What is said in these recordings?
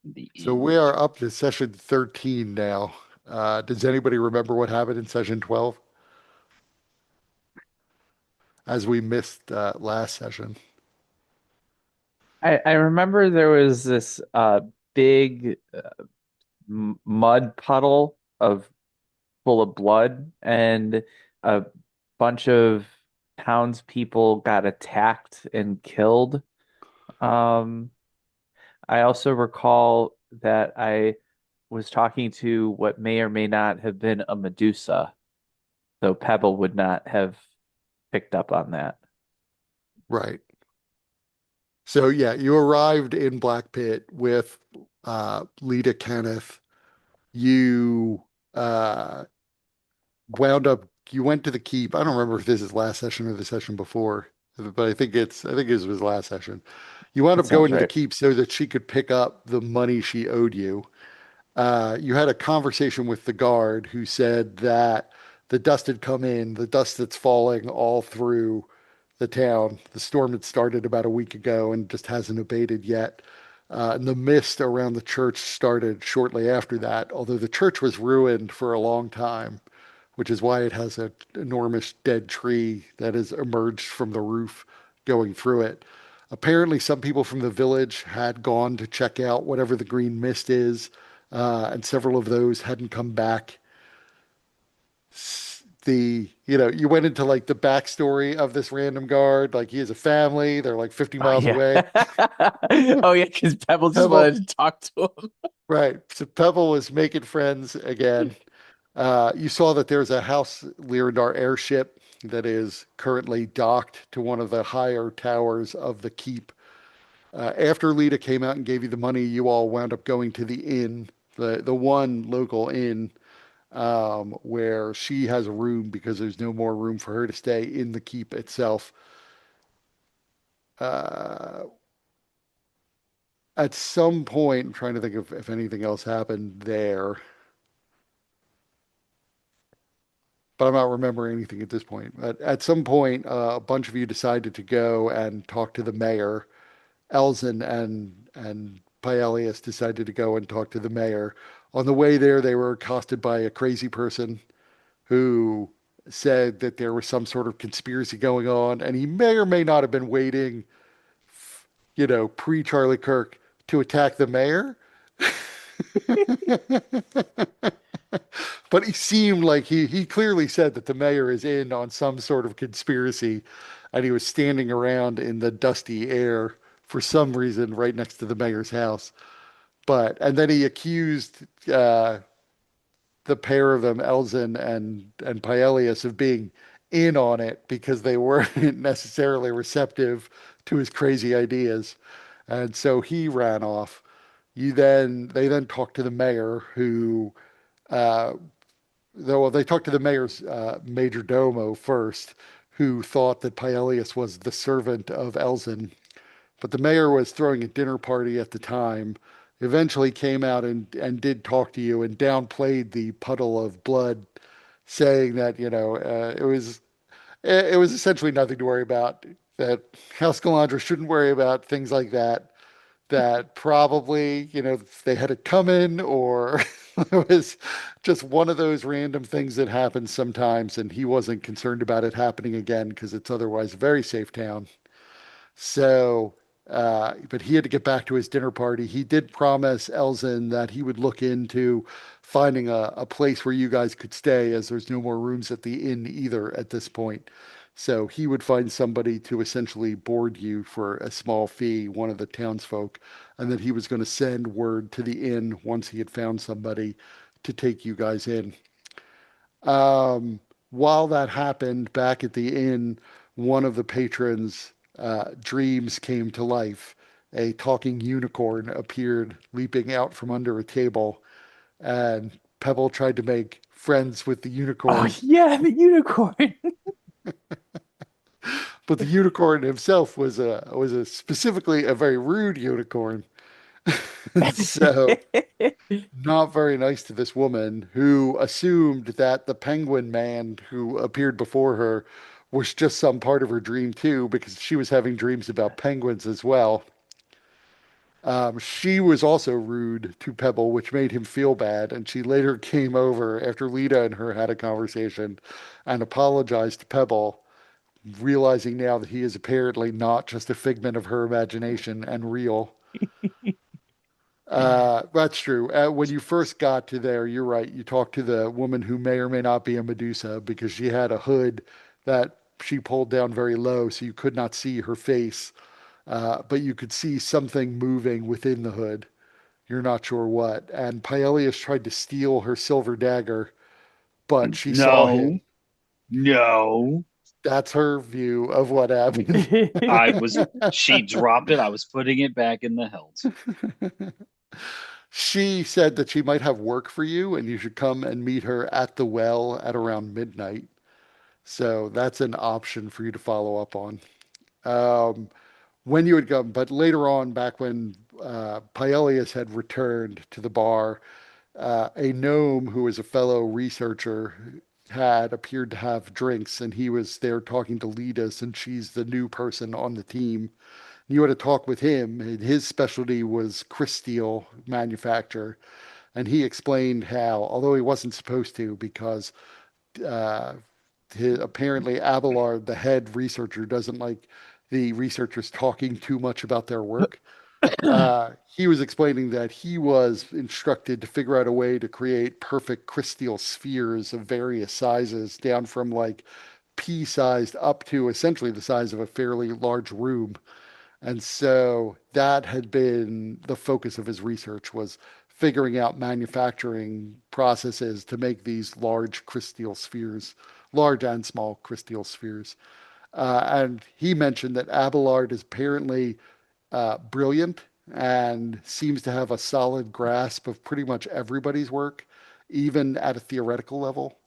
The So inn. we are up to session 13 now. Does anybody remember what happened in session 12 as we missed last session? I remember there was this big mud puddle of full of blood, and a bunch of townspeople got attacked and killed. Um, I also recall that I was talking to what may or may not have been a Medusa, though Pebble would not have picked up on that. Right. So yeah, you arrived in Black Pit with Lita Kenneth. You uh, wound up, you went to the keep. I don't remember if this is last session or the session before, but I think it was last session. You wound That up going sounds to the right. keep so that she could pick up the money she owed you. You had a conversation with the guard who said that the dust had come in, the dust that's falling all through the town. The storm had started about a week ago and just hasn't abated yet. And the mist around the church started shortly after that, although the church was ruined for a long time, which is why it has an enormous dead tree that has emerged from the roof going through it. Apparently, some people from the village had gone to check out whatever the green mist is, and several of those hadn't come back. You went into like the backstory of this random guard. Like he has a family, they're like 50 Oh miles yeah. away. Oh yeah, because Pebble just Pebble, wanted to talk to him. right. So Pebble was making friends again. You saw that there's a House Lyrdar airship that is currently docked to one of the higher towers of the keep. After Lita came out and gave you the money, you all wound up going to the inn, the one local inn, where she has a room because there's no more room for her to stay in the keep itself. Uh, at some point, I'm trying to think of if anything else happened there, but I'm not remembering anything at this point. But at some point, a bunch of you decided to go and talk to the mayor. Elzen and Paelius decided to go and talk to the mayor. On the way there, they were accosted by a crazy person who said that there was some sort of conspiracy going on, and he may or may not have been waiting, pre Charlie Kirk to attack the mayor. But he seemed like he clearly said that the mayor is in on some sort of conspiracy, and he was standing around in the dusty air for some reason right next to the mayor's house. And then he accused the pair of them, Elzin and Paelius, of being in on it because they weren't necessarily receptive to his crazy ideas. And so he ran off. They then talked to the mayor who uh, well, they talked to the mayor's major domo first, who thought that Paelius was the servant of Elzin. But the mayor was throwing a dinner party at the time, eventually came out and did talk to you and downplayed the puddle of blood, saying that, it was essentially nothing to worry about, that House Galandra shouldn't worry about things like that, that probably, they had it coming or it was just one of those random things that happens sometimes, and he wasn't concerned about it happening again because it's otherwise a very safe town. So, but he had to get back to his dinner party. He did promise Elzin that he would look into finding a place where you guys could stay, as there's no more rooms at the inn either at this point. So he would find somebody to essentially board you for a small fee, one of the townsfolk, and that he was going to send word to the inn once he had found somebody to take you guys in. While that happened back at the inn, one of the patrons' dreams came to life. A talking unicorn appeared leaping out from under a table, and Pebble tried to make friends with the Oh unicorn, yeah, the unicorn. but the unicorn himself was a specifically a very rude unicorn. So not very nice to this woman who assumed that the penguin man who appeared before her was just some part of her dream too, because she was having dreams about penguins as well. She was also rude to Pebble, which made him feel bad. And she later came over after Lita and her had a conversation and apologized to Pebble, realizing now that he is apparently not just a figment of her imagination and real. That's true. When you first got to there, you're right. You talked to the woman who may or may not be a Medusa because she had a hood that she pulled down very low, so you could not see her face, but you could see something moving within the hood. You're not sure what. And Paelius tried to steal her silver dagger, but she saw No, him. no. That's her view of what happened. I was, she dropped it. I was putting it back in the hilt. She said that she might have work for you and you should come and meet her at the well at around midnight. So that's an option for you to follow up on. Um, when you would come, but later on, back when Paelius had returned to the bar, a gnome who was a fellow researcher had appeared to have drinks, and he was there talking to Letus, and she's the new person on the team. You had to talk with him, and his specialty was crystal manufacture, and he explained how, although he wasn't supposed to, because uh, apparently Abelard, the head researcher, doesn't like the researchers talking too much about their work. He was explaining that he was instructed to figure out a way to create perfect crystal spheres of various sizes, down from like pea-sized up to essentially the size of a fairly large room. And so that had been the focus of his research was figuring out manufacturing processes to make these large crystal spheres, large and small crystal spheres. And he mentioned that Abelard is apparently brilliant and seems to have a solid grasp of pretty much everybody's work, even at a theoretical level,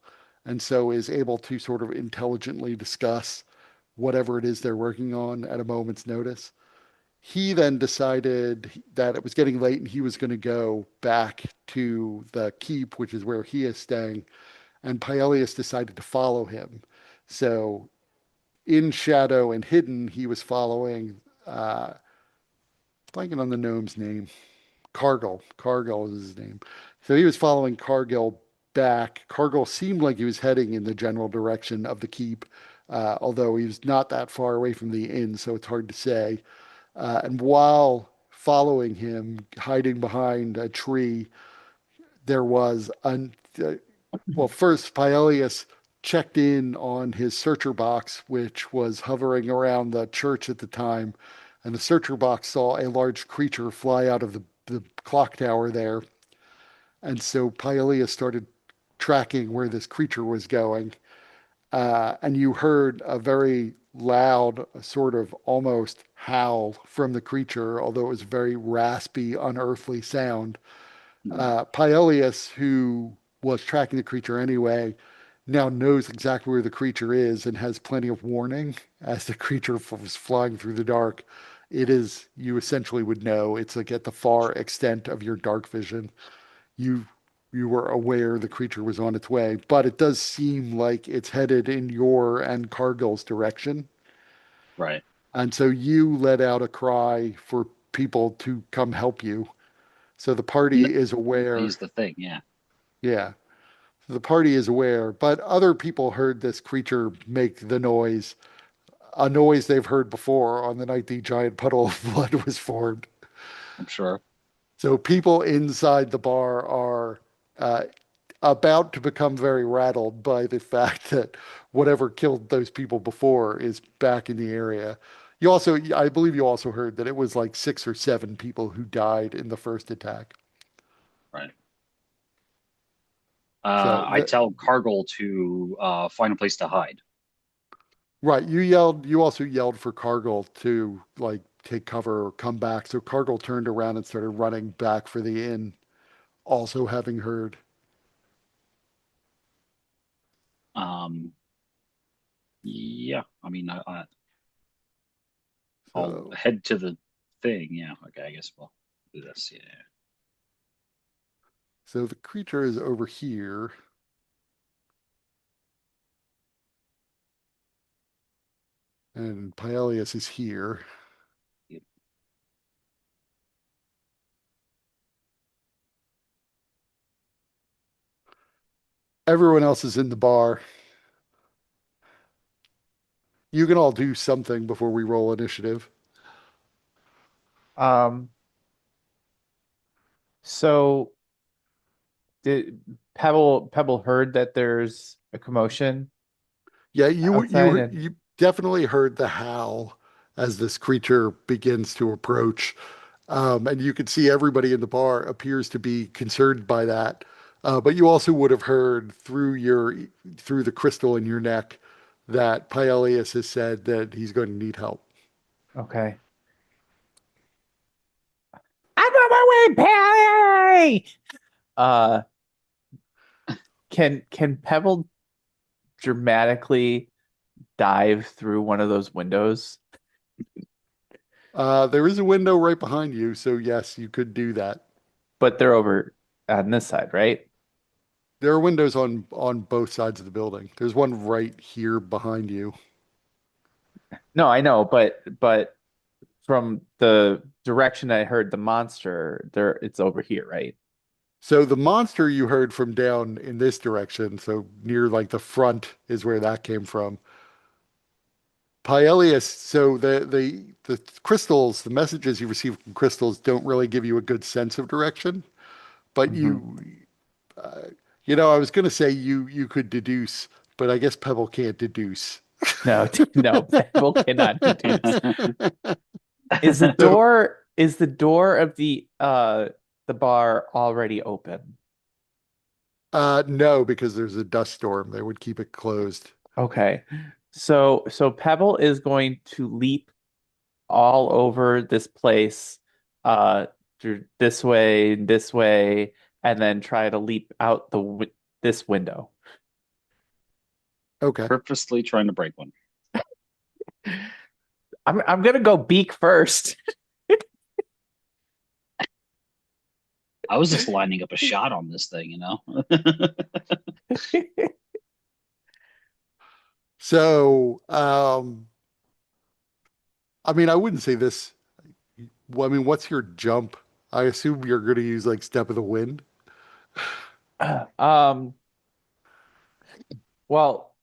and so is able to sort of intelligently discuss whatever it is they're working on at a moment's notice. He then decided that it was getting late and he was going to go back to the keep, which is where he is staying. And Paelius decided to follow him. So, in shadow and hidden, he was following, blanking on the gnome's name, Cargill. Cargill is his name. So he was following Cargill back. Cargill seemed like he was heading in the general direction of the keep, although he was not that far away from the inn, so it's hard to say. And while following him, hiding behind a tree, there was well, first Paelius checked in on his searcher box, which was hovering around the church at the time, and the searcher box saw a large creature fly out of the clock tower there. And so Paelius started tracking where this creature was going. And you heard a very loud, sort of almost howl from the creature, although it was a very raspy, unearthly sound. Paelius, who was tracking the creature anyway, now knows exactly where the creature is and has plenty of warning as the creature was flying through the dark. It is, you essentially would know, it's like at the far extent of your dark vision. You you were aware the creature was on its way, but it does seem like it's headed in your and Cargill's direction. Right. And so you let out a cry for people to come help you. So the No, party is aware. he's the thing. Yeah. Yeah. The party is aware, but other people heard this creature make the noise, a noise they've heard before on the night the giant puddle of blood was formed. I'm sure. So people inside the bar are uh, about to become very rattled by the fact that whatever killed those people before is back in the area. You also, I believe you also heard that it was like 6 or 7 people who died in the first attack. Right. So I tell Cargill to find a place to hide. right, you also yelled for Cargill to like take cover or come back. So Cargill turned around and started running back for the inn, also having heard. Um, yeah. I mean, I'll So, head to the thing. Yeah. Okay. I guess we'll do this. Yeah. so the creature is over here, and Paelius is here. Yep. Everyone else is in the bar. You can all do something before we roll initiative. Um, so did Pebble heard that there's a commotion Yeah, you outside you and you definitely heard the howl as this creature begins to approach. And you can see everybody in the bar appears to be concerned by that. But you also would have heard through the crystal in your neck that Paelius has said that he's going to need help. okay. I'm on my way, Pally! Uh, can Pebble dramatically dive through one of those windows? There is a window right behind you, so yes, you could do that. But they're over on this side, right? There are windows on both sides of the building. There's one right here behind you. No, I know, but from the direction I heard the monster, there it's over here, right? So the monster you heard from down in this direction, so near like the front is where that came from. Paelius, so the crystals, the messages you receive from crystals don't really give you a good sense of direction, but Hmm. uh, I was going to say you could deduce, but I guess Pebble can't deduce. No, no, Pebble cannot deduce. So Is the door of the bar already open? no, because there's a dust storm. They would keep it closed. Okay. So Pebble is going to leap all over this place, through this way, and then try to leap out this window. Okay. Purposely trying to break one. I'm gonna go beak first. I was just lining up a shot on this thing, you know? So, I mean, I wouldn't say this. Well, I mean, what's your jump? I assume you're going to use like step of the wind. Um, well,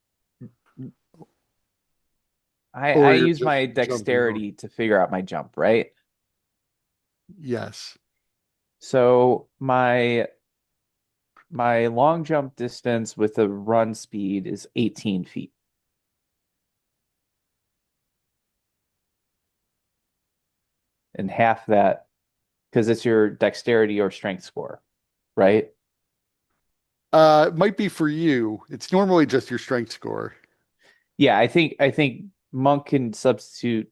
I Or you're use just my jumping on. dexterity to figure out my jump, right? Yes. So my long jump distance with a run speed is 18 feet, and half that because it's your dexterity or strength score, right? It might be for you. It's normally just your strength score. Yeah, I think monk can substitute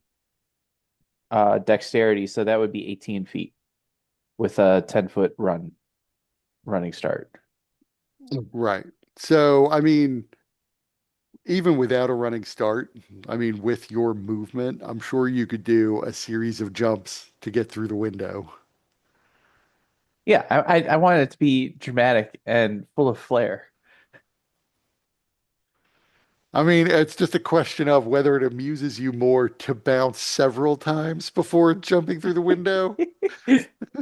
dexterity, so that would be 18 feet with a 10-foot running start. Right. So, I mean, even without a running start, I mean, with your movement, I'm sure you could do a series of jumps to get through the window. Yeah, I wanted it to be dramatic and full of flair. I mean, it's just a question of whether it amuses you more to bounce several times before jumping through the window.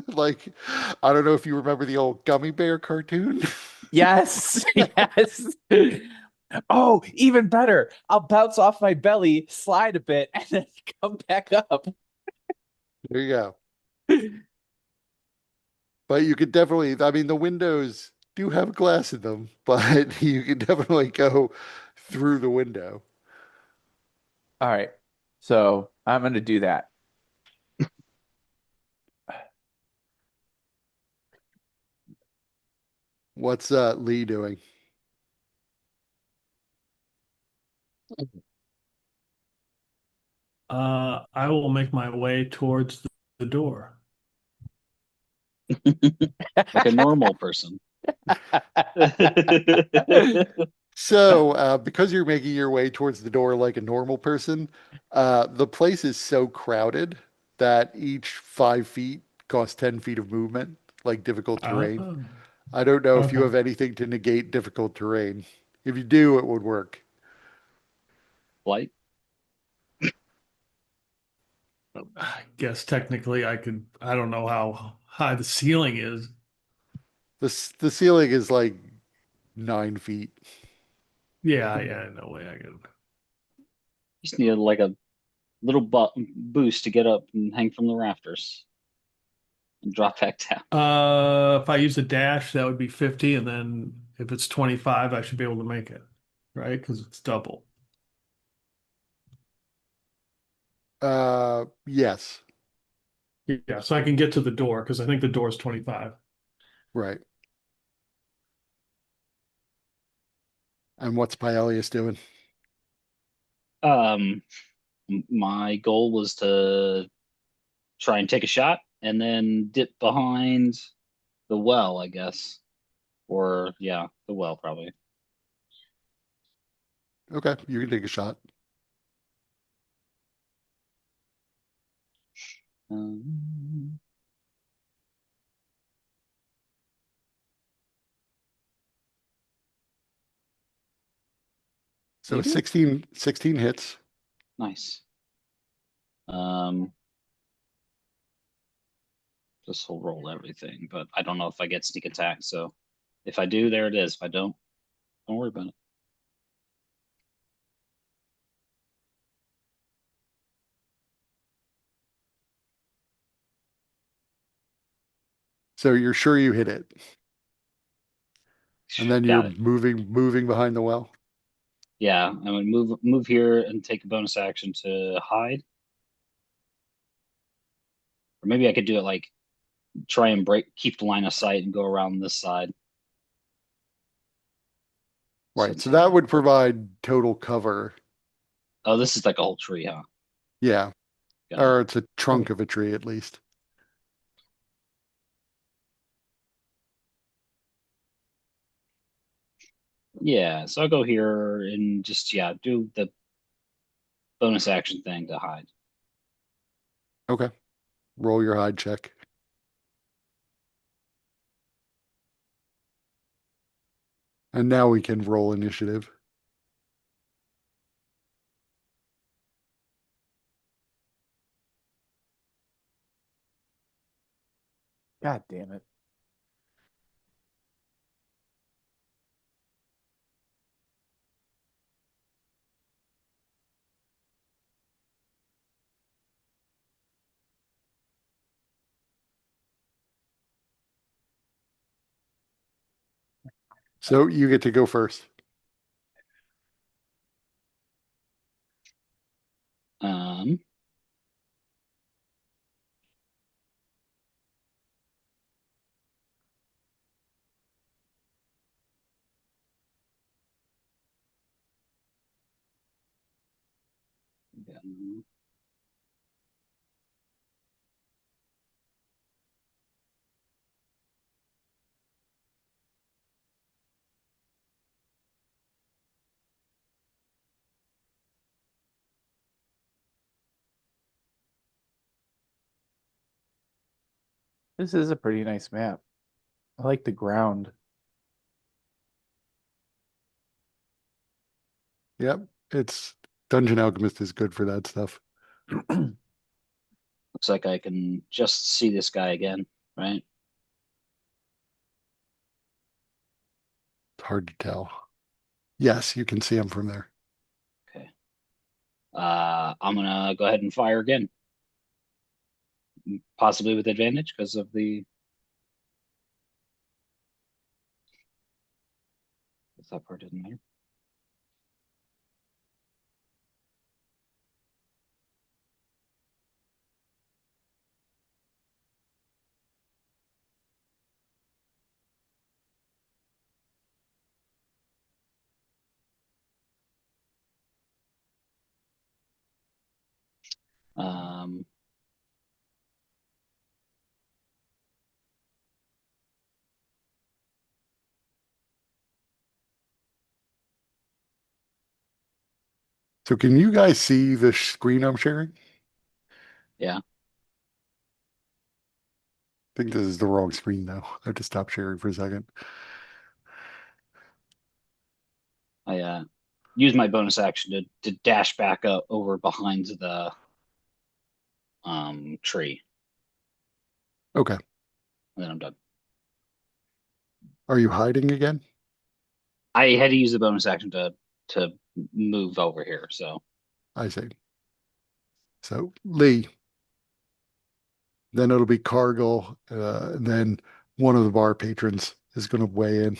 Like, I don't know if you remember the old gummy bear cartoon. Yes, yes. Oh, even better. I'll bounce off my belly, slide a bit, and then come back up. There you go. But you could definitely, I mean, the windows do have glass in them, but you can definitely go through the window. All right. So I'm gonna do that. What's Lee doing? I will make my way towards the door. Like a normal person. So, because you're making your way towards the door like a normal person, the place is so crowded that each 5 feet costs 10 feet of movement, like difficult terrain. Oh, I don't know if you okay. have anything to negate difficult terrain. If you do, it would work. Flight. I guess technically I could, I don't know how high the ceiling is. The ceiling is like 9 feet. Yeah, yeah, no way I can. Just need like a little boost to get up and hang from the rafters and drop back down. If I use a dash, that would be 50, and then if it's 25, I should be able to make it, right? Because it's double. Yes, Yeah, so I can get to the door because I think the door is 25. right. And what's Paelius doing? Um, my goal was to try and take a shot and then dip behind the well, I guess. Or yeah, the well probably. Okay, you can take a shot. Um, So maybe? 16 hits. Nice. Um, this will roll everything, but I don't know if I get sneak attack. So if I do, there it is. If I don't worry about it. So you're sure you hit it. And then you're Got it. moving behind the well. Yeah, I'm gonna move here and take a bonus action to hide. Or maybe I could do it like try and keep the line of sight and go around this side Right. So somehow. that would provide total cover. Oh, this is like a whole tree, huh? Yeah. Got it. Or it's a trunk of a tree at least. Yeah, so I'll go here and just yeah, do the bonus action thing to hide. Okay. Roll your hide check. And now we can roll initiative. God damn it. So you get to go first. Um, yeah. This is a pretty nice map. I like the ground. Yep. It's Dungeon Alchemist is good for that stuff. Looks like I can just see this guy again, right? It's hard to tell. Yes, you can see him from there. Okay. I'm gonna go ahead and fire again, possibly with advantage because of the. That part doesn't matter. Um, So can you guys see the screen I'm sharing? yeah, I think this is the wrong screen though. I have to stop sharing for a second. I use my bonus action to dash back up over behind the tree, Okay. and then I'm done. Are you hiding again? I had to use the bonus action to move over here. So I see. So Lee, then it'll be Cargill, and then one of the bar patrons is going to weigh in.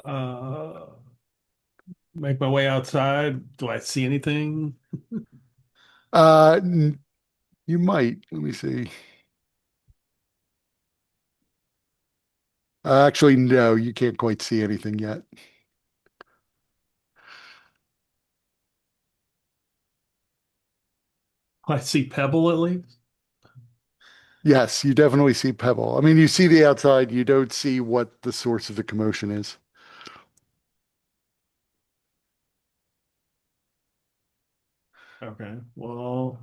Uh, make my way outside. Do I see anything? Uh, you might. Let me see. Actually, no, you can't quite see anything yet. I see Pebble at least. Yes, you definitely see Pebble. I mean, you see the outside, you don't see what the source of the commotion is. Okay. Well,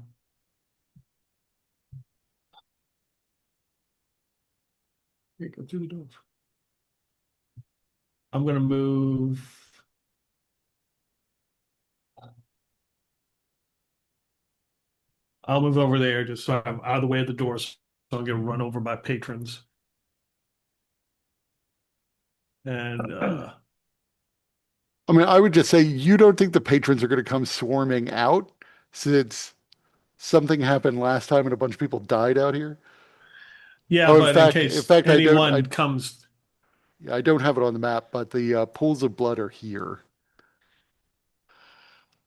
here, go through the door. I'm gonna move. I'll move over there just so I'm out of the way of the door, so I don't get run over by patrons. And I mean, I would just say you don't think the patrons are going to come swarming out since something happened last time and a bunch of people died out here. yeah, Oh, but in in case fact, anyone comes, I don't have it on the map, but the pools of blood are here,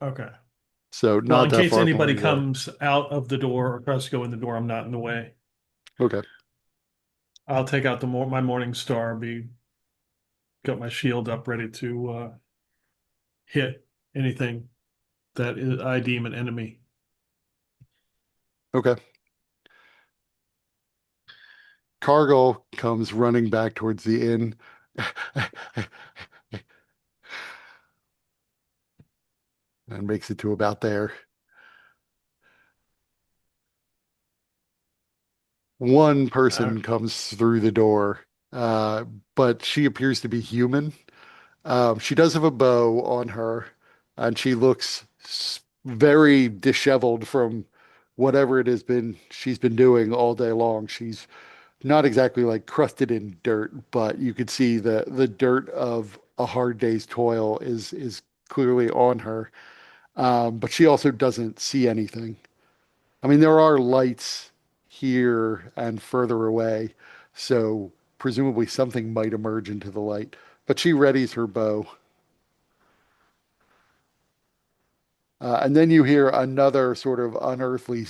okay. so Well, not in that case far from where anybody you are. comes out of the door or tries to go in the door, I'm not in the way. Okay, I'll take out my morning star, be got my shield up ready to hit anything I deem an enemy. okay. Cargill comes running back towards the inn and makes it to about there. One Uh, person comes through the door, uh, but she appears to be human. She does have a bow on her, and she looks very disheveled from whatever it has been she's been doing all day long. She's not exactly like crusted in dirt, but you could see the dirt of a hard day's toil is clearly on her. But she also doesn't see anything. I mean, there are lights here and further away, so presumably something might emerge into the light. But she readies her bow. And then you hear another sort of unearthly,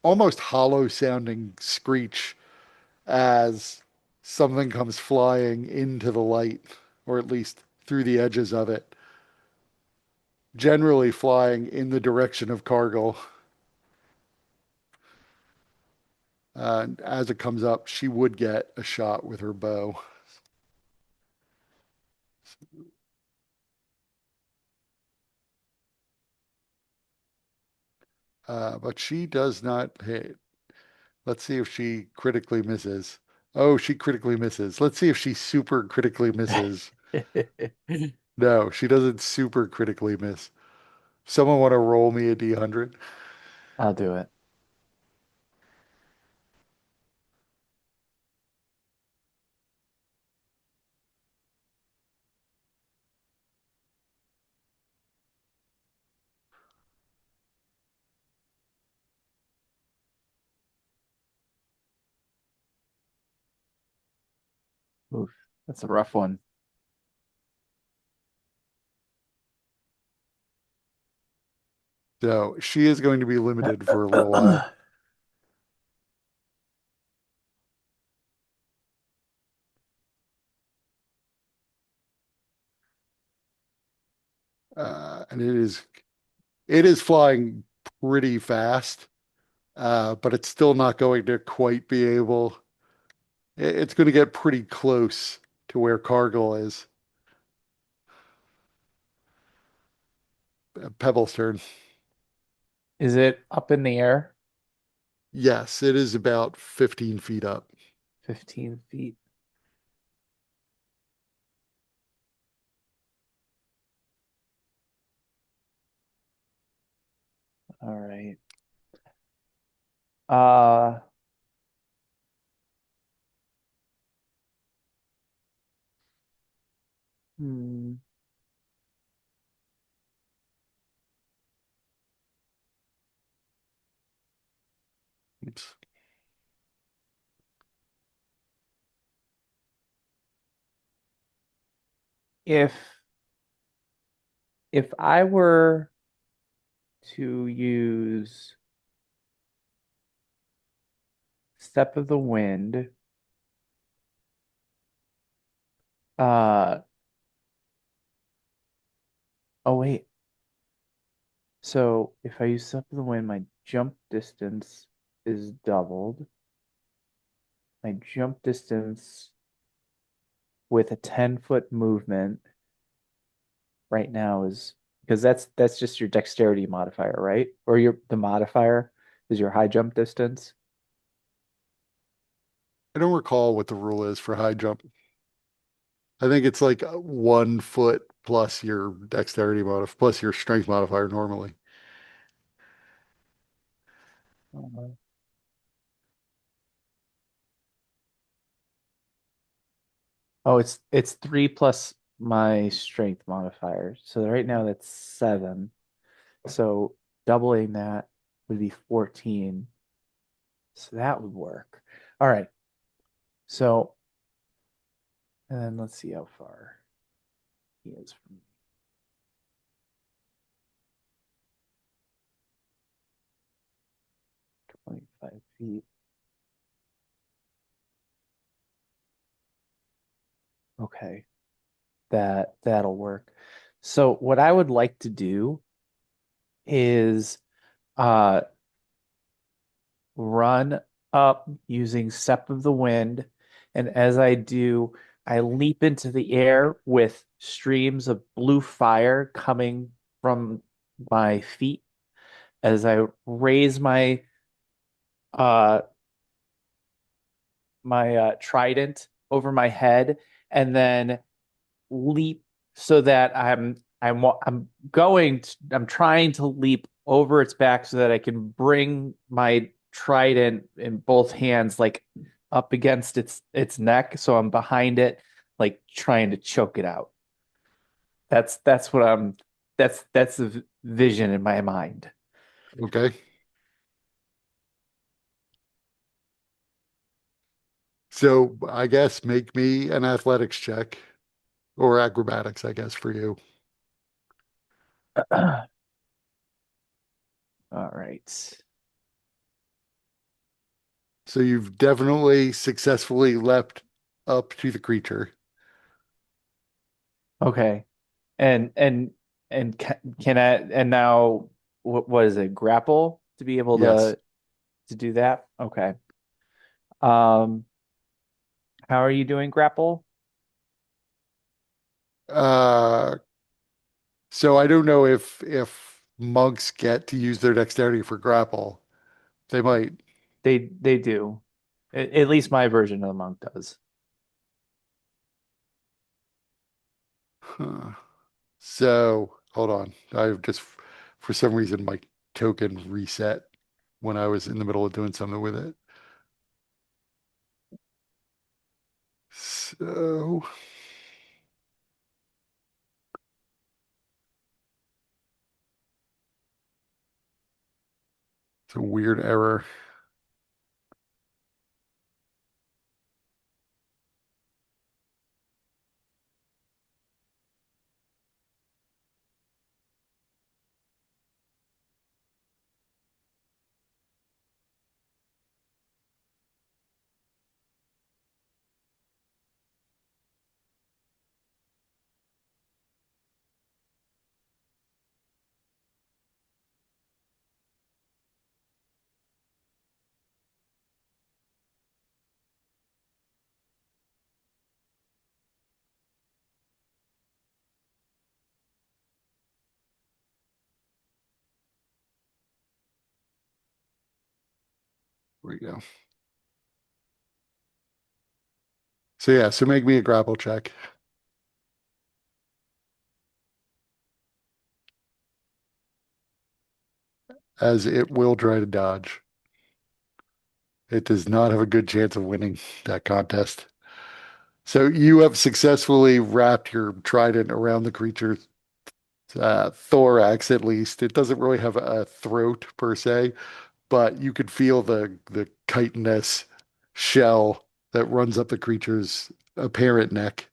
almost hollow sounding screech as something comes flying into the light, or at least through the edges of it, generally flying in the direction of Cargill. And as it comes up, she would get a shot with her bow. But she does not hit. Let's see if she critically misses. Oh, she critically misses. Let's see if she super critically misses. No, she doesn't super critically miss. Someone want to roll me a D100? I'll do it. Oof, that's a rough one. So she is going to be limited for a little while. And it is flying pretty fast, but it's still not going to quite be able. It's going to get pretty close to where Cargill is. Pebble's turn. Is it up in the air? Yes, it is about 15 feet up. 15 feet. All right. Uh, Hmm. Oops. If if I were to use Step of the Wind, uh, oh wait. So if I use Step of the Wind, my jump distance is doubled. My jump distance with a 10-foot movement right now is because that's just your dexterity modifier, right? Or your the modifier is your high jump distance. I don't recall what the rule is for high jump. I think it's like 1 foot plus your dexterity mod plus your strength modifier normally. Uh, Oh, it's three plus my strength modifier. So right now that's seven. So doubling that would be 14. So that would work. All right. So and then let's see how far he is from me. 25 feet. Okay. That'll work. So what I would like to do is uh run up using Step of the Wind, and as I do, I leap into the air with streams of blue fire coming from my feet as I raise uh my trident over my head and then leap so that I'm trying to leap over its back so that I can bring my trident in both hands like up against its neck so I'm behind it like trying to choke it out. That's what I'm that's the vision in my mind. Okay. So I guess make me an athletics check or acrobatics, I guess, for you. All right. So you've definitely successfully leapt up to the creature. Okay. And can I and now what is it? Grapple to be able Yes. to do that? Okay. Um, how are you doing grapple? Uh, so I don't know if monks get to use their dexterity for grapple. They might. They do. At least my version of the monk does. Huh. So hold on. I've just, for some reason, my token reset when I was in the middle of doing something with it. So it's a weird error. There we go. So yeah, so make me a grapple check as it will try to dodge. It does not have a good chance of winning that contest. So you have successfully wrapped your trident around the creature's thorax, at least. It doesn't really have a throat per se, but you could feel the chitinous shell that runs up the creature's apparent neck.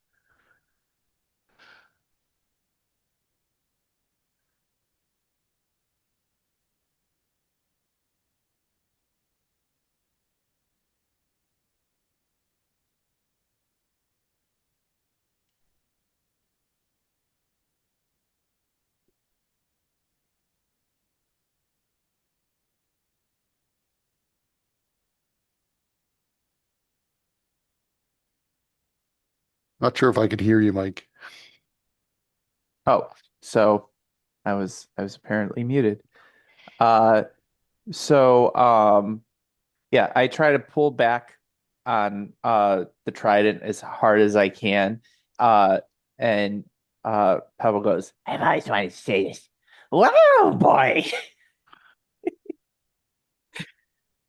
Not sure if I could hear you, Mike. Oh, so I was apparently muted. Uh, so yeah, I try to pull back on the trident as hard as I can. Uh, and Pebble goes, I've always wanted to say this. Wow, boy.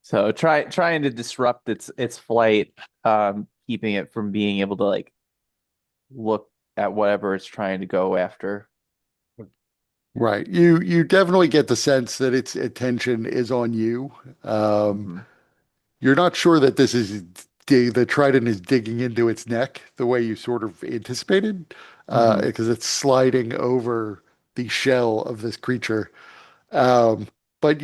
So trying to disrupt its flight, keeping it from being able to like look at whatever it's trying to go after. Right. You definitely get the sense that its attention is on you. Um, Hmm. you're not sure that this is the trident is digging into its neck the way you sort of anticipated, Hmm. because it's sliding over the shell of this creature. Um, but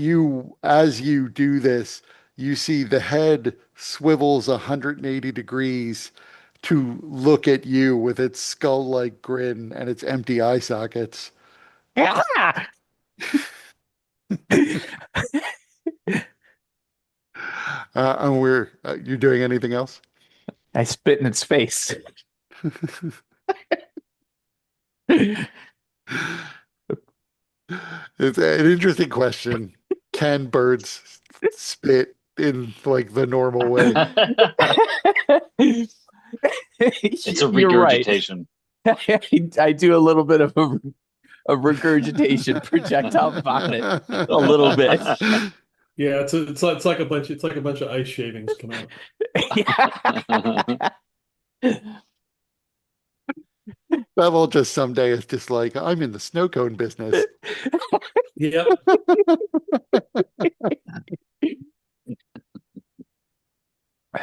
as you do this, you see the head swivels 180 degrees to look at you with its skull-like grin and its empty eye sockets. And you're doing anything else? I spit in its face. It's an interesting question. Can birds spit in like the normal way? It's a You're right. regurgitation. I do a little bit of regurgitation projectile vomit. A little bit. Yeah, it's like a bunch of ice shavings come out. Yeah. Bevel just someday is just like, I'm in the snow cone business. Yep.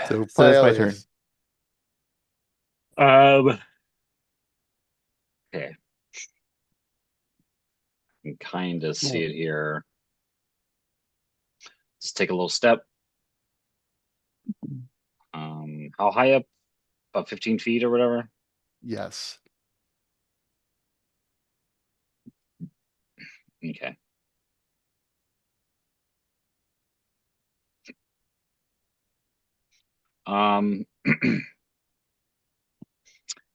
So So that's my turn. Paelius, Um, okay, I can kind of see it here. Let's take a little step. How high up? About 15 feet or whatever. yes. Okay. Um,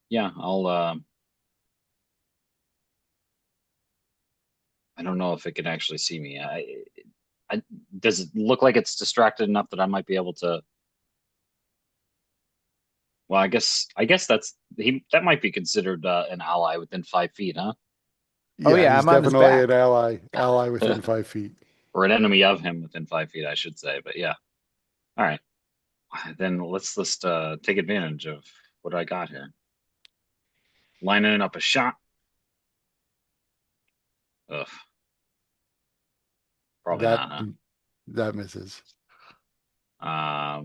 yeah, I don't know if it can actually see me. Does it look like it's distracted enough that I might be able to? Well, I guess that might be considered an ally within 5 feet, huh? Oh Yeah, yeah, he's I'm on his definitely an back. ally within 5 feet. Or an enemy of him within 5 feet, I should say. But yeah, all right. Then let's take advantage of what I got here. Lining up a shot. Ugh, probably That not, that misses. huh?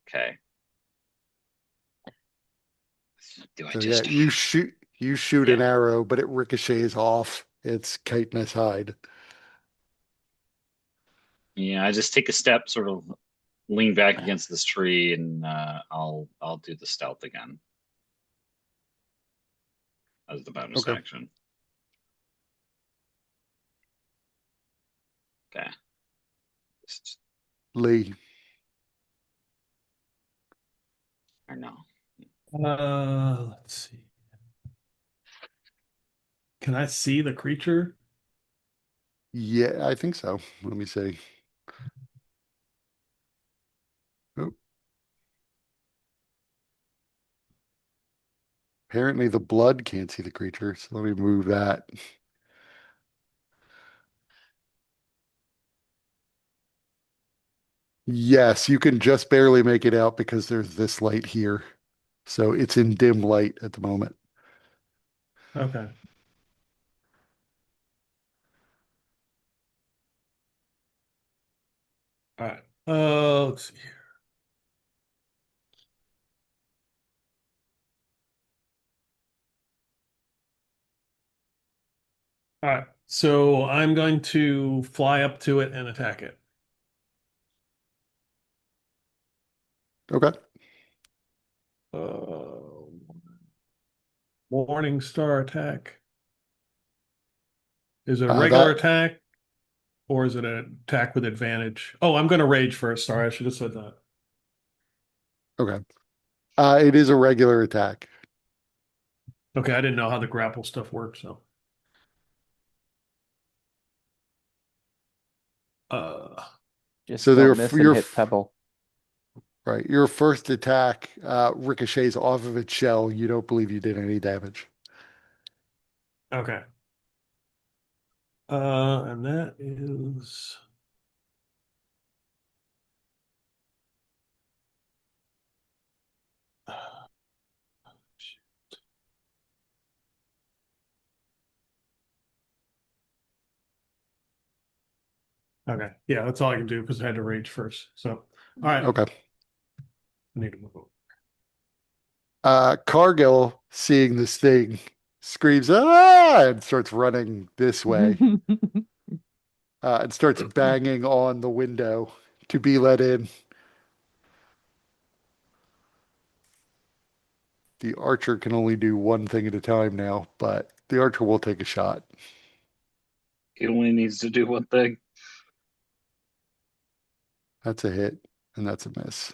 Okay. Do I So yeah, just? you shoot Yeah, an arrow, but it ricochets off its chitinous hide. yeah. I just take a step, sort of lean back against this tree, and I'll do the stealth again as the bonus Okay. action. Okay. Lee. Or no. Let's see. Can I see the creature? Yeah, I think so. Let me see. Oh, apparently the blood can't see the creature, so let me move that. Yes, you can just barely make it out because there's this light here. So it's in dim light at the moment. Okay. All right. Let's see. All right. So I'm going to fly up to it and attack it. Okay. Uh, Morning Star attack. Is it a regular That attack or is it an attack with advantage? Oh, I'm going to rage first. Sorry, I should have said that. okay. It is a regular attack. Okay, I didn't know how the grapple stuff works, so. Uh, Just So don't miss and your hit Pebble. right, your first attack ricochets off of its shell. You don't believe you did any damage. okay. And that is okay. Yeah, that's all I can do because I had to rage first. So, all right. Okay. I need to move over. Cargill, seeing this thing, screams, ah, and starts running this way, and starts banging on the window to be let in. The archer can only do one thing at a time now, but the archer will take a shot. He only needs to do one thing. That's a hit, and that's a miss.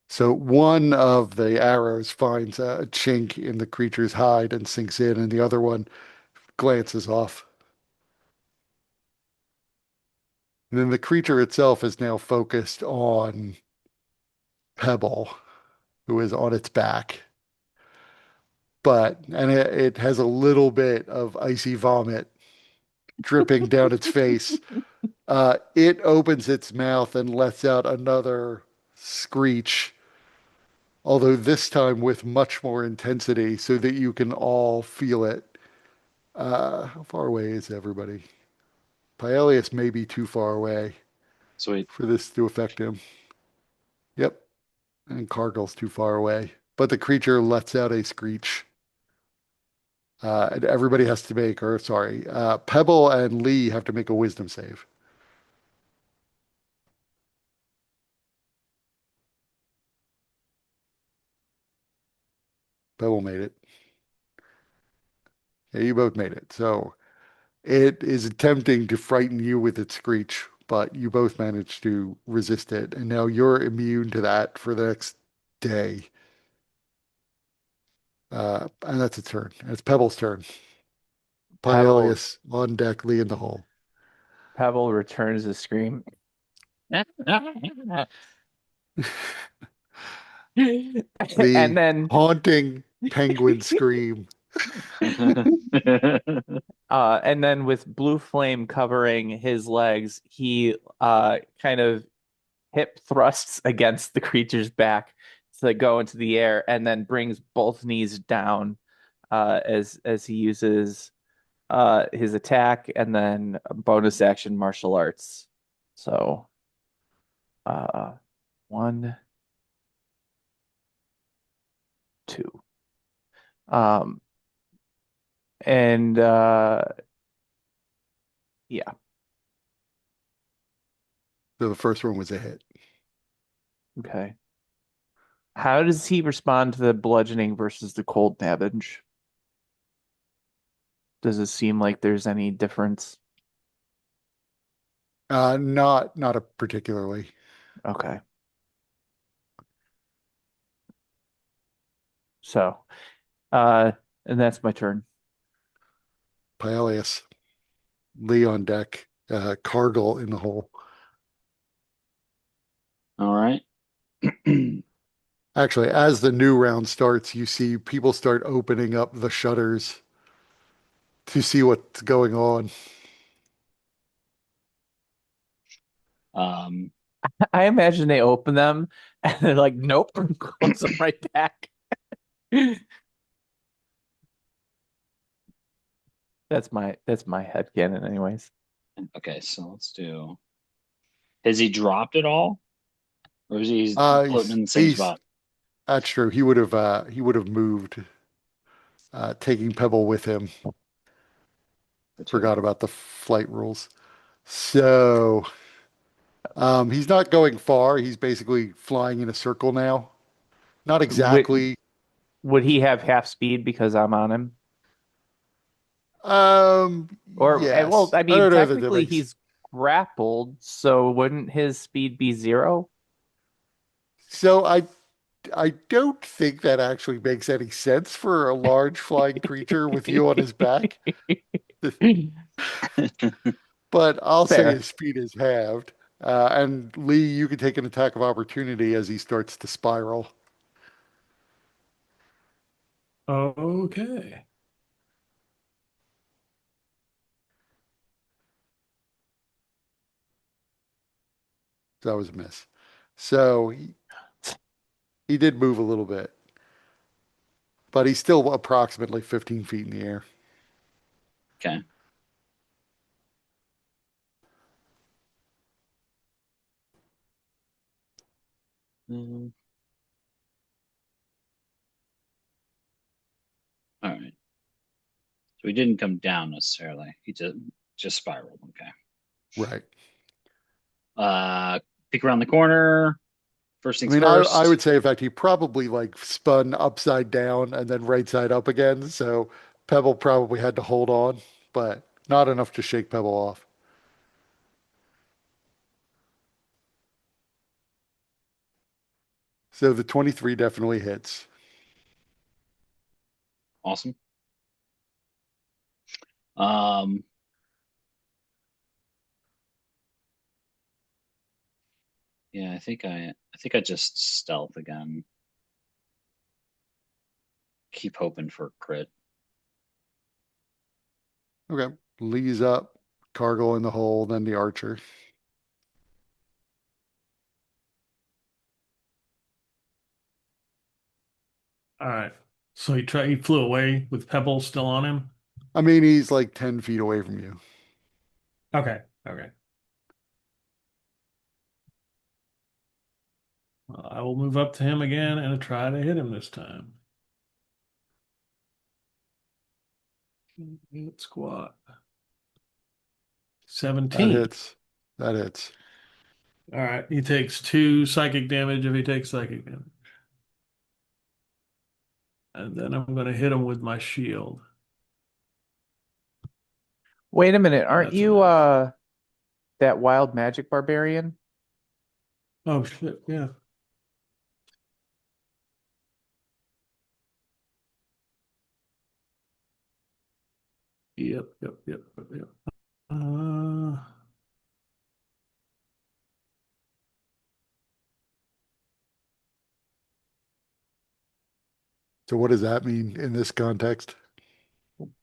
So one of the arrows finds a chink in the creature's hide and sinks in, and the other one glances off. And then the creature itself is now focused on Pebble, who is on its back. It has a little bit of icy vomit dripping down its face. It opens its mouth and lets out another screech, although this time with much more intensity so that you can all feel it. How far away is everybody? Paelius may be too far away Sweet. for this to affect him. Yep, and Cargill's too far away. But the creature lets out a screech. And everybody has to make, or sorry, Pebble and Lee have to make a wisdom save. Pebble made it. Yeah, you both made it. So it is attempting to frighten you with its screech, but you both managed to resist it. And now you're immune to that for the next day. And that's its turn. It's Pebble's turn. Pebble Pyelius on deck, Lee in the hole. Pebble returns the scream. And The then haunting penguin scream. with blue flame covering his legs, he kind of hip thrusts against the creature's back to go into the air and then brings both knees down as he uses his attack and then a bonus action martial arts. So uh one, two. Um and yeah, So the first one was a hit. okay. How does he respond to the bludgeoning versus the cold damage? Does it seem like there's any difference? Not a particularly. Okay. So, uh, and that's my turn. Pyelius, Lee on deck, Cargill in the hole. All right. Actually, as the new round starts, you see people start opening up the shutters to see what's going on. Um, I imagine they open them and they're like, nope, close them right back. That's my headcanon anyways. okay, so let's do. Has he dropped it all, or is he floating He's in the same he's spot? that's true. He would have moved, taking Pebble with him. The two. Forgot about the flight rules. So he's not going far. He's basically flying in a circle now. Not Would, exactly. would he have half speed because I'm on him? Well, Yes. I I mean, don't know that that technically makes. he's grappled, so wouldn't his speed be 0? So I don't think that actually makes any sense for a large flying creature with you on his back. But I'll say Fair. his speed is halved. And Lee, you can take an attack of opportunity as he starts to spiral. Okay. So that was a miss. So he did move a little bit, but he's still approximately 15 feet in the air. Okay. Mm, all right. So he didn't come down necessarily. He just spiraled. Okay. Right. Uh, Peek around the corner. First I things mean, I first. would say, in fact, he probably like spun upside down and then right side up again. So Pebble probably had to hold on, but not enough to shake Pebble off. So the 23 definitely hits. Awesome. Um, yeah, I think I just stealth again. Keep hoping for a crit. Okay. Lee's up, Cargill in the hole, then the archer. All right. So he flew away with Pebble still on him. I mean, he's like 10 feet away from you. Okay. Okay. Well, I will move up to him again and try to hit him this time. Hit squat. That 17. hits. That hits. All right. He takes 2 psychic damage if he takes psychic damage. And then I'm going to hit him with my shield. Wait a minute, aren't That's a you miss. that wild magic barbarian? Oh, shit. Yeah. Yep. Yep. Yep. Yep. Yep. Uh, So what does that mean in this context?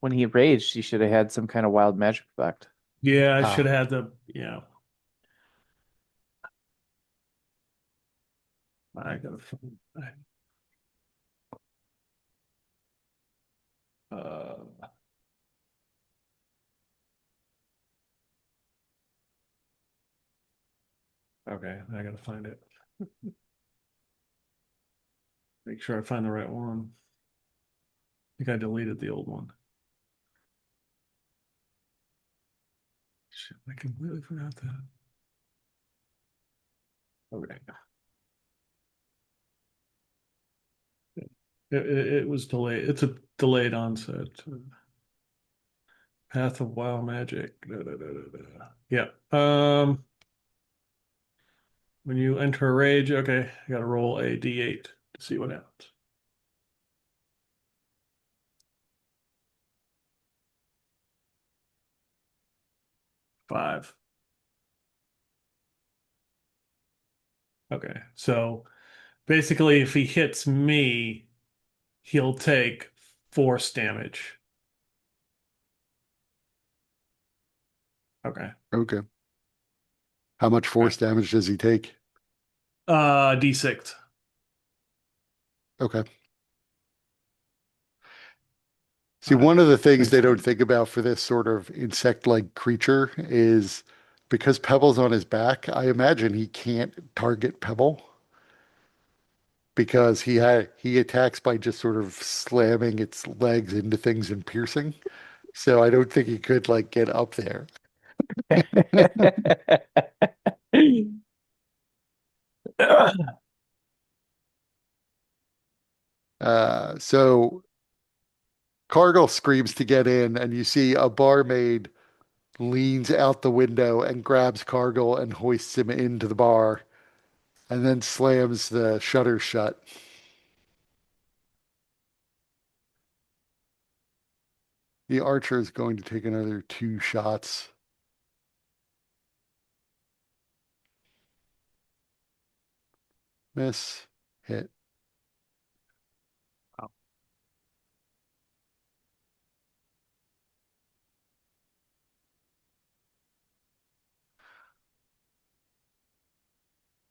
When he raged, he should have had some kind of wild magic effect. yeah, I should Ah, have had the, yeah. I gotta find, uh, okay, I gotta find it. Make sure I find the right one. I think I deleted the old one. Shit, I completely forgot that. Okay. It was delayed. It's a delayed onset. Path of Wild Magic. Da, da, da, da, da. Yeah. When you enter a rage, okay, I gotta roll a d8 to see what happens. 5. Okay. So basically, if he hits me, he'll take force damage. Okay. okay. How much All right. force damage does he take? D6. Okay. See, one of the things Thanks they for don't think about for this sort of insect-like creature is because Pebble's on his back, I imagine he can't target Pebble because he attacks by just sort of slamming its legs into things and piercing. So I don't think he could like get up there. So Cargill screams to get in, and you see a barmaid leans out the window and grabs Cargill and hoists him into the bar, and then slams the shutters shut. The archer is going to take another 2 shots. Miss, hit.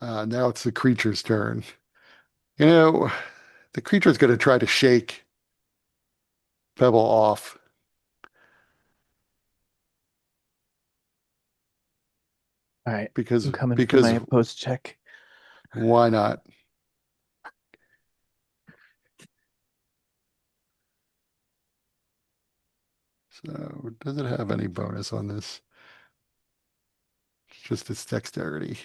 Wow. Now it's the creature's turn. You know, the creature's going to try to shake Pebble off All right, I'm because coming for because my post check. why not? So, does it have any bonus on this? It's just its dexterity.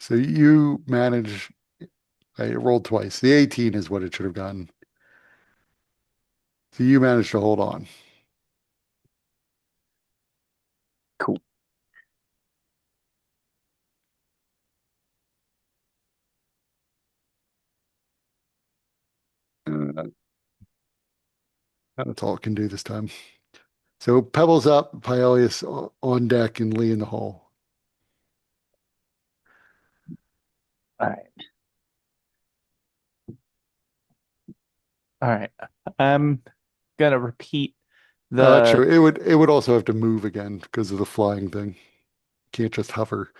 So you manage. I rolled twice. The 18 is what it should have gotten. So you managed to hold on. Cool. Uh, that's all it can do this time. So Pebbles up, Paelius on deck, and Lee in the hole. All right. All right. I'm gonna repeat the Actually, it would also have to move again because of the flying thing. Can't just hover.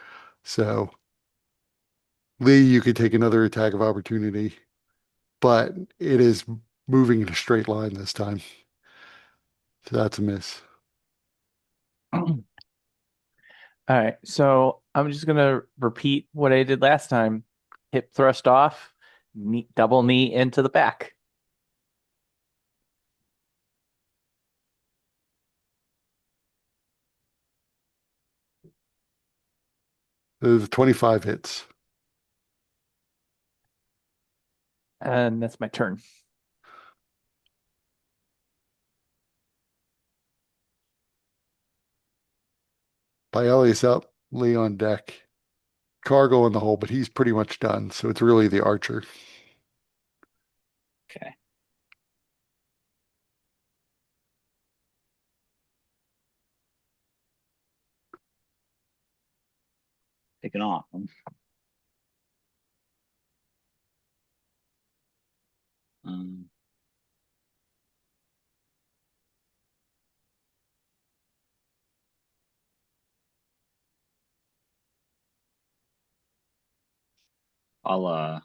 So Lee, you could take another attack of opportunity, but it is moving in a straight line this time. So that's a miss. All right. So I'm just gonna repeat what I did last time. Hip thrust off, double knee into the back. The 25 hits. And that's my turn. Paelius up, Lee on deck. Cargo in the hole, but he's pretty much done. So it's really the archer. Okay. Taking off. Um, I'll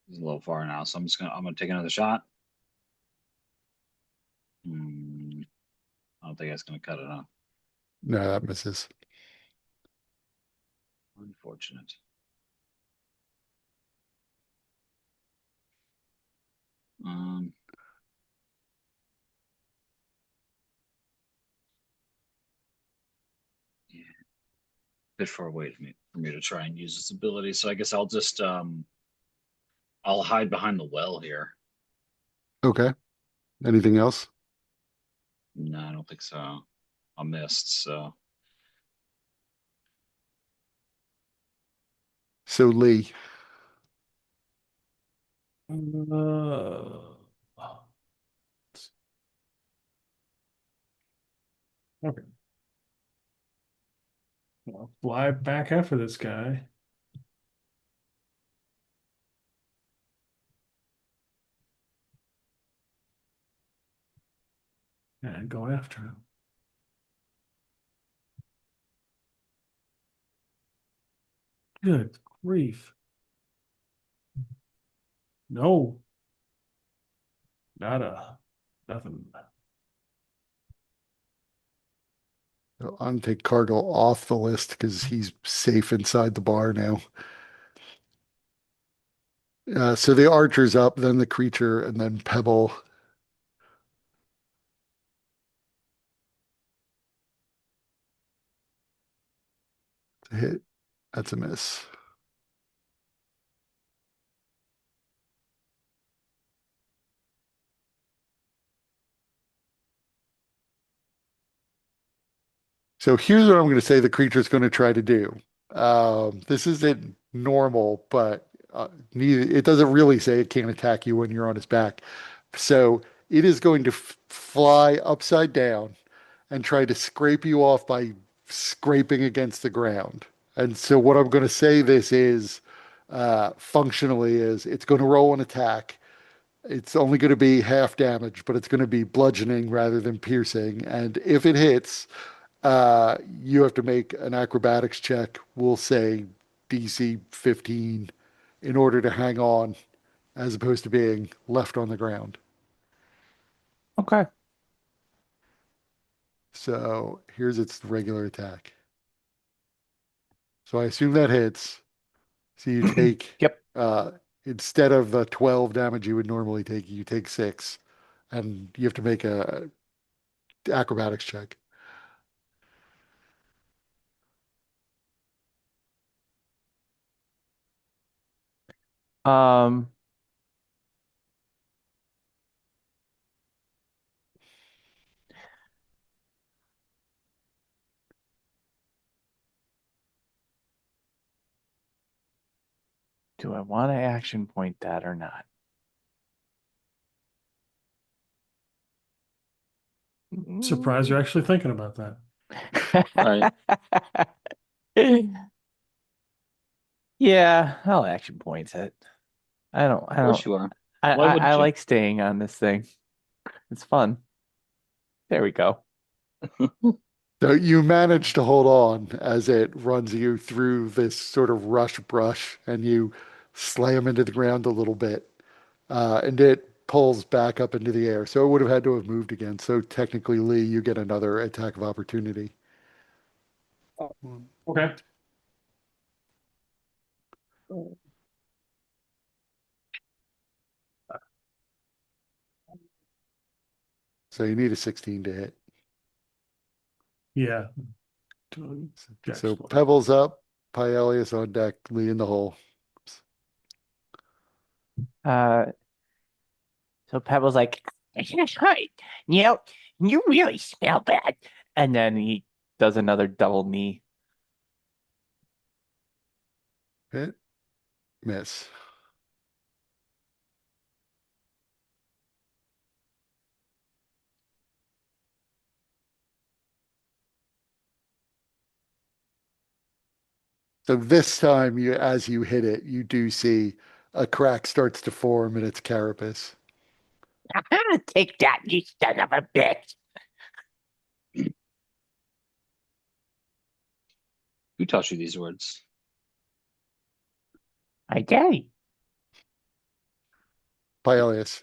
It's a little far now, so I'm gonna take another shot. I don't think that's gonna cut it off. No, that misses. Unfortunate. Um, yeah, bit far away for me to try and use this ability, so I guess I'll just I'll hide behind the well here. Okay. Anything else? No, I don't think so. I missed, so So Lee, Uh, okay. I'll fly back after this guy. and go after him. Good grief. No, nothing. I'm gonna take Cargill off the list because he's safe inside the bar now. So the archer's up, then the creature, and then Pebble. To hit. That's a miss. So here's what I'm going to say the creature's going to try to do. This isn't normal, but it doesn't really say it can't attack you when you're on its back. So it is going to fly upside down and try to scrape you off by scraping against the ground. And so what I'm going to say this is functionally is it's going to roll an attack. It's only going to be half damage, but it's going to be bludgeoning rather than piercing. And if it hits, you have to make an acrobatics check. We'll say DC 15 in order to hang on as opposed to being left on the ground. Okay. So here's its regular attack. So I assume that hits. So you take, Yep. instead of the 12 damage you would normally take, you take 6. And you have to make a acrobatics check. Um, do I want to action point that or not? Surprised you're actually thinking about that. Right. Yeah, I'll action point it. I don't, Of I don't, course you are. I, Why I, I wouldn't you? like staying on this thing. It's fun. There we go. So you manage to hold on as it runs you through this sort of rush brush and you slam into the ground a little bit. And it pulls back up into the air. So it would have had to have moved again. So technically, Lee, you get another attack of opportunity. Okay. So you need a 16 to hit. Yeah. So Pebbles up, Paelius on deck, Lee in the hole. Uh, so Pebble's like, "Hey, you know, you really smell bad." And then he does another double knee. Hit, miss. So this time, as you hit it, you do see a crack starts to form in its carapace. Take that, you son of a bitch. Who taught you these words? My daddy. Paelius.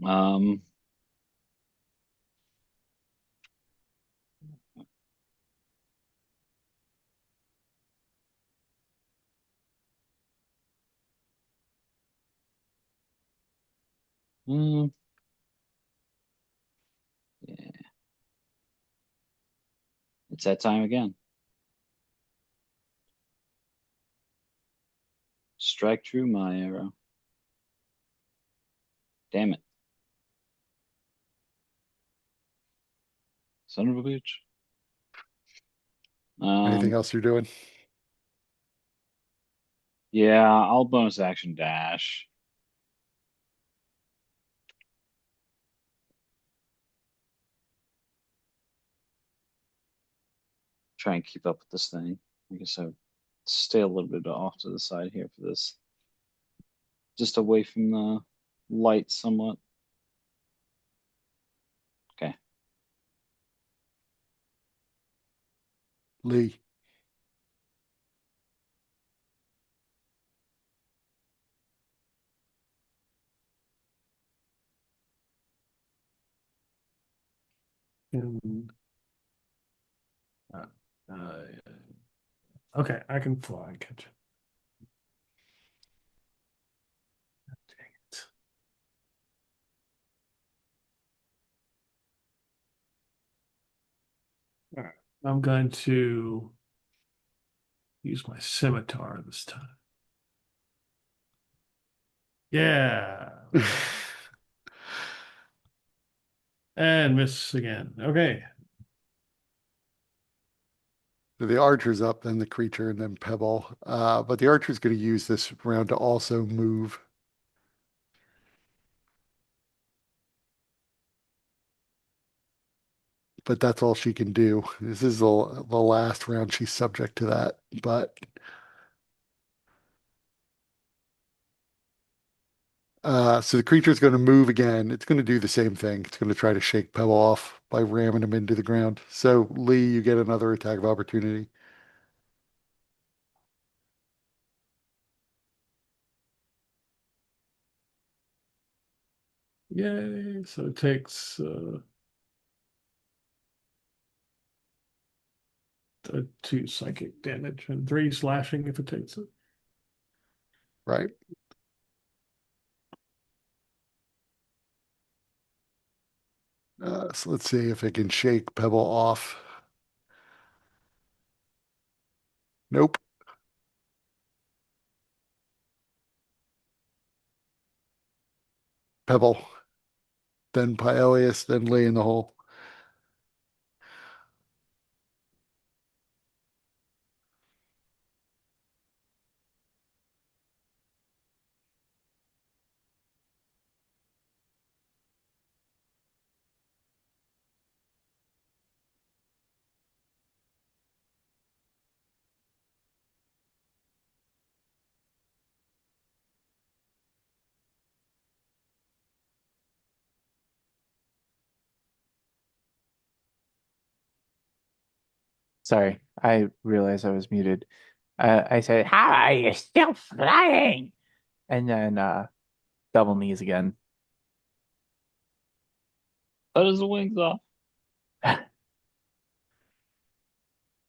Um, mm, yeah, it's that time again. Strike true, my arrow. Damn it. Son of a bitch. Anything Um, else you're doing? yeah, I'll bonus action dash. Try and keep up with this thing. I guess I'll stay a little bit off to the side here for this. Just away from the light somewhat. Okay. Lee. And, uh, uh, okay, I can fly. Catch it. Dang it. All right. I'm going to use my scimitar this time. Yeah. And miss again. Okay. The archer's up, then the creature, and then Pebble. But the archer's going to use this round to also move. But that's all she can do. This is the last round she's subject to that. But so the creature's going to move again. It's going to do the same thing. It's going to try to shake Pebble off by ramming him into the ground. So Lee, you get another attack of opportunity. Yay. So it takes 2 psychic damage and 3 slashing if it takes it. Right. So let's see if it can shake Pebble off. Nope. Pebble, then Paelius, then Lee in the hole. Sorry, I realized I was muted. I said, "How are you still flying?" And then double knees again. Cut his wings off.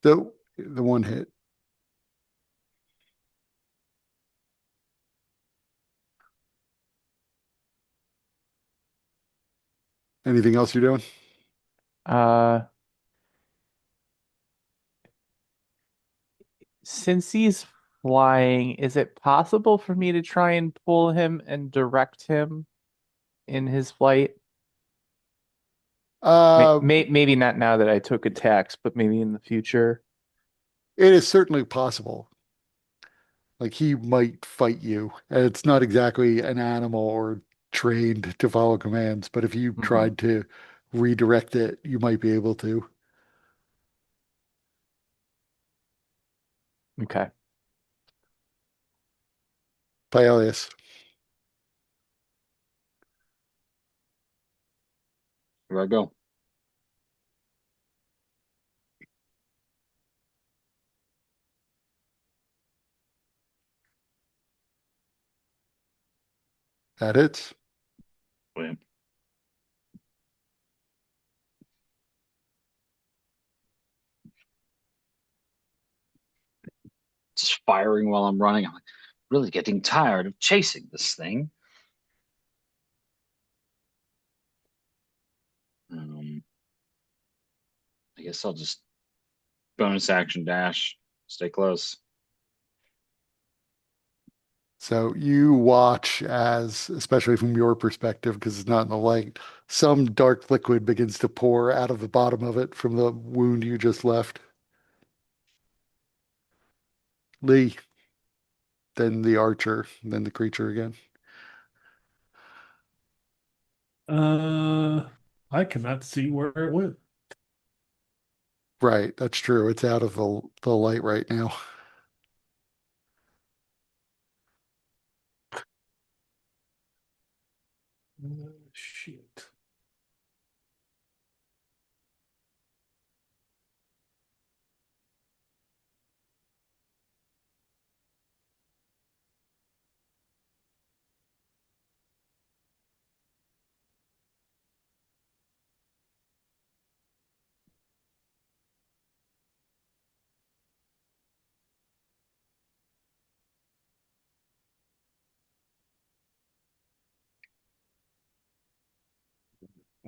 So the one hit. Anything else you're doing? Uh, since he's flying, is it possible for me to try and pull him and direct him in his flight? Uh, Maybe not now that I took attacks, but maybe in the future. it is certainly possible. Like he might fight you. And it's not exactly an animal or trained to follow commands, but if you Hmm. tried to redirect it, you might be able to. Okay. Paelius. Here I go. That hits. Wait. Just firing while I'm running. I'm like, really getting tired of chasing this thing. Um, I guess I'll just bonus action dash, stay close. So you watch as, especially from your perspective, because it's not in the light, some dark liquid begins to pour out of the bottom of it from the wound you just left. Lee, then the archer, then the creature again. Uh, I cannot see where it went. Right, that's true. It's out of the light right now. Shit.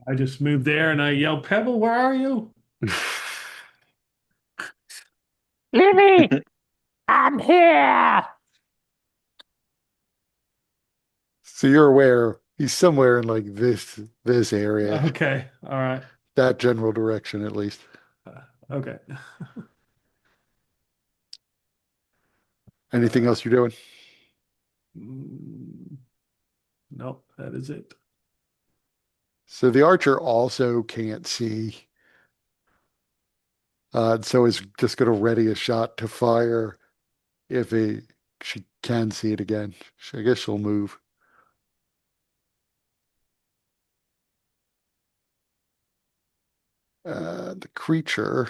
I just moved there and I yelled, Pebble, where are you? Lily, I'm here. So you're aware he's somewhere in like this area, Okay. All right. that general direction at least. Okay. Anything Uh, else you're doing? mm, nope, that is it. So the archer also can't see, so is just going to ready a shot to fire if she can see it again. I guess she'll move. The creature.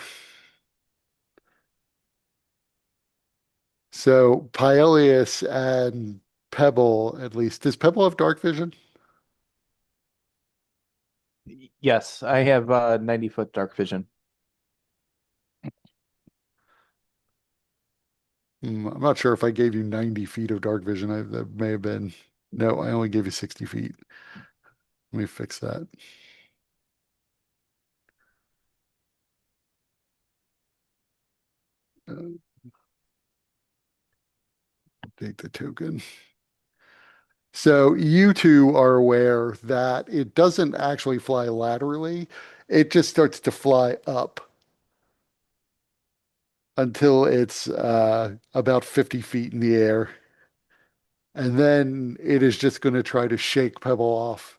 So Paelius and Pebble, at least. Does Pebble have dark vision? Yes, I have 90-foot dark vision. I'm not sure if I gave you 90 feet of dark vision. That may have been. No, I only gave you 60 feet. Let me fix that. Uh, Take the token. So you two are aware that it doesn't actually fly laterally. It just starts to fly up until it's about 50 feet in the air. And then it is just going to try to shake Pebble off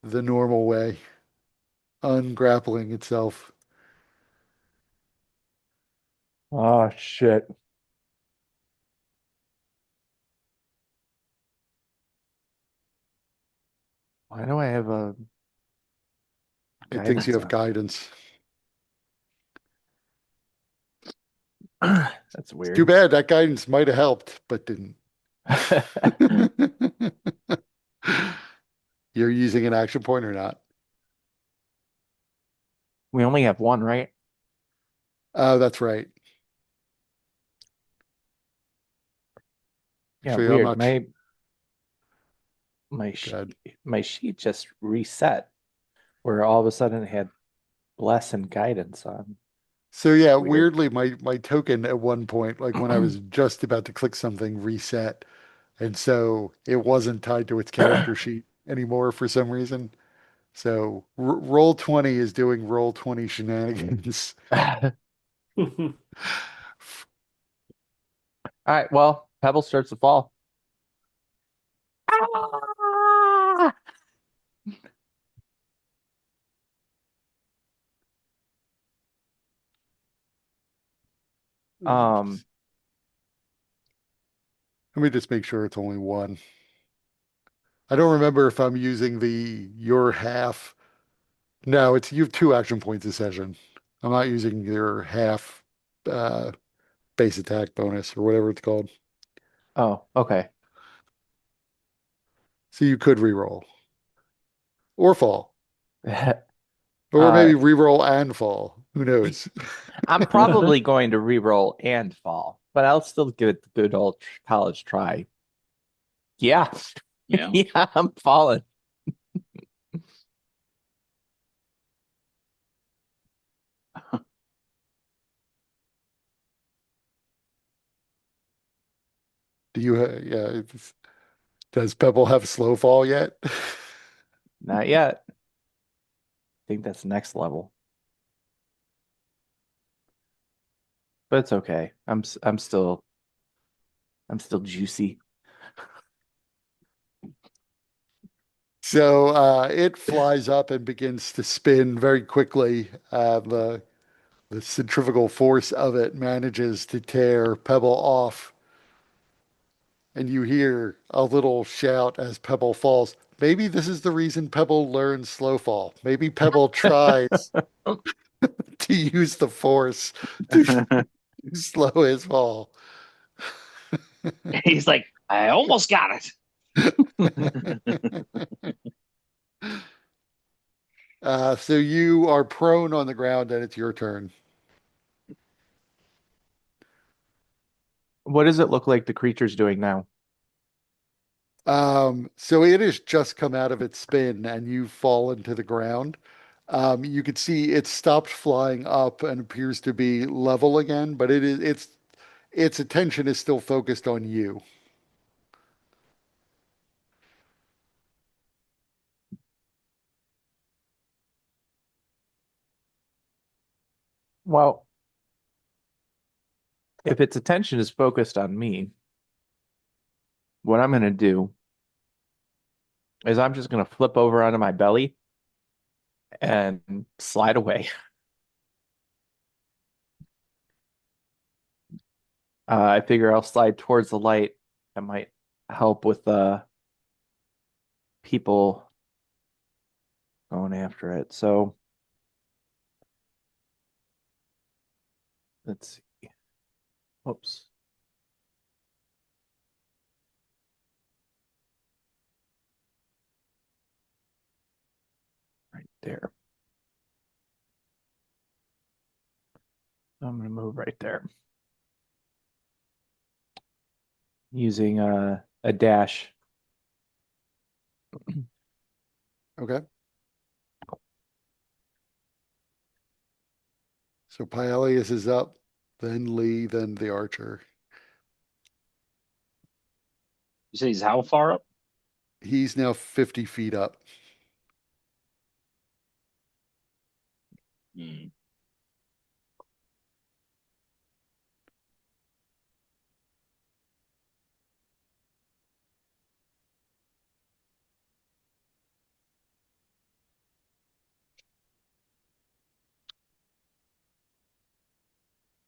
the normal way, ungrappling itself. Oh shit. Why do I have a It thinks you guidance have on? guidance. That's It's too weird. bad that guidance might have helped, but didn't. You're using an action point or not? We only have one, right? Oh, that's right. Yeah, Actually, how weird. much? My Good. sheet my sheet just reset where all of a sudden it had bless and guidance on. So yeah, Weird. weirdly, my token at one point, like when I was just about to click something, reset, and so it wasn't tied to its character sheet anymore for some reason. So r roll 20 is doing roll 20 shenanigans. All right, well, Pebble starts to fall. Ah! Um, Let me just make sure it's only one. I don't remember if I'm using the your half. No, it's you have two action points a session. I'm not using your half uh, base attack bonus or whatever it's called. oh, okay. So you could reroll or fall, or Uh, maybe reroll and fall. Who knows? I'm probably going to re-roll and fall, but I'll still give it the good old college try. Yeah. Yeah. Yeah, I'm falling. Do you? Yeah. Does Pebble have slow fall yet? Not yet. I think that's next level, but it's okay. I'm still juicy. So it flies up and begins to spin very quickly. The centrifugal force of it manages to tear Pebble off And you hear a little shout as Pebble falls. Maybe this is the reason Pebble learns slow fall. Maybe Pebble tries to use the force to slow his fall. He's like, I almost got So you are prone on the ground and it's your turn. What does it look like the creature's doing now? So it has just come out of its spin and you've fallen to the ground. You could see it stopped flying up and appears to be level again, but its attention is still focused on you. Well, if its attention is focused on me, what I'm going to do is I'm just going to flip over onto my belly and slide away. I figure I'll slide towards the light. That might help with people going after it. So let's see. Oops, right there. I'm going to move right there using a dash. Okay. So Paelius is up, then Lee, then the archer. You say he's how far up? He's now 50 feet up. Hmm.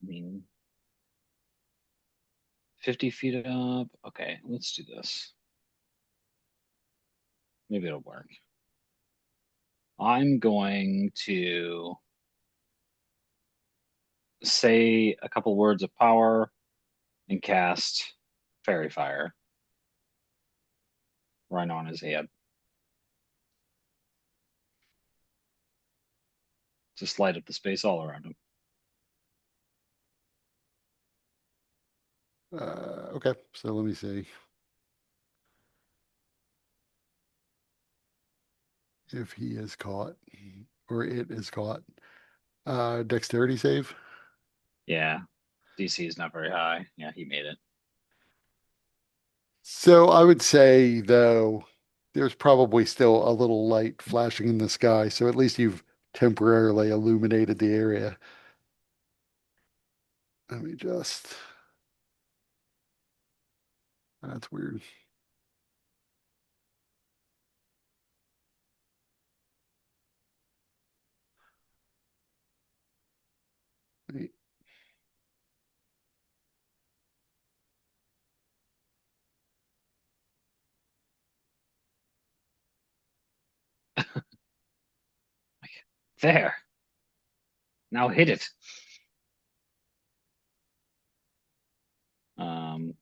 I mean, 50 feet up. Okay, let's do this. Maybe it'll work. I'm going to say a couple words of power and cast Fairy Fire right on his head. Just light up the space all around him. Okay, so let me see if he is caught or it is caught. Dexterity save. Yeah, DC is not very high. Yeah, he made it. So I would say, though, there's probably still a little light flashing in the sky. So at least you've temporarily illuminated the area. Let me just. That's weird. Wait. There. Now hit it. Um,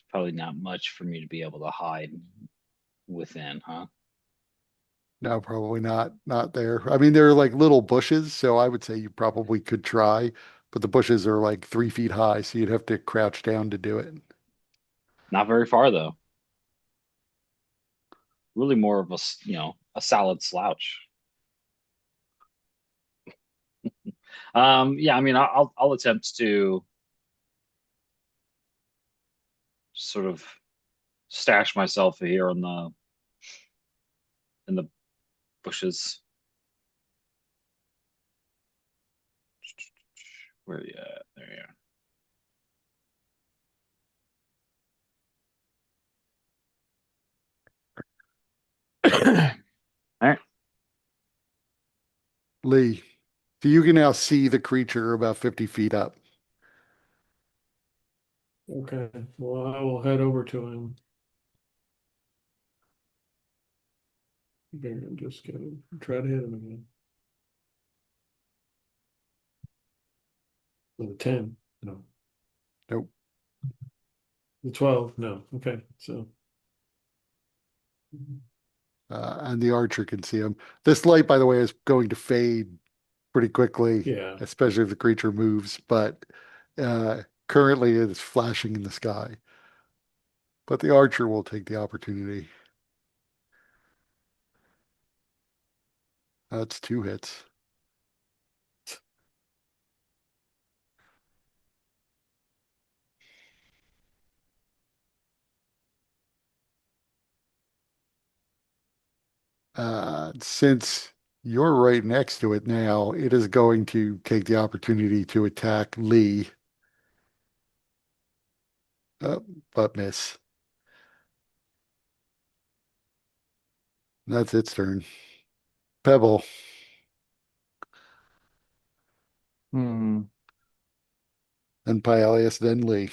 Probably not much for me to be able to hide within, huh? No, probably not. Not there. I mean, there are like little bushes, so I would say you probably could try, but the bushes are like 3 feet high, so you'd have to crouch down to do it. Not very far though. Really more of a, a solid slouch. Yeah, I mean, I'll attempt to sort of stash myself here in the bushes. Where you at? There you are. All right. Lee, so you can now see the creature about 50 feet up. Okay, well, I will head over to him. Okay, I'm just gonna try to hit him again. With a 10, no. Nope. The 12, no. Okay, so And the archer can see him. This light, by the way, is going to fade pretty quickly, yeah. especially if the creature moves, but currently it is flashing in the sky. But the archer will take the opportunity. That's 2 hits. Since you're right next to it now, it is going to take the opportunity to attack Lee, uh, but miss. That's its turn. Pebble, Hmm. then Paelius, then Lee.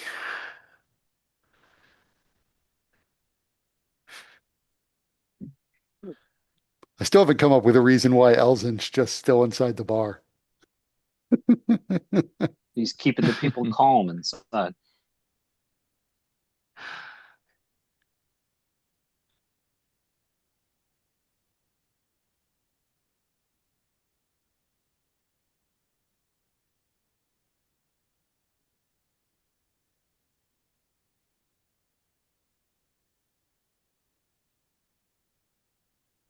I still haven't come up with a reason why Elzin's just still inside the bar. He's keeping the people calm inside.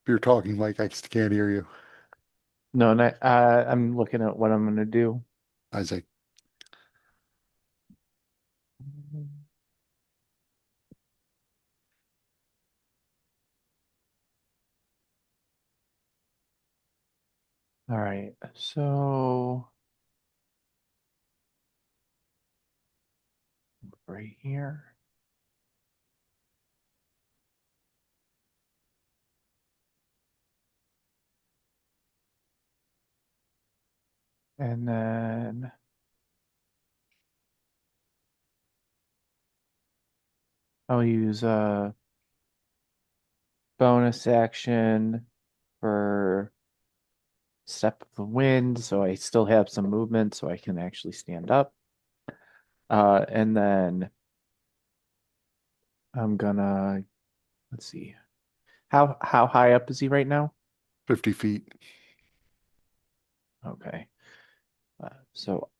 If you're talking, Mike, I just can't hear you. No, I'm looking at what I'm gonna do. Isaac, All right, so right here, and then I'll use a bonus action for step of the wind, so I still have some movement, so I can actually stand up. And then I'm gonna let's see, how high up is he right now? 50 feet. Okay, so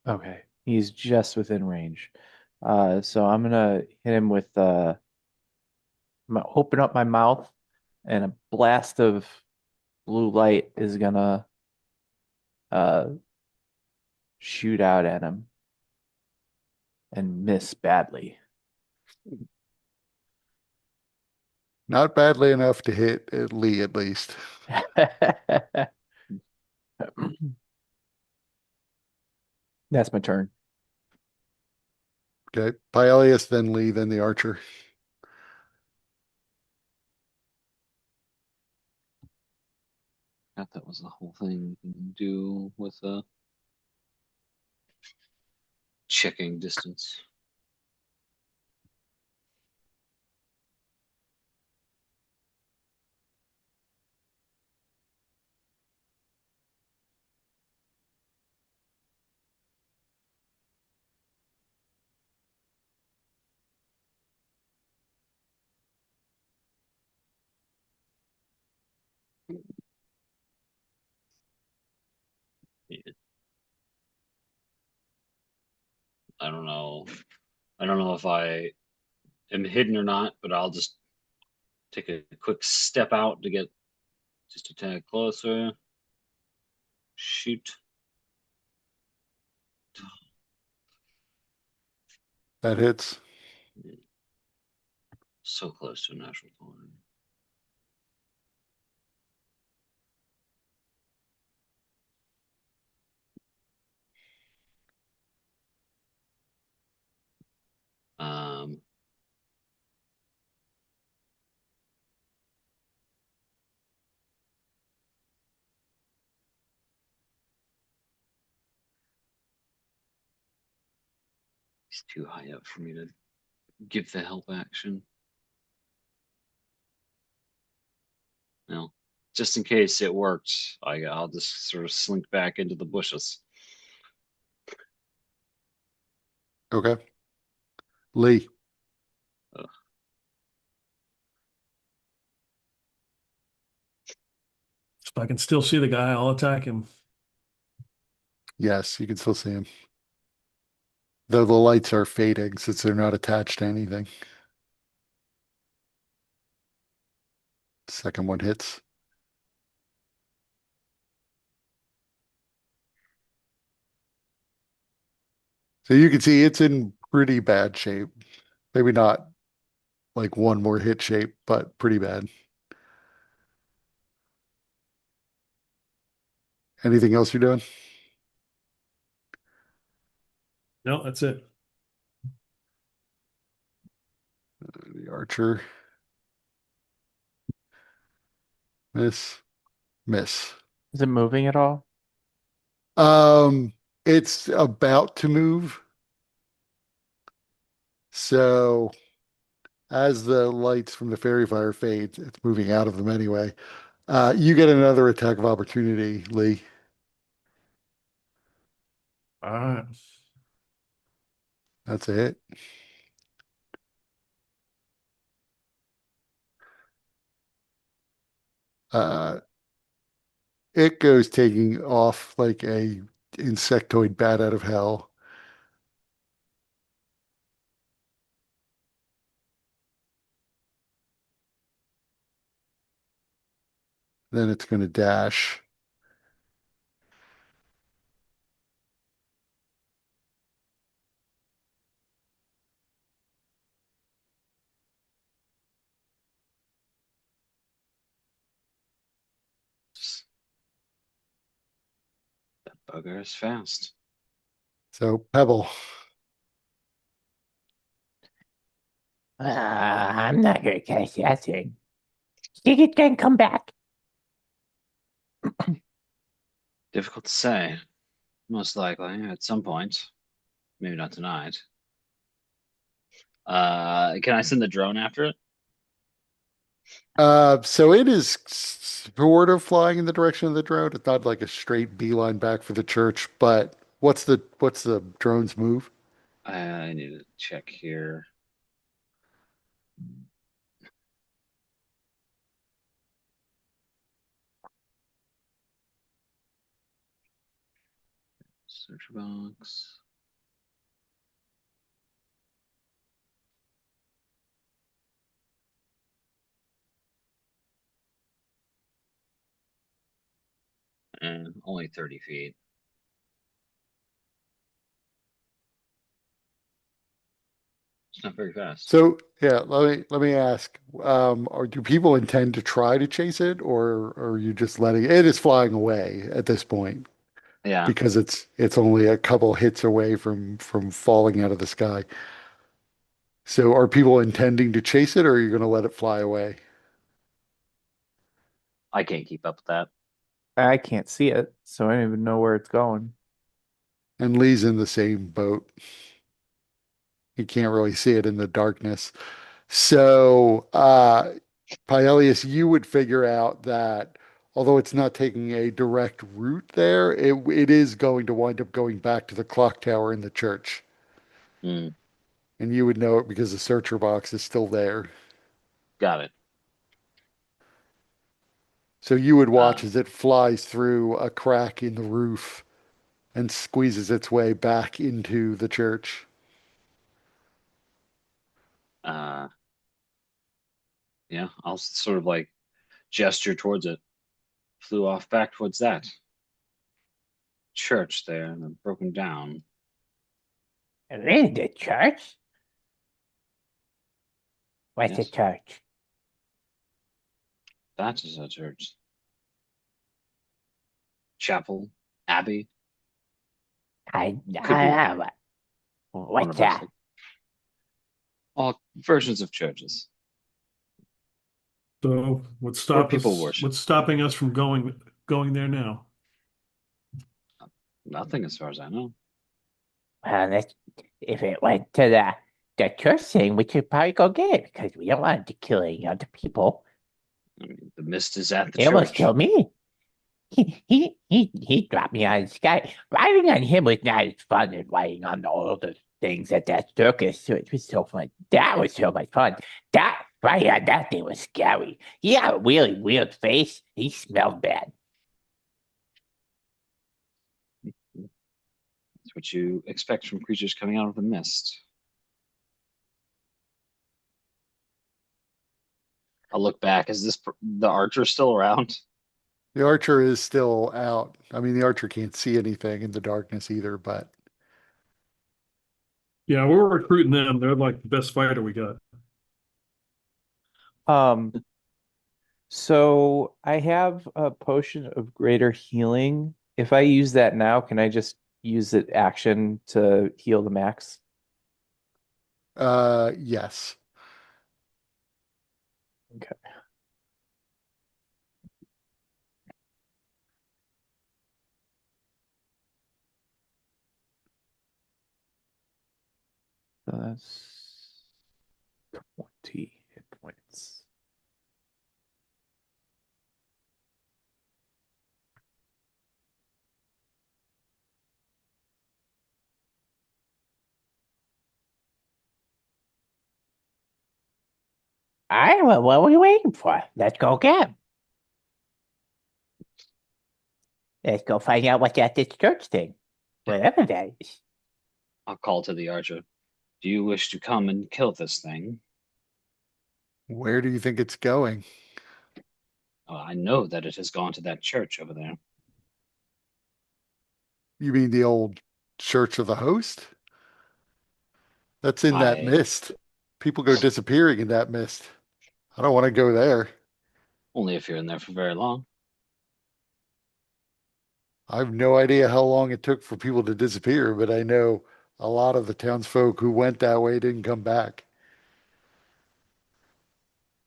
okay, he's just within range. So I'm gonna hit him with I'm gonna open up my mouth, and a blast of blue light is gonna uh shoot out at him and miss badly. Not badly enough to hit Lee, at least. That's my turn. Okay. Paelius, then Lee, then the archer. Thought that was the whole thing you can do with checking distance. Yeah. I don't know. I don't know if I am hidden or not, but I'll just take a quick step out to get just a tad closer. Shoot. That hits. So close to a natural 20. Um, he's too high up for me to give the help action. No, just in case it worked, I'll just sort of slink back into the bushes. Okay. Lee. Ugh. If I can still see the guy, I'll attack him. Yes, you can still see him. Though the lights are fading since they're not attached to anything. Second one hits. So you can see it's in pretty bad shape. Maybe not like one more hit shape, but pretty bad. Anything else you're doing? No, that's it. The archer. Miss. Miss. Is it moving at all? Um, it's about to move. So as the lights from the fairy fire fades, it's moving out of them anyway. You get another attack of opportunity, Lee. All right. That's a hit. Uh, it goes taking off like a insectoid bat out of hell. Then it's going to dash. That bugger is fast. So Pebble. I'm not gonna catch that thing. Think it can come back? Difficult to say. Most likely at some point. Maybe not tonight. Can I send the drone after it? So it is sort of flying in the direction of the drone. It's not like a straight beeline back for the church, but what's the drone's move? I need to check here. Search box. And only 30 feet. It's not very fast. So yeah, let me ask, or do people intend to try to chase it, or are you just letting it is flying away at this point Yeah, because it's only a couple hits away from falling out of the sky. So are people intending to chase it, or are you going to let it fly away? I can't keep up with that. I can't see it, so I don't even know where it's going. And Lee's in the same boat. He can't really see it in the darkness. So, Paelius, you would figure out that although it's not taking a direct route there, it is going to wind up going back to the clock tower in the church. Hmm, And you would know it because the searcher box is still there. got it. So you would Uh, watch as it flies through a crack in the roof and squeezes its way back into the church. uh, yeah, I'll sort of like gesture towards it. Flew off back towards that church there and then broken down. In the church? What's a Yes, church? that is a church. Chapel, abbey, could be I one what's of those that? things. All versions of churches So where people worship. what's stopping us from going there now? Nothing as far as I know. Well, if it went to the church thing, we should probably go get it because we don't want it to kill any other people. I mean, the mist is at the It almost church. killed me. He dropped me out of the sky. Riding on him was not as fun as riding on all the things at that circus. So it was so fun. That was so much fun. That riding on that thing was scary. He had a really weird face. He smelled bad. That's what you expect from creatures coming out of the mist. I'll look back. Is this the archer still around? The archer is still out. I mean, the archer can't see anything in the darkness either, but Yeah, we're recruiting them. They're like the best fighter we got. Um, so I have a potion of greater healing. If I use that now, can I just use it action to heal the max? yes. Okay. So that's 20 hit points. All right, well, what are we waiting for? Let's go get him. Let's go find out what's at this church thing. Whatever that is. I'll call to the archer. Do you wish to come and kill this thing? Where do you think it's going? I know that it has gone to that church over there. You mean the old Church of the Host? That's in that I mist. People go disappearing in that mist. I don't want to go there. only if you're in there for very long. I have no idea how long it took for people to disappear, but I know a lot of the townsfolk who went that way didn't come back.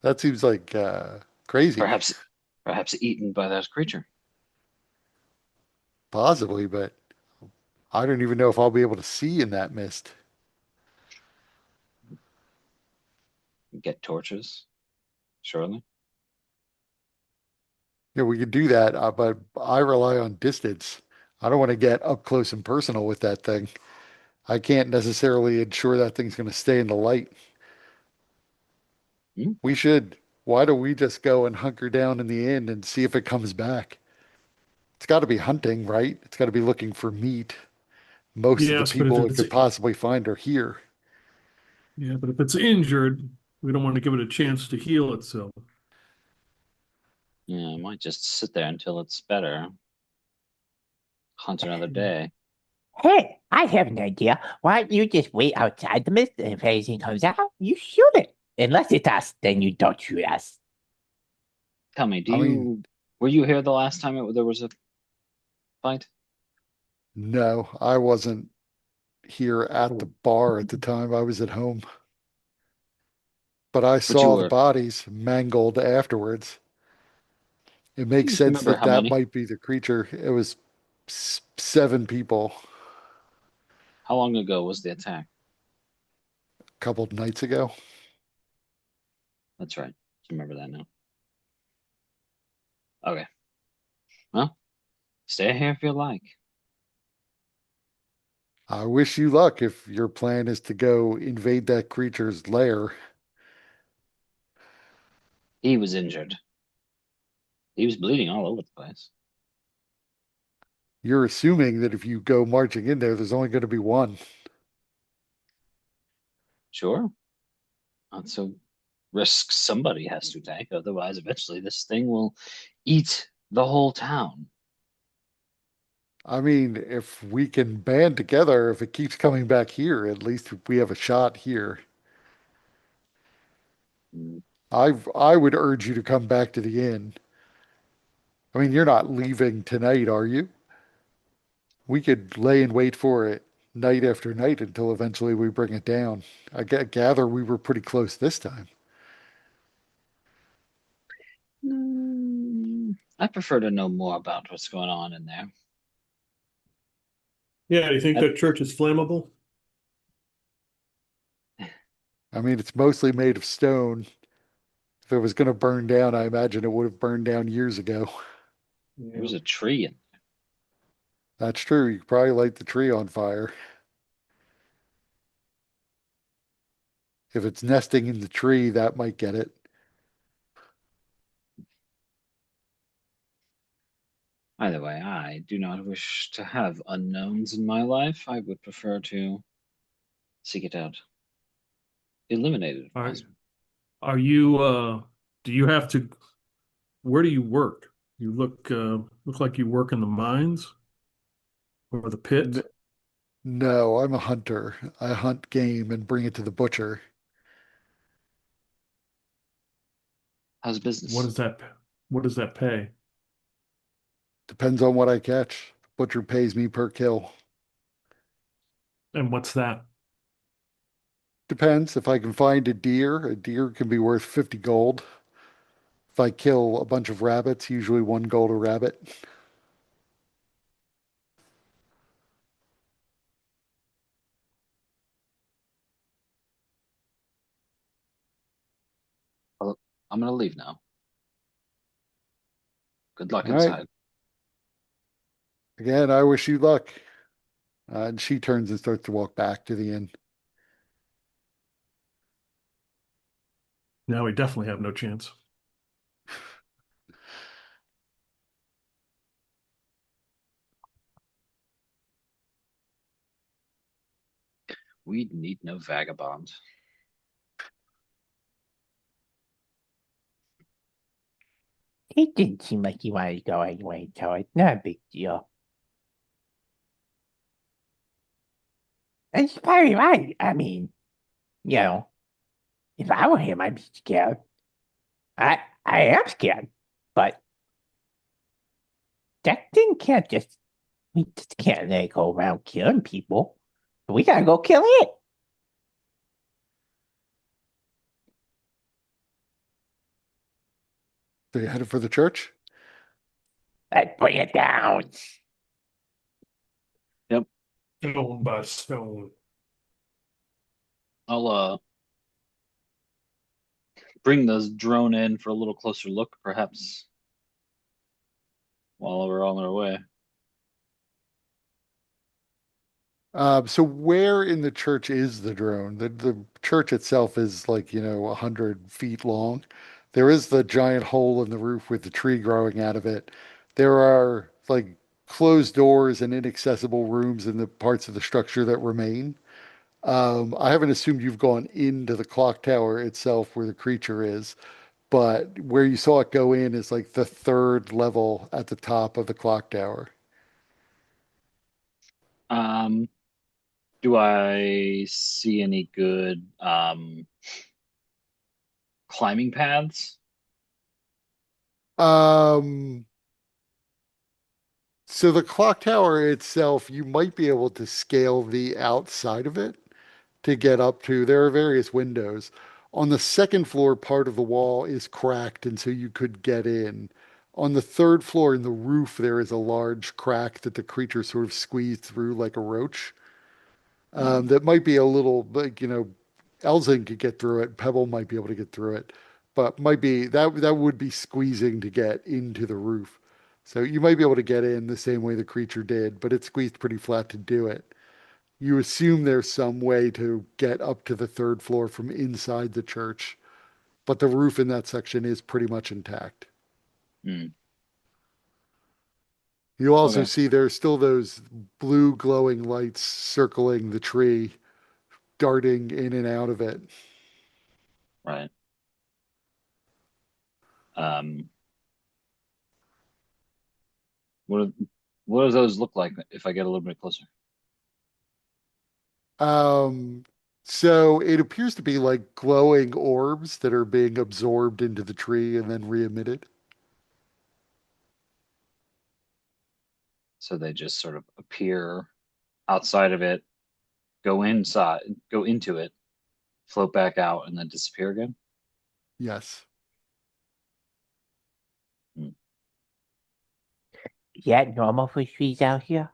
That seems like crazy, Perhaps, perhaps eaten by that creature. possibly, but I don't even know if I'll be able to see in that mist. Get torches, surely. Yeah, we could do that, but I rely on distance. I don't want to get up close and personal with that thing. I can't necessarily ensure that thing's going to stay in the light. Hmm? We should. Why don't we just go and hunker down in the inn and see if it comes back? It's got to be hunting, right? It's got to be looking for meat. Most of the Yes, but if people it it's could possibly find are here. yeah, but if it's injured, we don't want to give it a chance to heal itself. Yeah, I might just sit there until it's better. Hunt another day. Hey, I have an idea. Why don't you just wait outside the mist, and if anything comes out, you shoot it. Unless it's us, then you don't shoot us. Tell me, I mean, were you here the last time there was a fight? no, I wasn't here at the bar at the time. I was at home, but I But you saw the were. bodies mangled afterwards. It Do makes you sense remember that how that many? might be the creature. It was seven people How long ago was the attack? a couple of nights ago. That's right. I remember that now. Okay. Well, stay here if you like. I wish you luck if your plan is to go invade that creature's lair. He was injured. He was bleeding all over the place. You're assuming that if you go marching in there, there's only going to be one. Sure. Not so risk somebody has to take. Otherwise, eventually this thing will eat the whole town. I mean, if we can band together, if it keeps coming back here, at least we have a shot here. Mm. I would urge you to come back to the inn. I mean, you're not leaving tonight, are you? We could lay in wait for it night after night until eventually we bring it down. Gather we were pretty close this time. I prefer to know more about what's going on in there. Yeah, do you think I, that church is flammable? I mean, it's mostly made of stone. If it was going to burn down, I imagine it would have burned down years ago. there's Yeah. a tree in. That's true. You could probably light the tree on fire. If it's nesting in the tree, that might get it. Either way, I do not wish to have unknowns in my life. I would prefer to seek it out. Eliminate it if Are possible. are you do you have to where do you work? You look like you work in the mines or the N pit. no, I'm a hunter. I hunt game and bring it to the butcher. How's What business? does that what does that pay? Depends on what I catch. Butcher pays me per kill. And what's that? Depends. If I can find a deer can be worth 50 gold. If I kill a bunch of rabbits, usually 1 gold a rabbit. Well, I'm gonna leave now. Good luck All right. inside. Again, I wish you luck. And she turns and starts to walk back to the inn. Now we definitely have no chance. We need no vagabond. It didn't seem like he wanted to go anyway, so it's not a big deal. And he's probably right. I mean, you know, if I were him, I'd be scared. I am scared, but that thing can't just we just can't let it go around killing people. We gotta go kill it. So you headed for the church? Let's bring it down. Yep. Stone by stone. I'll bring the drone in for a little closer look, perhaps while we're on our way. So where in the church is the drone? The church itself is like, 100 feet long. There is the giant hole in the roof with the tree growing out of it. There are like closed doors and inaccessible rooms in the parts of the structure that remain. I haven't assumed you've gone into the clock tower itself where the creature is, but where you saw it go in is like the third level at the top of the clock tower. Um, do I see any good climbing paths? Um, So the clock tower itself, you might be able to scale the outside of it to get up to. There are various windows. On the second floor, part of the wall is cracked, and so you could get in. On the third floor in the roof, there is a large crack that the creature sort of squeezed through like a roach. Hmm. That might be a little, like, Elzing could get through it. Pebble might be able to get through it, but might be that would be squeezing to get into the roof. So you might be able to get in the same way the creature did, but it squeezed pretty flat to do it. You assume there's some way to get up to the third floor from inside the church, but the roof in that section is pretty much intact. Hmm. You also Okay. see there's still those blue glowing lights circling the tree, darting in and out of it. Right. Um, what are, what do those look like if I get a little bit closer? Um, So it appears to be like glowing orbs that are being absorbed into the tree and then re-emitted. So they just sort of appear outside of it, go inside, go into it, float back out, and then disappear again. Yes. Hmm. Is that normal for trees out here?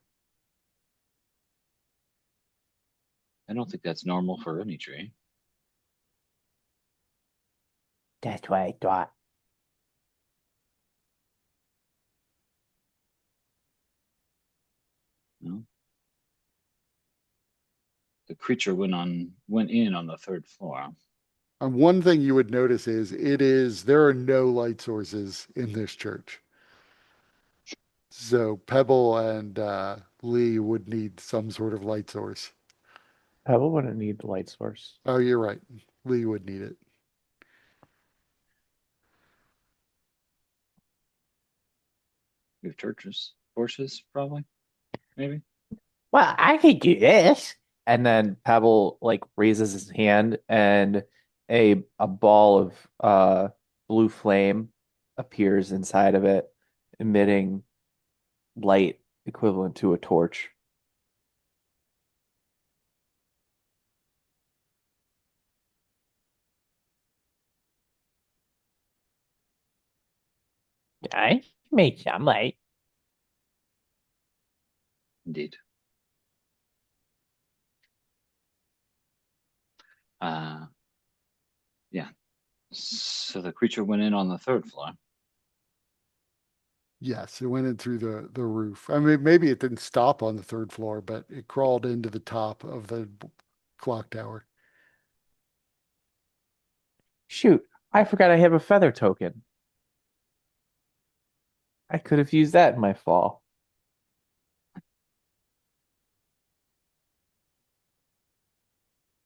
I don't think that's normal for any tree. That's what I thought. No? The creature went in on the third floor. And one thing you would notice is there are no light sources in this church. So Pebble and Lee would need some sort of light source. Pebble wouldn't need the light source. Oh, you're right. Lee would need it. We have torches, probably, maybe. Well, I could do this. And then Pebble like raises his hand and a ball of blue flame appears inside of it, emitting light equivalent to a torch. I made some light. Indeed. Uh, yeah. So the creature went in on the third floor. Yes, it went in through the roof. I mean, maybe it didn't stop on the third floor, but it crawled into the top of the clock tower. Shoot, I forgot I have a feather token. I could have used that in my fall.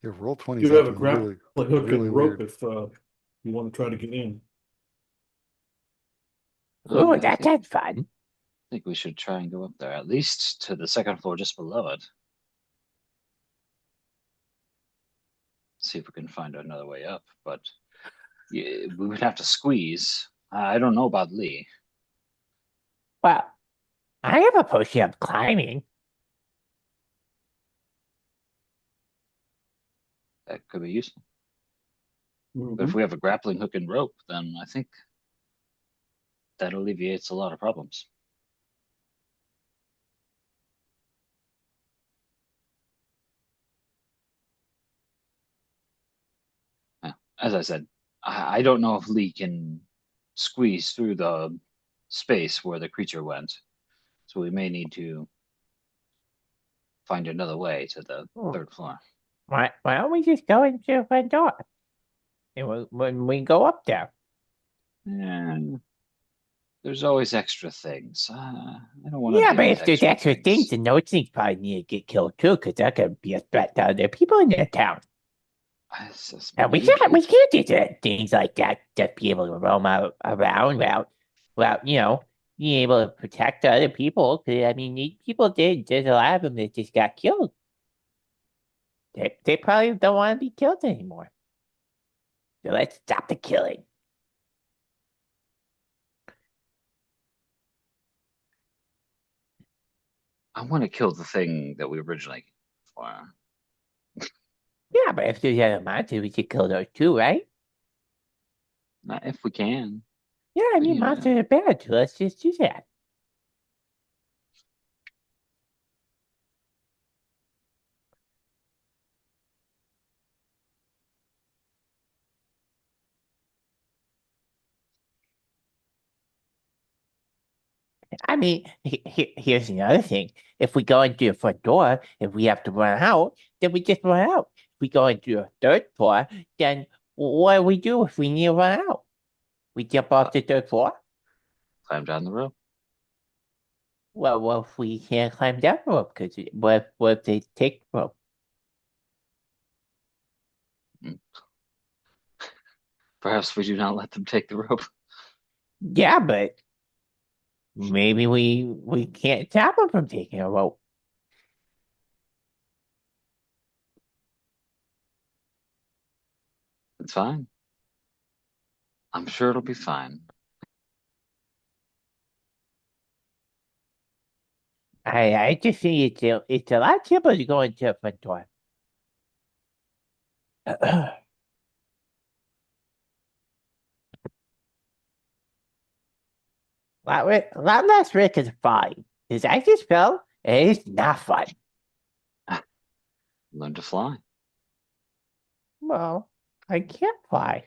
Yeah, roll 20 You have a something grappling really, hook really and rope weird. if you want to try to get in. Ooh, I that think sounds fun. we should try and go up there, at least to the second floor just below it. See if we can find another way up. But yeah, we would have to squeeze. I don't know about Lee. Well, I have a potion of climbing. That could be useful. But Mhm. if we have a grappling hook and rope, then I think that alleviates a lot of problems. Yeah. As I said, I don't know if Lee can squeeze through the space where the creature went. So we may need to find another way to the Hmm. third floor. Why don't we just go into the front door? And when we go up there. And there's always extra things. I don't want to Yeah, deal but with if there's extra extra things, things. then those things probably need to get killed too, because that could be a threat to other people in the town. And we Maybe. can't just let things like that just be able to roam out around without, being able to protect other people. Because I mean, these people did. There's a lot of them that just got killed. They probably don't want to be killed anymore. So let's stop the killing. I want to kill the thing that we originally came for. Yeah, but if there's other monsters, we should kill those too, right? If we can. Yeah, I mean, Yeah. monsters are bad, so let's just do that. I mean, here's another thing. If we go into the front door, if we have to run out, then we just run out. If we go into the third floor, then what do we do if we need to run out? We jump Uh, off the third floor? climb down the rope. Well, if we can't climb down the rope, because what if they take the rope? Mm. Perhaps we do not let them take the rope. Yeah, but maybe we can't stop them from taking a rope. It's fine. I'm sure it'll be fine. I just think it's a lot simpler to go into a front door. A lot less risk is fine. Because I just felt it's not fun. Learn to fly. Well, I can't fly.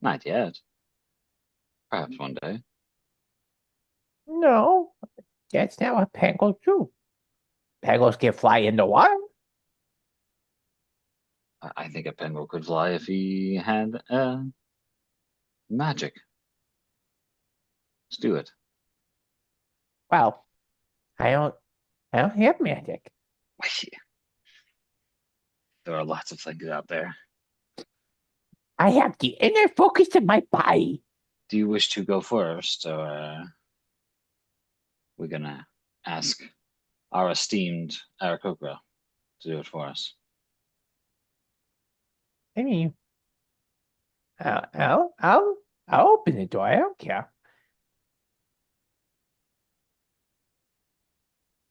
Not yet. Perhaps one day. No, that's not what penguins do. Penguins can fly in the water. I think a penguin could fly if he had magic. Let's do it. Well, I don't I don't have magic. There are lots of things out there. I have the inner focus of my body. Do you wish to go first, or we're gonna ask our esteemed Aarakocra to do it for us? I mean, I'll open the door. I don't care.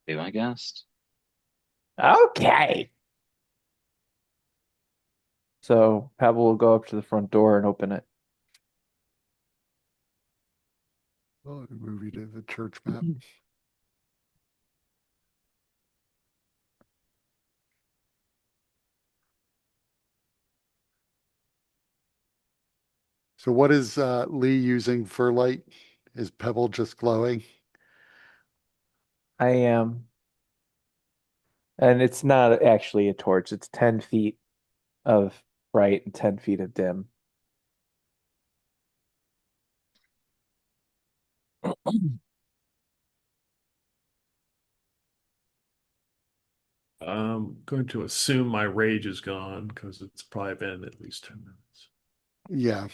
Be my guest. Okay. So Pebble will go up to the front door and open it. Oh, move you to the church map. So what is Lee using for light? Is Pebble just glowing? I am. And it's not actually a torch. It's 10 feet of bright and 10 feet of dim. I'm going to assume my rage is gone because it's probably been at least 10 minutes. Yeah.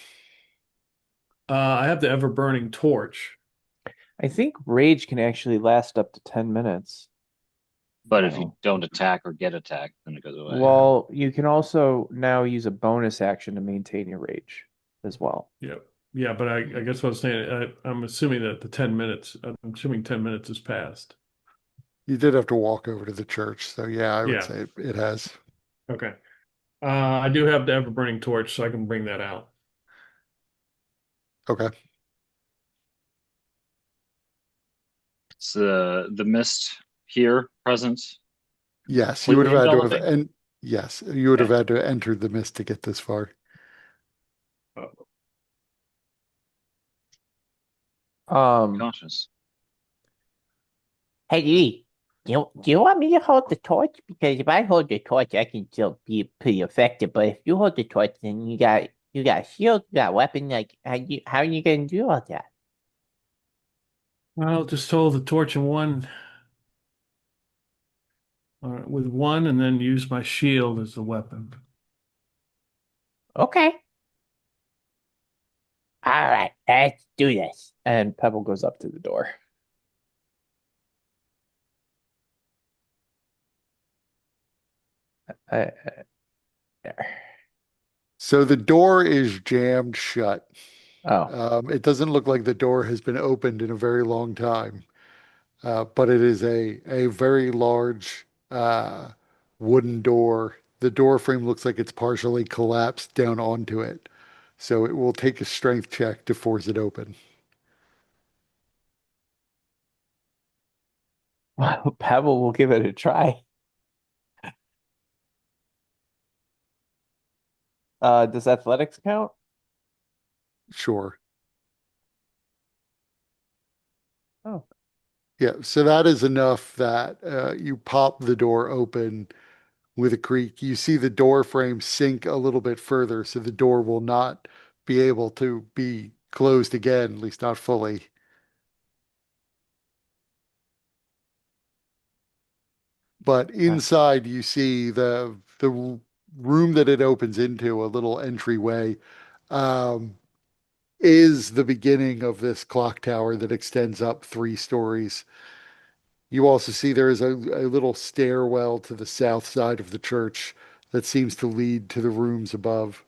I have the ever burning torch. I think rage can actually last up to 10 minutes. But if Oh. you don't attack or get attacked, then it goes away. Well, you can also now use a bonus action to maintain your rage as well. Yeah. Yeah, but I guess what I'm saying, I'm assuming that I'm assuming 10 minutes has passed. You did have to walk over to the church. So yeah, I would Yeah. say it has. Okay. I do have the ever burning torch, so I can bring that out. Okay. It's the mist here present. Yes, you would have Completely had to have, enveloping. and yes, you would have Okay. had to enter the mist to get this far. Be Um, cautious. Hey, Lee, do you want me to hold the torch? Because if I hold the torch, I can still be pretty effective. But if you hold the torch, then you got shield, you got weapon. Like how are you gonna do all that? Well, just hold the torch in one, with one, and then use my shield as the weapon. Okay. All right, let's do this. and Pebble goes up to the door. I, So the door is jammed shut. oh, It doesn't look like the door has been opened in a very long time, but it is a very large wooden door. The door frame looks like it's partially collapsed down onto it. So it will take a strength check to force it open. Pebble will give it a try. Does athletics count? Sure. Oh, Yeah, so that is enough that you pop the door open with a creak. You see the door frame sink a little bit further, so the door will not be able to be closed again, at least not fully. But inside, you see the room that it opens into, a little entryway, um, is the beginning of this clock tower that extends up 3 stories. You also see there is a little stairwell to the south side of the church that seems to lead to the rooms above.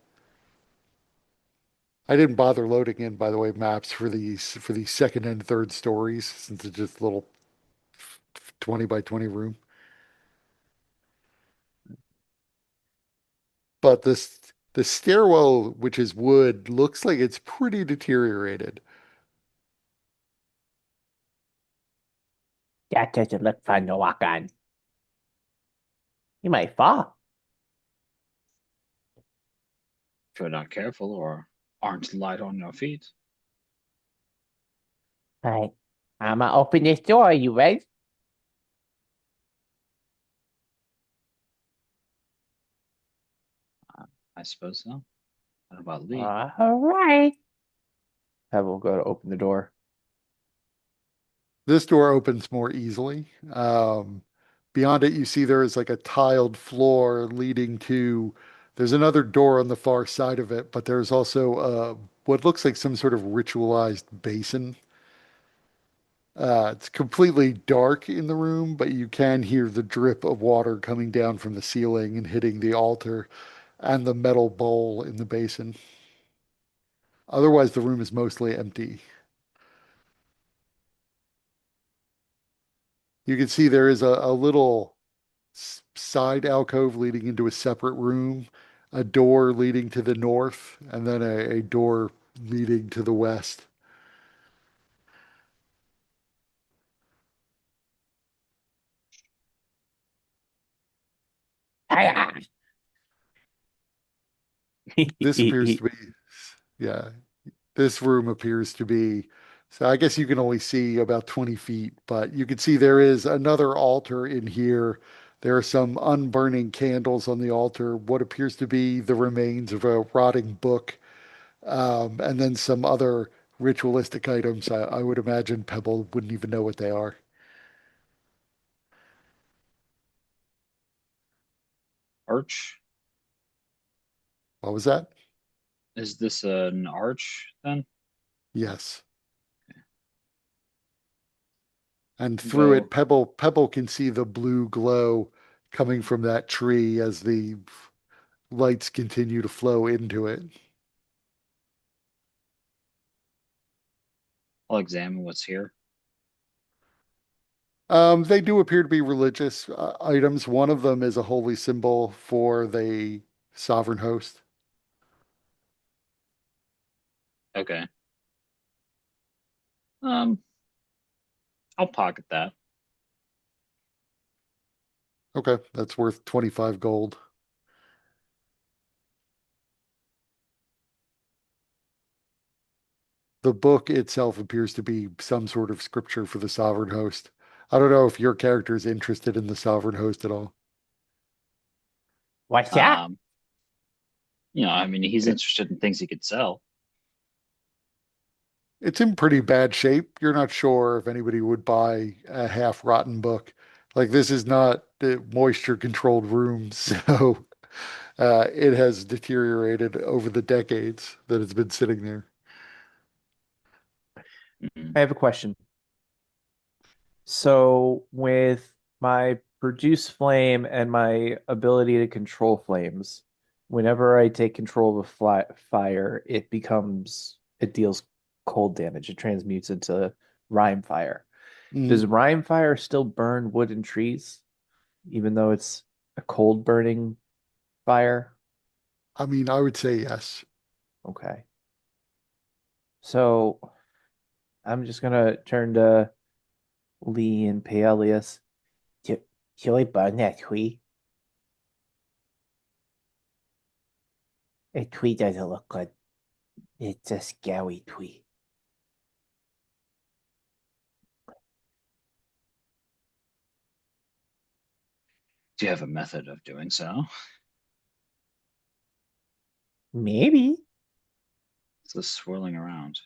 I didn't bother loading in, by the way, maps for these second and third stories since it's just a little 20 by 20 room. But the stairwell, which is wood, looks like it's pretty deteriorated. That doesn't look fun to walk on. You might fall. If you're not careful or aren't light on your feet. All right. I'm gonna open this door. Are you ready? I suppose so. What about Lee? All right. Pebble will go to open the door. This door opens more easily. Beyond it, you see there is like a tiled floor leading to, there's another door on the far side of it, but there's also what looks like some sort of ritualized basin. It's completely dark in the room, but you can hear the drip of water coming down from the ceiling and hitting the altar and the metal bowl in the basin. Otherwise, the room is mostly empty. You can see there is a little side alcove leading into a separate room, a door leading to the north, and then a door leading to the west. Hi-ya. This appears to be, yeah, this room appears to be, so I guess you can only see about 20 feet, but you can see there is another altar in here. There are some unburning candles on the altar, what appears to be the remains of a rotting book, and then some other ritualistic items. I would imagine Pebble wouldn't even know what they are. Arch? What was that? Is this an arch then? Yes. And through it, Go. Pebble can see the blue glow coming from that tree as the lights continue to flow into it. I'll examine what's here. They do appear to be religious items. One of them is a holy symbol for the sovereign host. Okay. Um, I'll pocket that. Okay, that's worth 25 gold. The book itself appears to be some sort of scripture for the sovereign host. I don't know if your character is interested in the sovereign host at all. What's that? Um, I mean, he's It, interested in things he could sell. It's in pretty bad shape. You're not sure if anybody would buy a half rotten book. Like this is not the moisture controlled room, so it has deteriorated over the decades that it's been sitting there. Mhm. I have a question. So with my produce flame and my ability to control flames, whenever I take control of a fire, it deals cold damage. It transmutes into rime fire. Mm, Does rime fire still burn wood and trees, even though it's a cold burning fire? I mean, I would say yes. Okay. So I'm just gonna turn to Lee and Paelius. Should, should we burn that tree? A tree doesn't look good. It's a scary tree. Do you have a method of doing so? Maybe. It's just swirling around.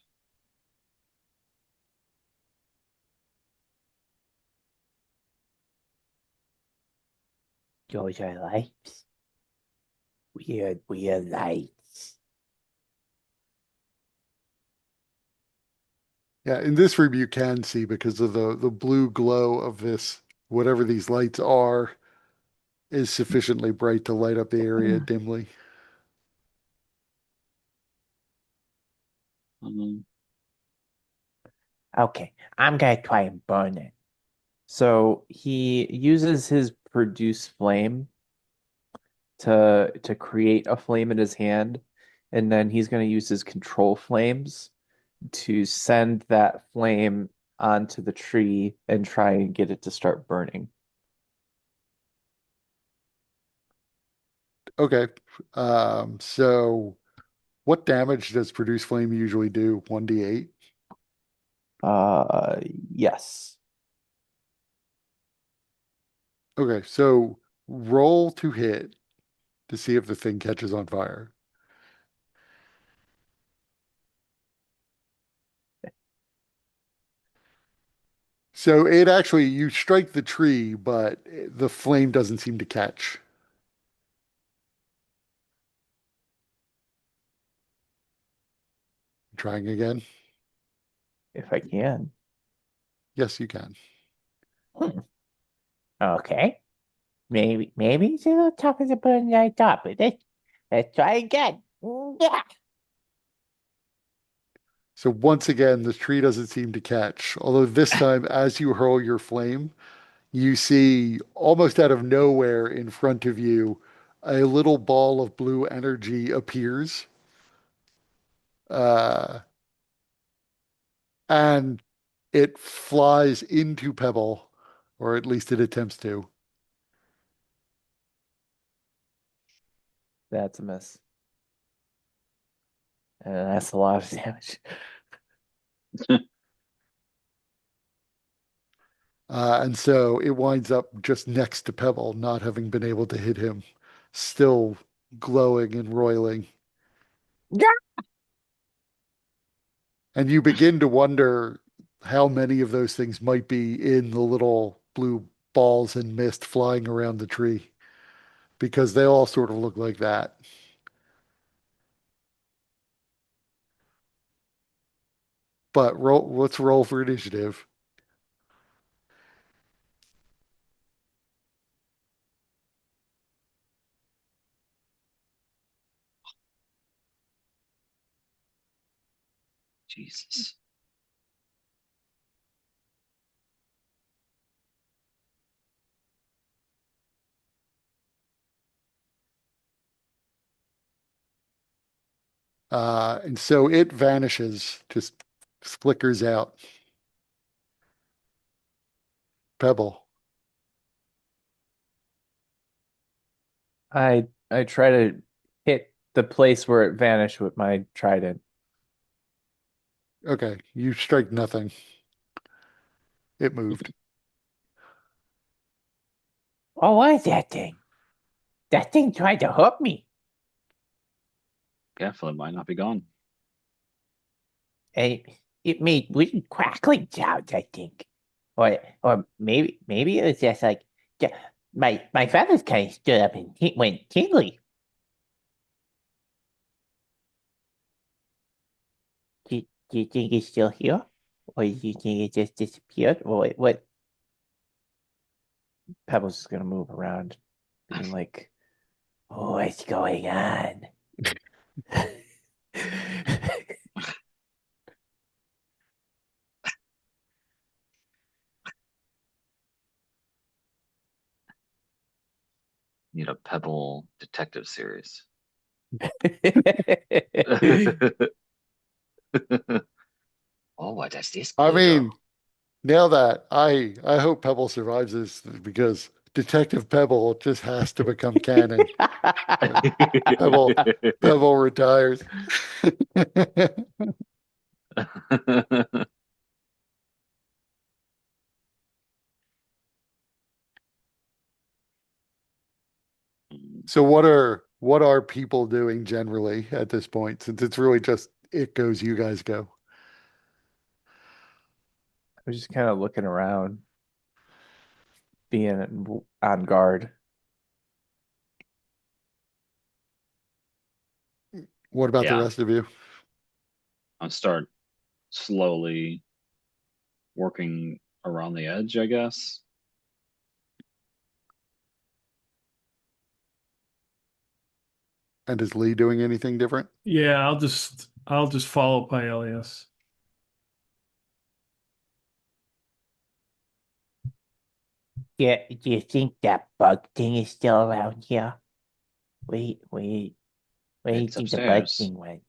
Those are lights. Weird, weird lights. Yeah, in this room you can see because of the blue glow of this, whatever these lights are, is sufficiently bright to light up the area dimly. Um, Okay, I'm gonna try and burn it. So he uses his produce flame to create a flame in his hand, and then he's going to use his control flames to send that flame onto the tree and try and get it to start burning. Okay. So what damage does produce flame usually do? 1d8? Uh, yes. Okay, so roll to hit to see if the thing catches on fire. So it actually, you strike the tree, but the flame doesn't seem to catch. Trying again? If I can. Yes, you can. Hmm. Okay. Maybe it's a little tougher to burn than I thought, but let's try again. Yeah. So once again, the tree doesn't seem to catch. Although this time, as you hurl your flame, you see almost out of nowhere in front of you, a little ball of blue energy appears. Uh, and it flies into Pebble, or at least it attempts to. That's a miss. And that's a lot of damage. And so it winds up just next to Pebble, not having been able to hit him, still glowing and roiling. Yeah. And you begin to wonder how many of those things might be in the little blue balls and mist flying around the tree, because they all sort of look like that. But let's roll for initiative. Jesus. And so it vanishes, just flickers out. Pebble. I try to hit the place where it vanished with my trident. Okay, you strike nothing. It moved. What was that thing? That thing tried to hook me. Yeah, Philip might not be gone. And it made weird crackling sounds, I think. Or maybe it was just like yeah, my feathers kind of stood up and went tingly. Do you think it's still here? Or do you think it just disappeared? Or what? Pebble's just gonna move around, being like, What's going on? Need a Pebble detective series. Oh, what does this I do? mean, now that I hope Pebble survives this because Detective Pebble just has to become canon. Pebble Pebble retires. So what are people doing generally at this point? Since it's really just it goes, you guys go. I was just kind of looking around, being on guard. What about the Yeah, rest of you? I'll start slowly working around the edge, I guess. And is Lee doing anything different? Yeah, I'll just follow Paelius. Yeah, do you think that bug thing is still around here? Where do you It's think the bug upstairs. thing went?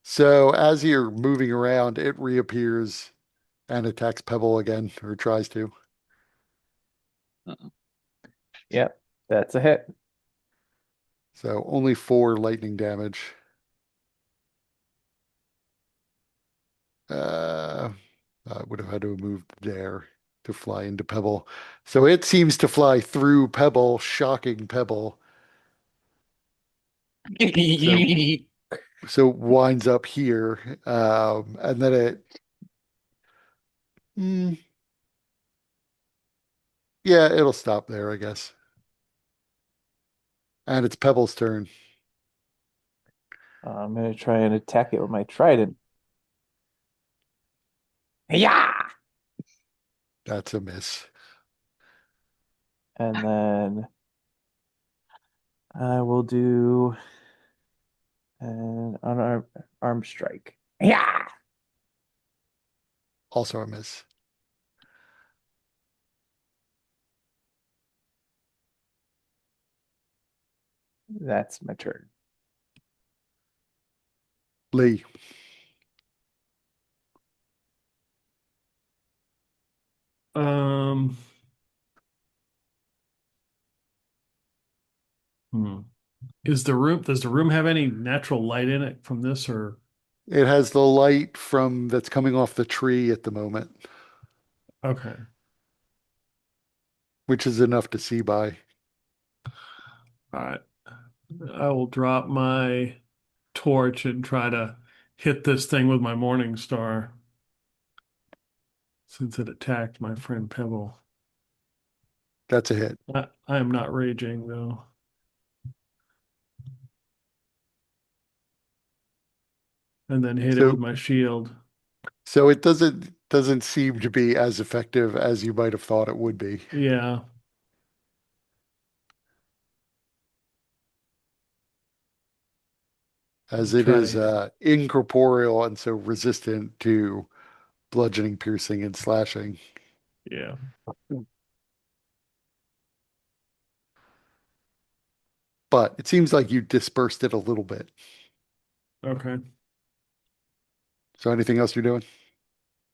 So as you're moving around, it reappears and attacks Pebble again, or tries to. Uh-oh. Yep, that's a hit. So only 4 lightning damage. Uh, I would have had to have moved there to fly into Pebble. So it seems to fly through Pebble, shocking Pebble. So winds up here, and then mm, yeah, it'll stop there, I guess. And it's Pebble's turn. I'm gonna try and attack it with my trident. Yeah. That's a miss. And then I will do an unarmed arm strike. Yeah. Also a miss. That's my turn. Lee, Um, hmm. Does the room have any natural light in it from this or it has the light from that's coming off the tree at the moment, okay. which is enough to see by. All right. I will drop my torch and try to hit this thing with my morning star since it attacked my friend Pebble. That's a hit. I am not raging though. And then hit it with So my shield. so it doesn't seem to be as effective as you might have thought it would be, Yeah. as it Try is to incorporeal and so resistant to bludgeoning, piercing, and slashing. yeah. But it seems like you dispersed it a little bit. Okay. So anything else you're doing?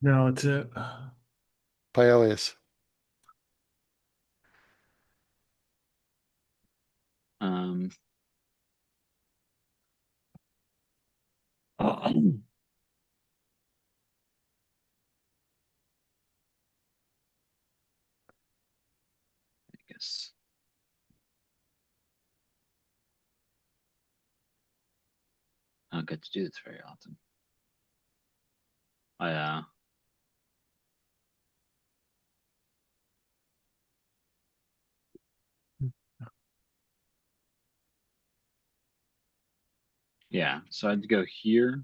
Now it's it. Paelius. Um, I guess I don't get to do this very often. I yeah, so I'd go here.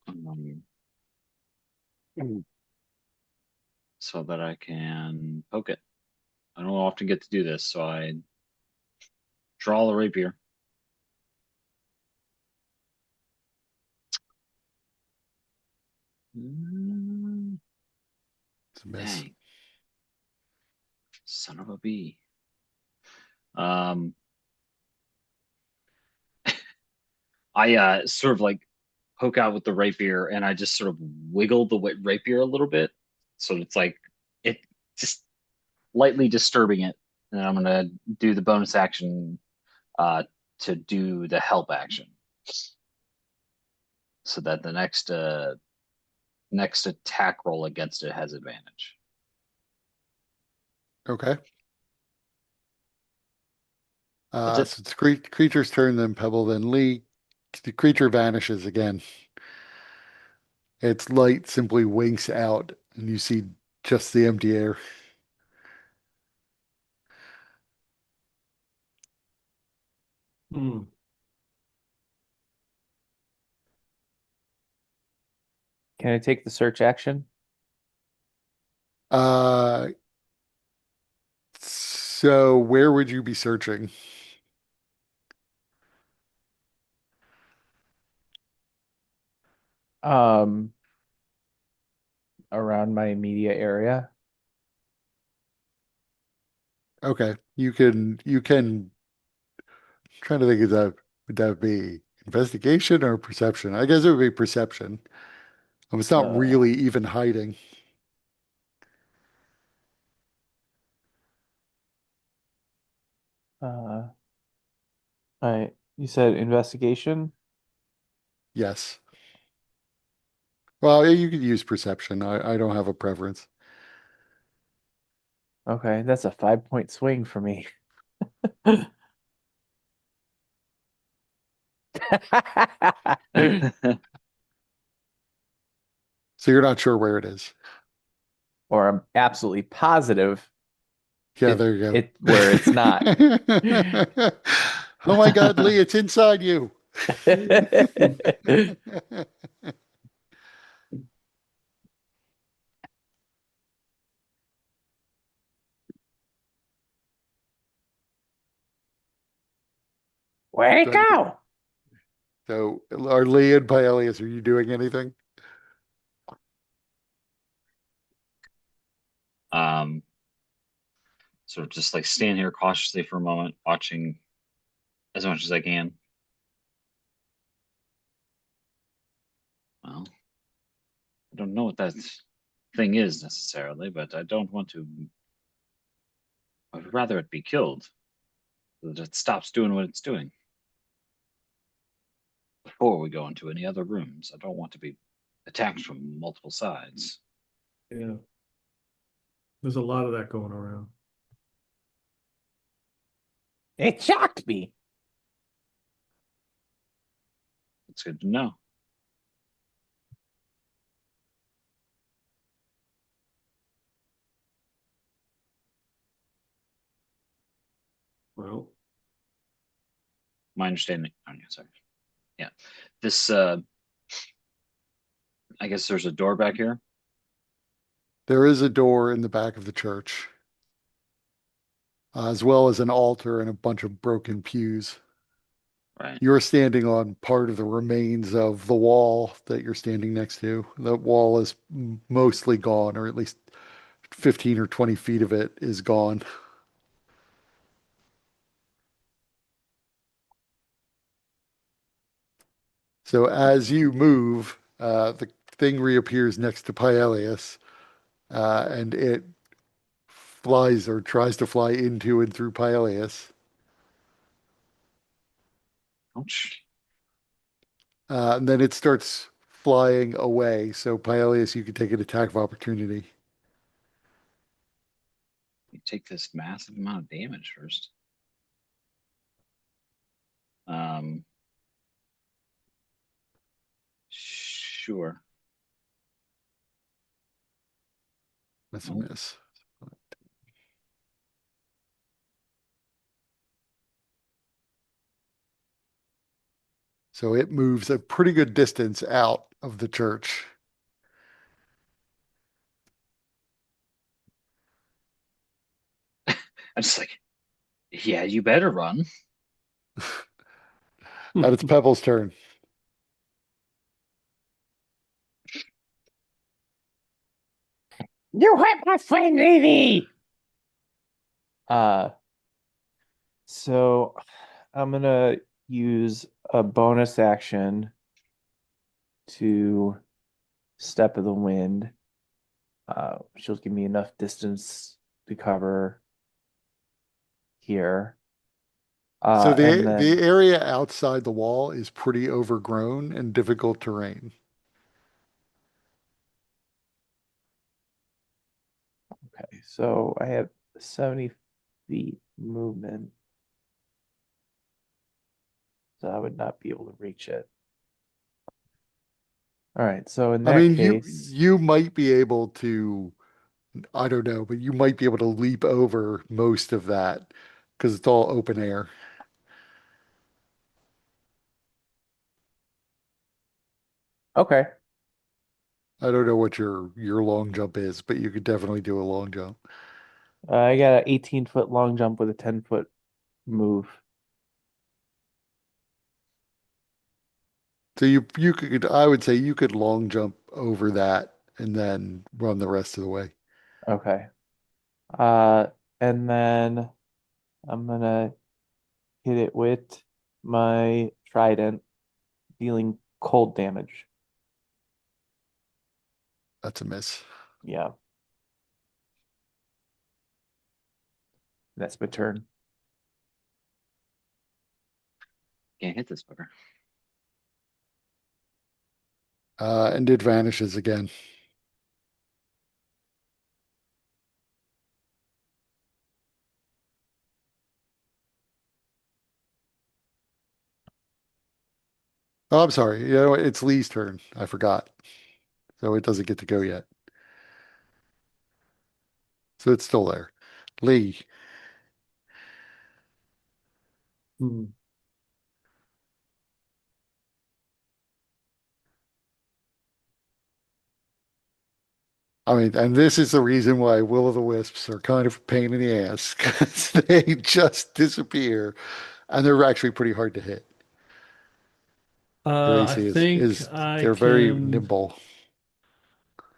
Um, so that I can poke it. I don't often get to do this, so I draw the rapier. Mm, It's a miss. dang, son of a bee. Um, I sort of like poke out with the rapier, and I just sort of wiggle the rapier a little bit, so it's like it just lightly disturbing it. And I'm gonna do the bonus action uh, to do the help action, so that the next attack roll against it has advantage. Okay. That's it. So it's creature's turn, then Pebble, then Lee. The creature vanishes again. Its light simply winks out, and you see just the empty air. Hmm. Can I take the search action? So where would you be searching? Um, around my immediate area. Okay. You can trying to think of that would that be investigation or perception? I guess it would be perception. It's not Uh, really even hiding. uh, you said investigation? Yes. Well, you could use perception. I don't have a preference. Okay, that's a 5 point swing for me. So you're not sure where it is. Or I'm absolutely positive Yeah, there you it where it's not. go. Oh my God, Lee, it's inside you. Where'd it So, go? so are Lee and Paelius, are you doing anything? Um, sort of just like stand here cautiously for a moment, watching as much as I can. Well, I don't know what that thing is necessarily, but I don't want to. I'd rather it be killed so that it stops doing what it's doing before we go into any other rooms. I don't want to be attacked from multiple sides. Yeah, there's a lot of that going around. It shocked me. It's good to know. Well, My understanding. Oh, yeah, sorry. Yeah, this. I guess there's a door back here. There is a door in the back of the church, as well as an altar and a bunch of broken pews. Right. You're standing on part of the remains of the wall that you're standing next to. The wall is mostly gone, or at least 15 or 20 feet of it is gone. So as you move, the thing reappears next to Paelius, and it flies or tries to fly into and through Paelius. Ouch. And then it starts flying away. So Paelius, you can take an attack of opportunity. You take this massive amount of damage first. Um, sure. That's a Well, miss. So it moves a pretty good distance out of the church. I'm just like, yeah, you better run. And it's Pebble's turn. You hurt my friend Lily. Uh, so I'm gonna use a bonus action to step of the wind. She'll give me enough distance to cover here. So And the then area outside the wall is pretty overgrown and difficult terrain. okay, so I have 70 feet movement, so I would not be able to reach it. All right, so in I that mean, case, you might be able to, I don't know, but you might be able to leap over most of that because it's all open air. okay, I don't know what your long jump is, but you could definitely do a long jump. I got an 18-foot long jump with a 10-foot move. So you could I would say you could long jump over that and then run the rest of the way. Okay. Uh, and then I'm gonna hit it with my trident, dealing cold damage. That's a miss. Yeah, that's my turn. Can't hit this fucker. And it vanishes again. Oh, I'm sorry. You know, it's Lee's turn. I forgot. So it doesn't get to go yet. So it's still there. Lee. Hmm. I mean, and this is the reason why will-o'-the-wisps are kind of a pain in the ass because they just disappear and they're actually pretty hard to hit. Their I AC think is I they're very can nimble.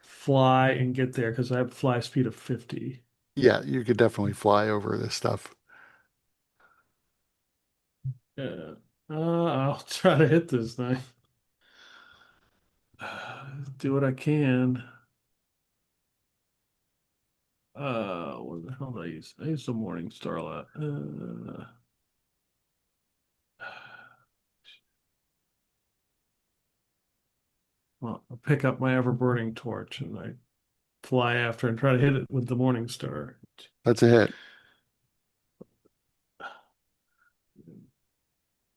fly and get there because I have fly speed of 50. Yeah, you could definitely fly over this stuff. Yeah. I'll try to hit this thing. Do what I can. What the hell did I use? I used the Morning Star a lot. Well, I'll pick up my ever-burning torch and I fly after and try to hit it with the Morning Star. That's a hit.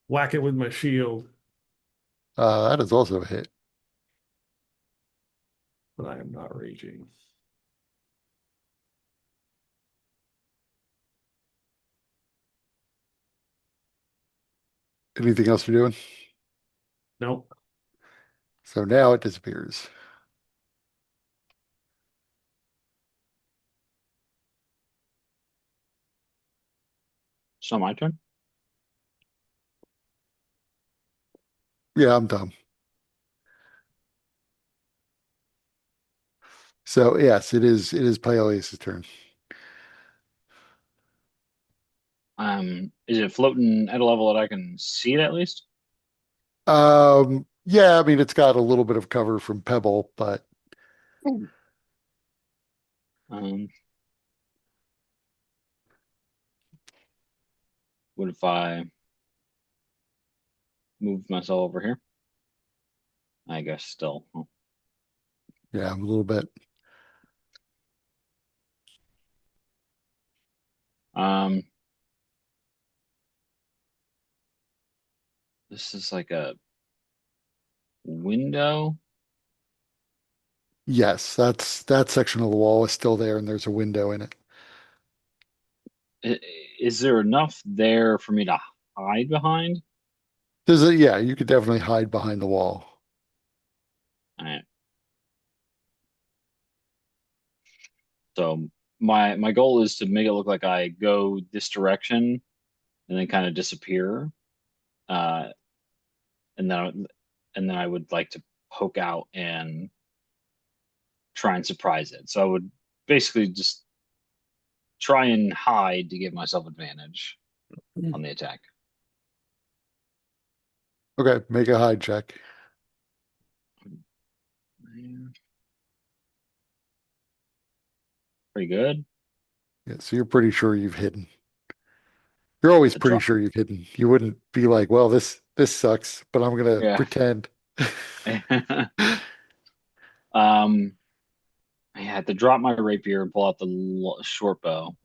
Whack it with my shield, That is also a hit. but I am not raging. Anything else you're doing? Nope. So now it disappears. So my turn. Yeah, I'm done. So yes, it is Paelius' turn. Is it floating at a level that I can see it at least? Yeah, I mean it's got a little bit of cover from Pebble, but Um, what if I move myself over here? I guess still. Huh. yeah, a little bit. Um, this is like a window. Yes, that section of the wall is still there and there's a window in it. I- Is there enough there for me to hide behind? Yeah, you could definitely hide behind the wall. All right. So my goal is to make it look like I go this direction and then kind of disappear. Uh, and then I would like to poke out and try and surprise it. So I would basically just try and hide to give myself advantage on the attack. Okay, make a hide check. Pretty good. Yeah, so you're pretty sure you've hidden. You're always A pretty drop. sure you've hidden. You wouldn't be like, well, this sucks, but I'm gonna Yeah. pretend. um, I had to drop my rapier and pull out the short bow.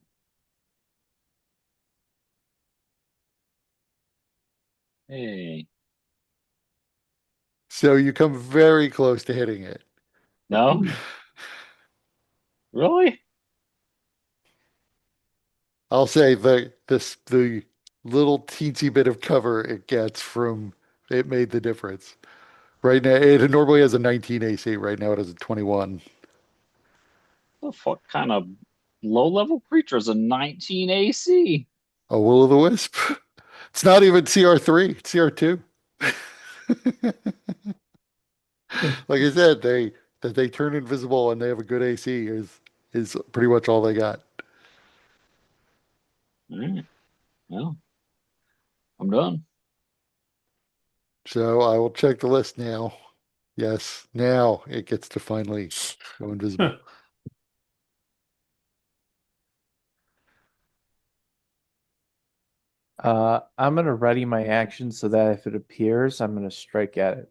Hey, So you come very close to hitting it. no, really? I'll say the little teensy bit of cover it gets from it made the difference. Right now, it normally has a 19 AC. Right now, it has a 21. The fuck kind of low level creature is a 19 AC? A will-o'-the-wisp. It's not even CR3, it's CR2. Like I said, they turn invisible and they have a good AC is pretty much all they got. All right. Well, I'm done. So I will check the list now. Yes, now it gets to finally go invisible. I'm gonna ready my action so that if it appears, I'm gonna strike at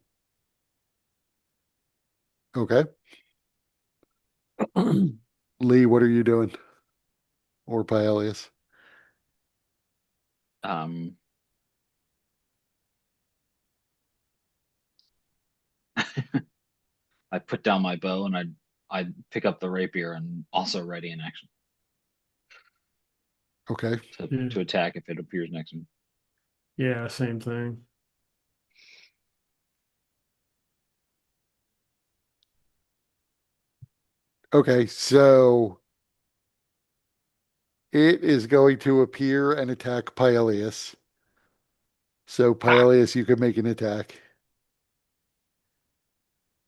Okay. it. Lee, what are you doing? Or Paelius? Um, I put down my bow and I pick up the rapier and also ready in action Okay. Yeah, to attack if it appears next to me. yeah, same thing. Okay, so it is going to appear and attack Paelius. So Ah, Paelius, you can make an attack.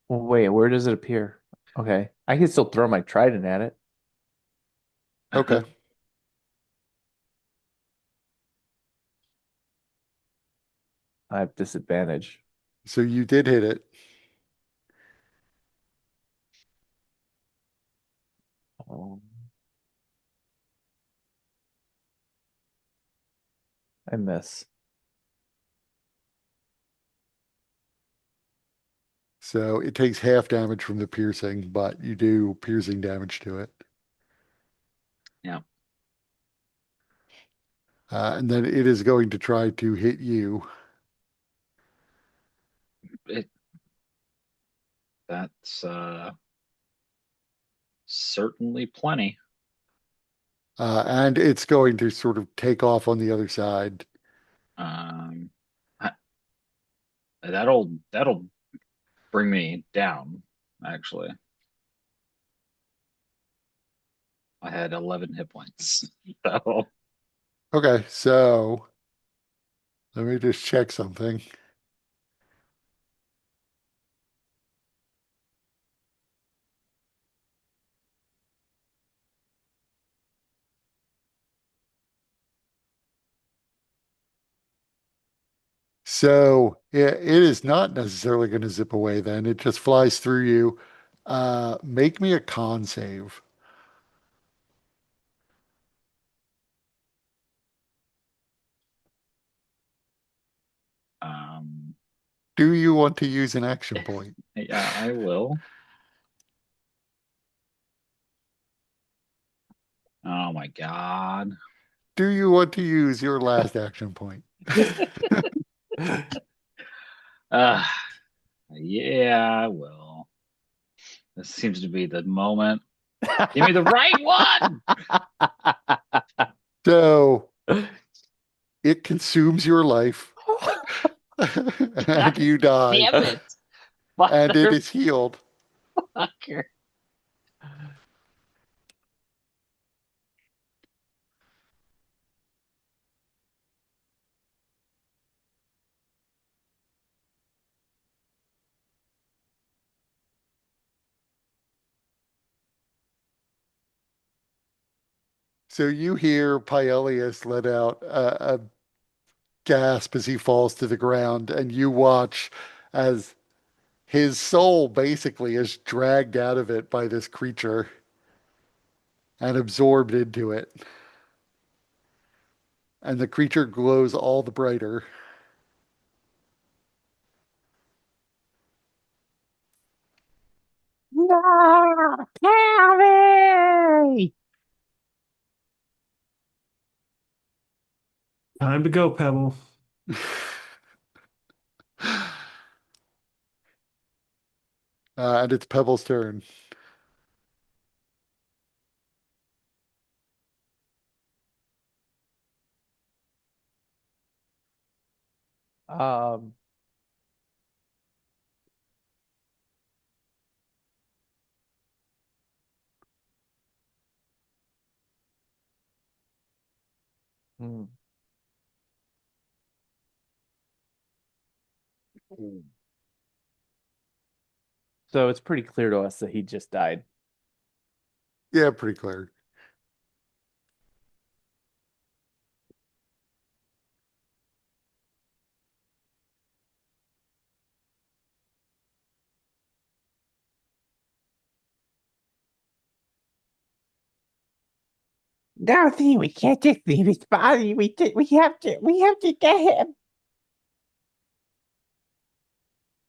Well, wait, where does it appear? Okay, I can still throw my trident at it. Okay. I have disadvantage. So you did hit it. Oh, I miss. So it takes half damage from the piercing, but you do piercing damage to it. Yeah, And then it is going to try to hit you. it that's certainly plenty. And it's going to sort of take off on the other side. Um, I- that'll bring me down. Actually, I had 11 hit points. So, Okay, so let me just check something. So it is not necessarily going to zip away then. It just flies through you. Make me a con save. um, Do you want to use an action point? yeah, I will. Oh my God. Do you want to use your last action point? Uh, yeah, I will. This seems to be the moment. Give me the right one. So it consumes your life and God you die, damn it, and it is healed. motherfucker. So you hear Paelius let out a gasp as he falls to the ground, and you watch as his soul basically is dragged out of it by this creature and absorbed into it. And the creature glows all the brighter. no, Harry! Time to go, Pebble. And it's Pebble's turn. Um, hmm. So it's pretty clear to us that he just died. Yeah, pretty clear. No, see, we can't just leave his body. We have to get him.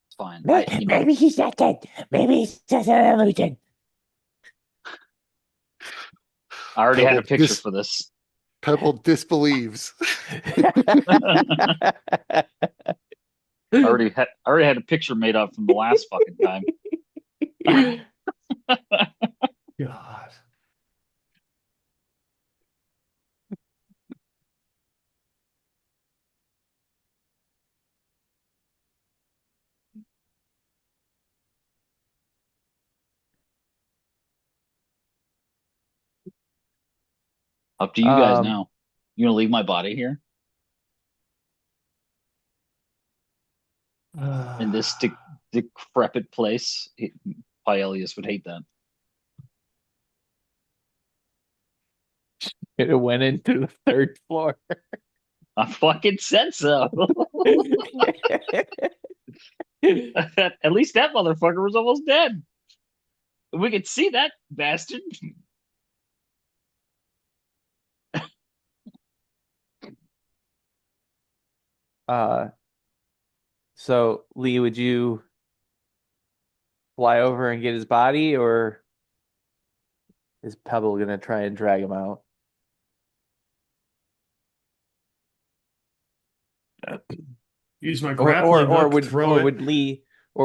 It's fine. Maybe he's not dead. Maybe he's just an illusion. I already had a Pebble picture dis for this. Pebble disbelieves. I already had a picture made up from the last fucking time. God. Up to you guys Um, now. You gonna leave my body here in this decrepit place? Paelius would hate that. it went into the third floor. I fucking said so. At least that motherfucker was almost dead. We could see that bastard. Uh, so Lee, would you fly over and get his body, or is Pebble gonna try and drag him out? Use my Or or grappling or hook, would throw or it.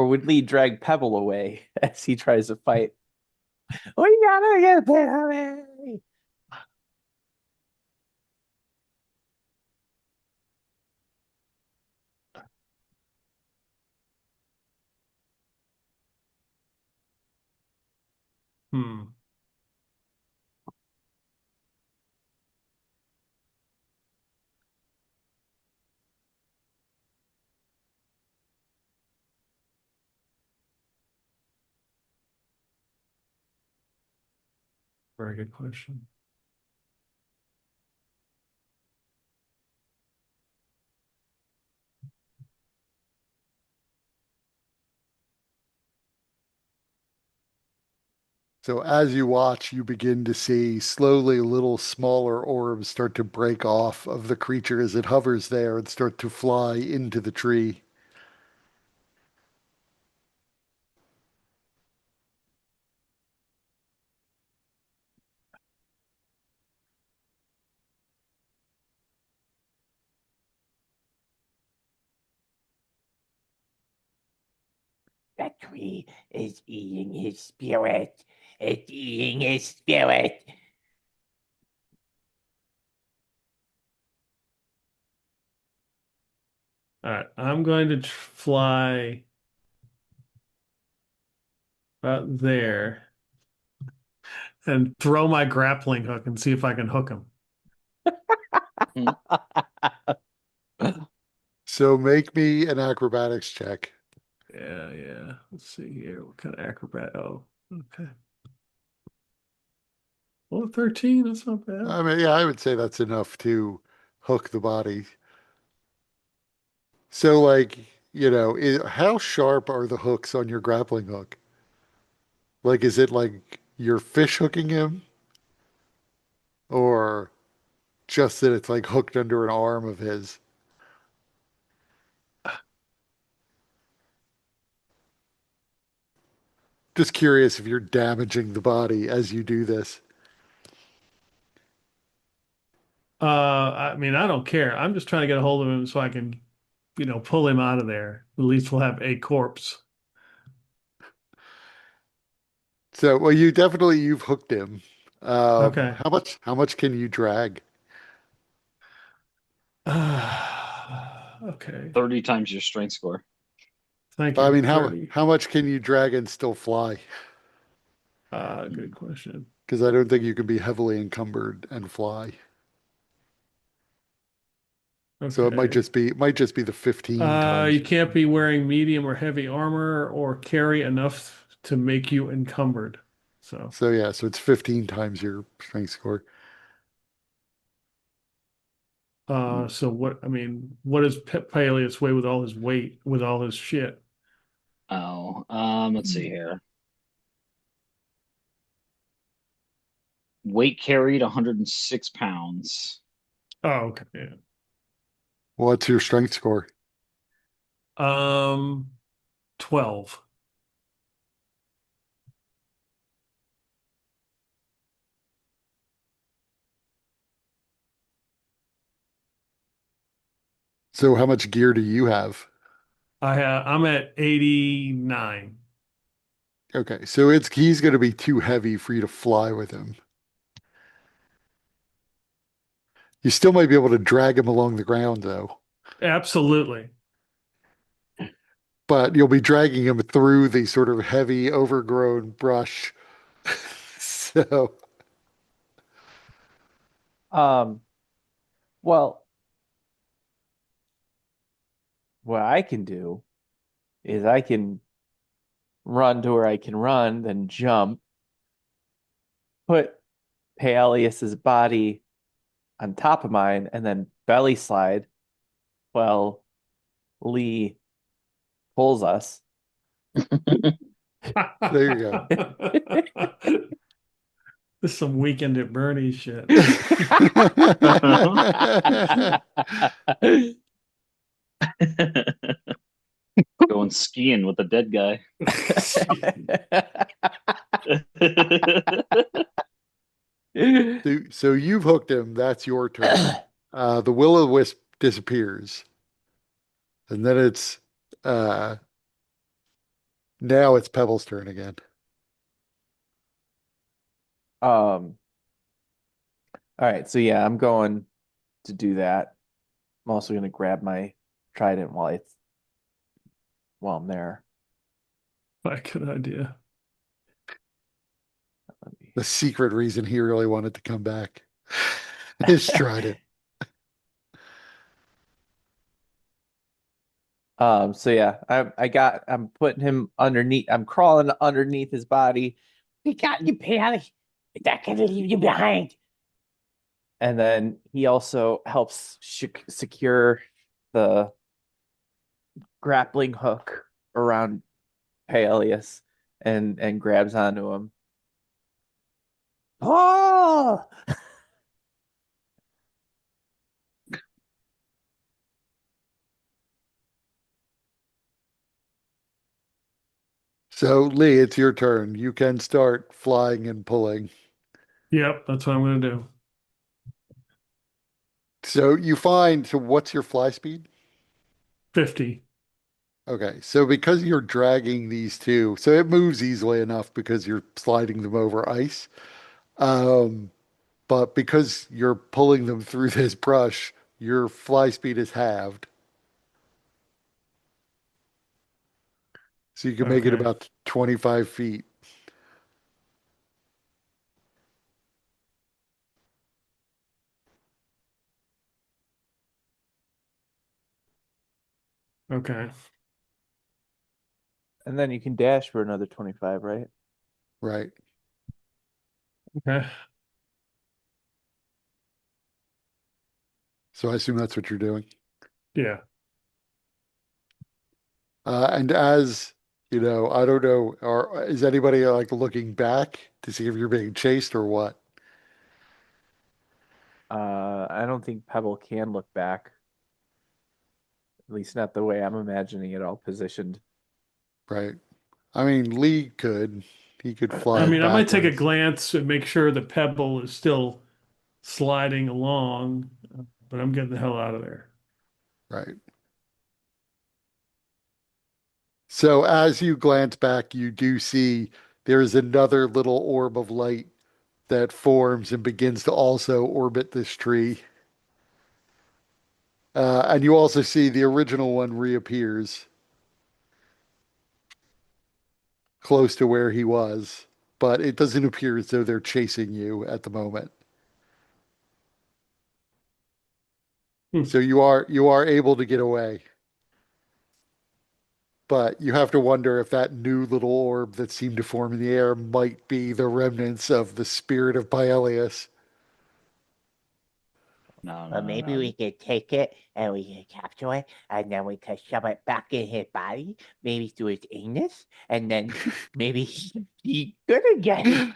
would Lee drag Pebble away as he tries to fight? We gotta get Pebble. Hmm. Very good question. So as you watch, you begin to see slowly little smaller orbs start to break off of the creature as it hovers there and start to fly into the tree. That tree is eating his spirit. It's eating his spirit. All right, I'm going to fly about there and throw my grappling hook and see if I can hook him. So make me an acrobatics check. Yeah, yeah. Let's see here. What kind of acrobat? Oh, okay. Well, 13, that's not bad. I mean, yeah, I would say that's enough to hook the body. So, like, how sharp are the hooks on your grappling hook? Like, is it like you're fish hooking him, or just that it's like hooked under an arm of his? Just curious if you're damaging the body as you do this. I mean, I don't care. I'm just trying to get a hold of him so I can, pull him out of there. At least we'll have a corpse. So, well, you've hooked him. Okay. How much can you drag? Okay. 30 times your strength score. Thank I you. mean, how 30. how much can you drag and still fly? Good question. Because I don't think you can be heavily encumbered and fly. So it might Okay. just be the 15 times. You can't be wearing medium or heavy armor or carry enough to make you encumbered. So, So yeah, so it's 15 times your strength score. so what? I mean, what does Paelius weigh with all his weight, with all his shit? Oh, let's see here. Weight carried 106 pounds. Oh, okay. What's your strength score? Yeah. 12. So how much gear do you have? I'm at 89. Okay, so it's he's going to be too heavy for you to fly with him. You still might be able to drag him along the ground though, Absolutely. but you'll be dragging him through the sort of heavy, overgrown brush. So, Um, well, what I can do is I can run to where I can run, then jump, put Paelius's body on top of mine, and then belly slide while Lee pulls us. there you go. This is some weekend at Bernie's shit. Going skiing with the dead guy. So you've hooked him. That's your turn. The will-o'-the-wisp disappears, and then it's uh, now it's Pebble's turn again. All right, so yeah, I'm going to do that. I'm also going to grab my trident while I'm there. What a good idea. Let me- The secret reason he really wanted to come back is Trident. So yeah, I'm putting him underneath. I'm crawling underneath his body, We got you, Pally. We're not gonna leave you behind. and then he also helps secure the grappling hook around Paelius and grabs onto him. Oh, So Lee, it's your turn. You can start flying and pulling. Yep, that's what I'm going to do. So you find, so what's your fly speed? 50. Okay, so because you're dragging these two, so it moves easily enough because you're sliding them over ice. Um, but because you're pulling them through this brush, your fly speed is halved. So you can make it Okay. about 25 feet. Okay. And then you can dash for another 25, right? Right. Okay. So I assume that's what you're doing. Yeah. And as you know, I don't know, or is anybody like looking back to see if you're being chased or what? I don't think Pebble can look back, at least not the way I'm imagining it all positioned. Right. I mean, Lee could. He could I fly mean, I might take a backwards. glance and make sure the pebble is still sliding along, but I'm getting the hell out of there. Right. So as you glance back, you do see there is another little orb of light that forms and begins to also orbit this tree. And you also see the original one reappears close to where he was, but it doesn't appear as though they're chasing you at the moment. Hmm. So you are able to get away. but you have to wonder if that new little orb that seemed to form in the air might be the remnants of the spirit of Paelius. No, Or no, no, maybe no. we could take it and we can capture it and then we could shove it back in his body, maybe through his anus, and then maybe he's good again.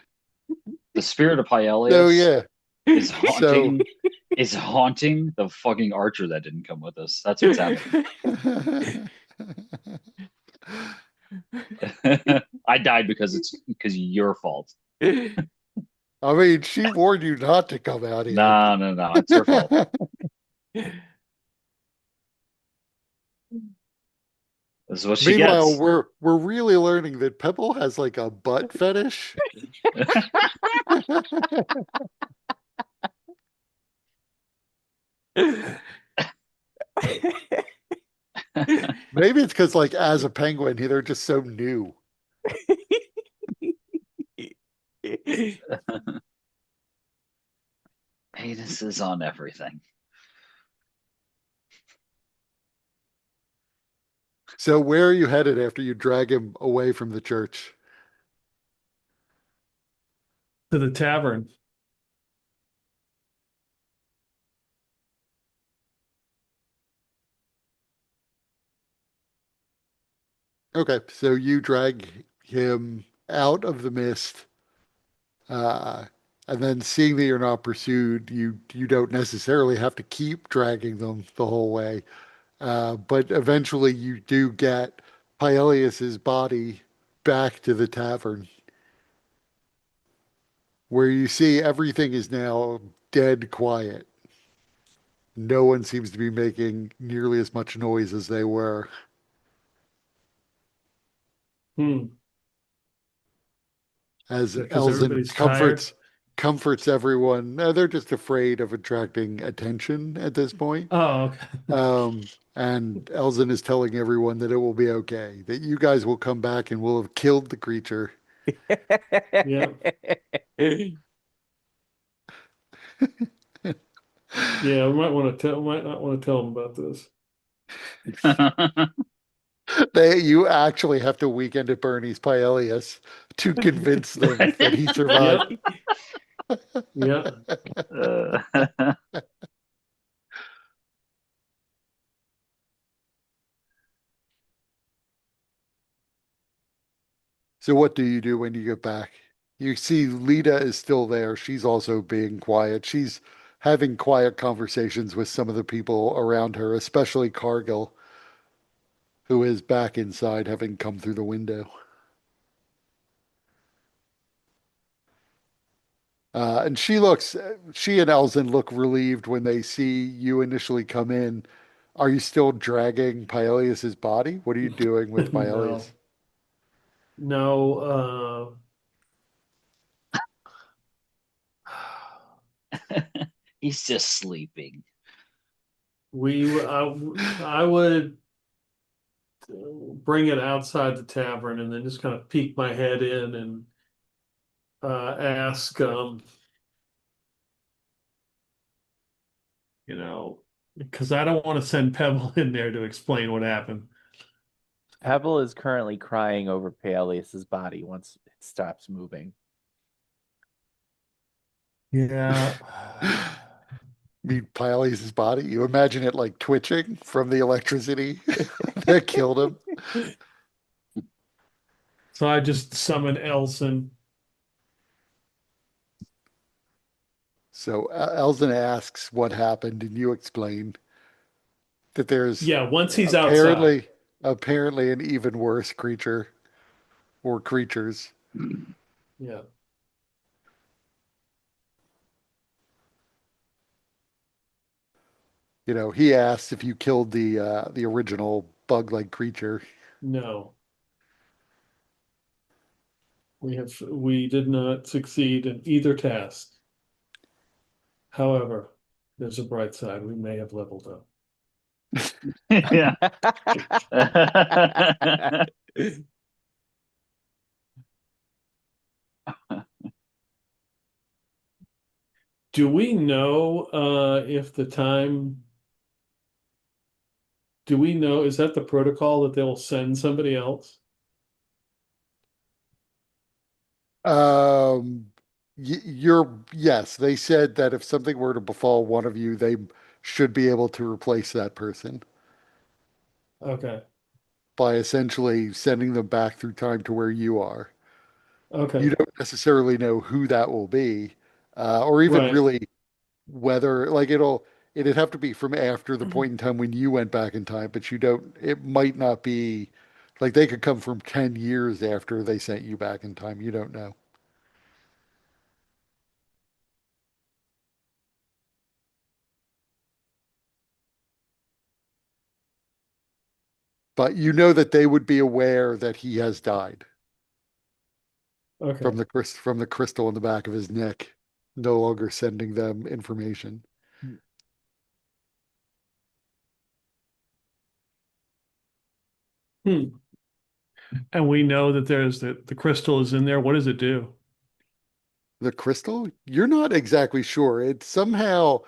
The spirit of So Paelius yeah, is so haunting the fucking archer that didn't come with us. That's what's happening. I died because it's because of your fault. I mean, she warned you not to come out here. No, no, no. It's her fault. This is what she Meanwhile, gets. we're really learning that Pebble has like a butt fetish. Maybe it's because like as a penguin, they're just so new. Anus is on everything. So where are you headed after you drag him away from the church? To the tavern. Okay, so you drag him out of the mist, uh, and then seeing that you're not pursued, you don't necessarily have to keep dragging them the whole way. But eventually you do get Paelius's body back to the tavern, where you see everything is now dead quiet. No one seems to be making nearly as much noise as they were. Hmm. As Because Elzen everybody's tired. comforts everyone. They're just afraid of attracting attention at this point. Oh, okay. Um, and Elzen is telling everyone that it will be okay, that you guys will come back and will have killed the creature. Yeah. Yeah, we might not want to tell them about this. You actually have to weekend at Bernie's Paelius to convince them that he survived. Yep. Yeah. So what do you do when you get back? You see Lita is still there. She's also being quiet. She's having quiet conversations with some of the people around her, especially Cargill, who is back inside, having come through the window. And she and Elzen look relieved when they see you initially come in. Are you still dragging Paelius's body? What are you doing with Paelius? No. No. He's just sleeping. I would bring it outside the tavern and then just kind of peek my head in and ask, because I don't want to send Pebble in there to explain what happened. Pebble is currently crying over Paelius's body once it stops moving. Yeah. Meet Paelius's body. You imagine it like twitching from the electricity that killed him. So I just summon Elson. So Elzen asks what happened, and you explain that there's Yeah, once he's outside. apparently an even worse creature or creatures. Yeah. He asked if you killed the original bug-like creature. No. We did not succeed in either task. However, there's a bright side. We may have leveled up. Yeah. Do we know if the time Do we know, is that the protocol that they'll send somebody else? Um, yes, they said that if something were to befall one of you, they should be able to replace that person Okay. by essentially sending them back through time to where you are. You Okay. don't necessarily know who that will be, or even Right. really whether like it'd have to be from after the point in time when you went back in time, but you don't, it might not be like they could come from 10 years after they sent you back in time. You don't know. But you know that they would be aware that he has died Okay. from the crystal in the back of his neck, no longer sending them information. Hmm. And we know that there's the crystal is in there. What does it do? The crystal? You're not exactly sure. It's somehow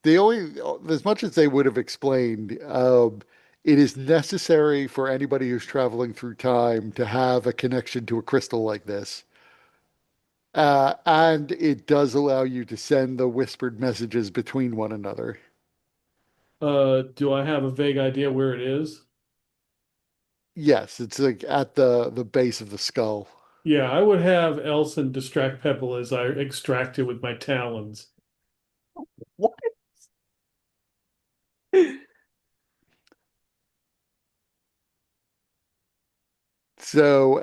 they only, as much as they would have explained, it is necessary for anybody who's traveling through time to have a connection to a crystal like this. And it does allow you to send the whispered messages between one another. Do I have a vague idea where it is? Yes, it's like at the base of the skull. Yeah, I would have Elson distract Pebble as I extract it with my talons. What? So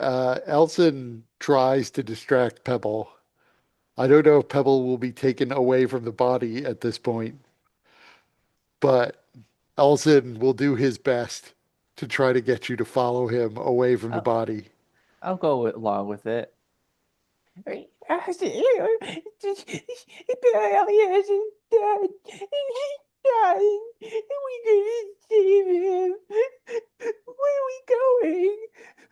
Elson tries to distract Pebble. I don't know if Pebble will be taken away from the body at this point, but Elson will do his best to try to get you to follow him away from the I'll, body. I'll go along with it. Paelius is dead. He's dying. We couldn't save him. Where are we going?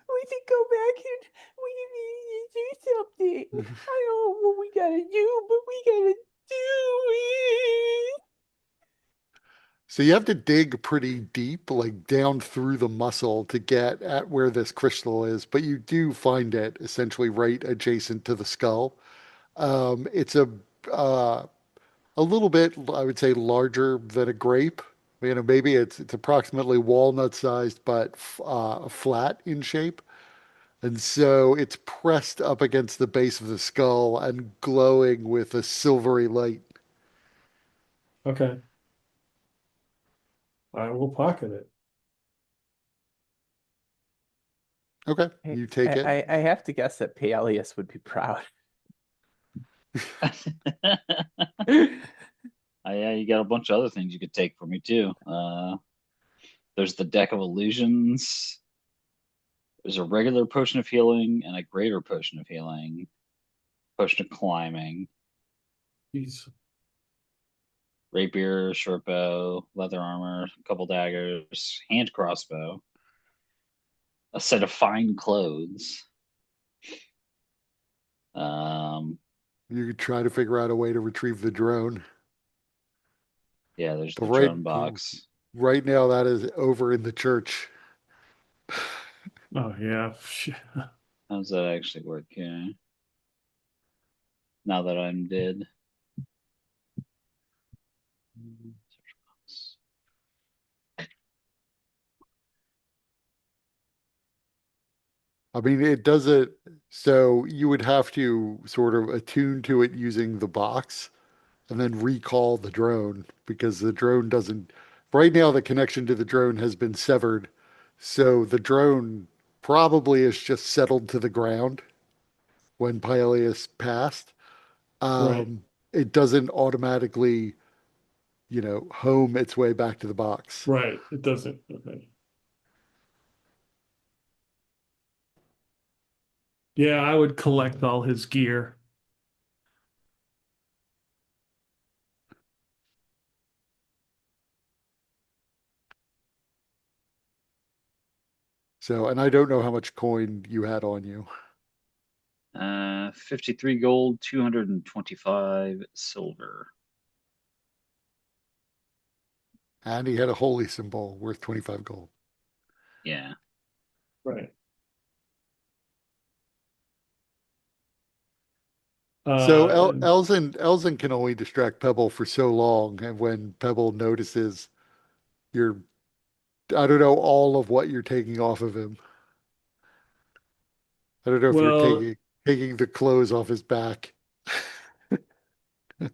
We should go back and we need to do something. I don't know what we gotta do, but we gotta do it. So you have to dig pretty deep, like down through the muscle to get at where this crystal is, but you do find it essentially right adjacent to the skull. It's uh, a little bit, I would say, larger than a grape. You know, maybe it's approximately walnut sized, but flat in shape. And so it's pressed up against the base of the skull and glowing with a silvery light. Okay. I will pocket it. Okay, I, you take it. I have to guess that Paelius would be proud. Yeah, you got a bunch of other things you could take from me too. There's the deck of illusions. There's a regular potion of healing and a greater potion of healing, potion of climbing, Jeez. rapier, short bow, leather armor, a couple daggers, hand crossbow, a set of fine clothes. Um, You could try to figure out a way to retrieve the drone. yeah, there's But the drone box. right now that is over in the church. Oh yeah. Shit. How does that actually work? Yeah. Now that I'm dead. I mean, it does it. So you would have to sort of attune to it using the box and then recall the drone because the drone doesn't. Right now, the connection to the drone has been severed. So the drone probably is just settled to the ground when Paelius passed. Right. It doesn't automatically, home its way back to the box. Right. It doesn't. Okay. Yeah, I would collect all his gear. So, and I don't know how much coin you had on you. 53 gold, 225 silver. And he had a holy symbol worth 25 gold. Yeah. Right. So And Elzen can only distract Pebble for so long, and when Pebble notices you're, I don't know all of what you're taking off of him. I don't know if you're well, taking the clothes off his back. Wait,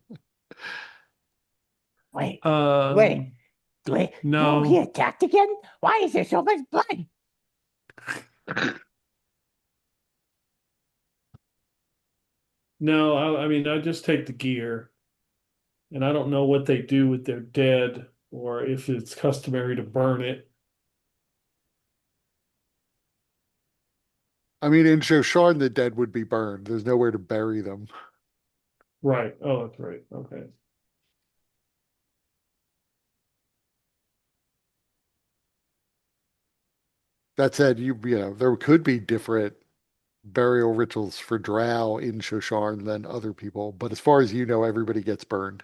wait, um, wait. Oh, he no, attacked again? Why is there so much blood? no. I mean, I just take the gear, and I don't know what they do with their dead, or if it's customary to burn it. I mean, in Shosharn, the dead would be burned. There's nowhere to bury them. Right. Oh, that's right. Okay. That said, you know, there could be different burial rituals for Drow in Shosharn than other people, but as far as you know, everybody gets burned.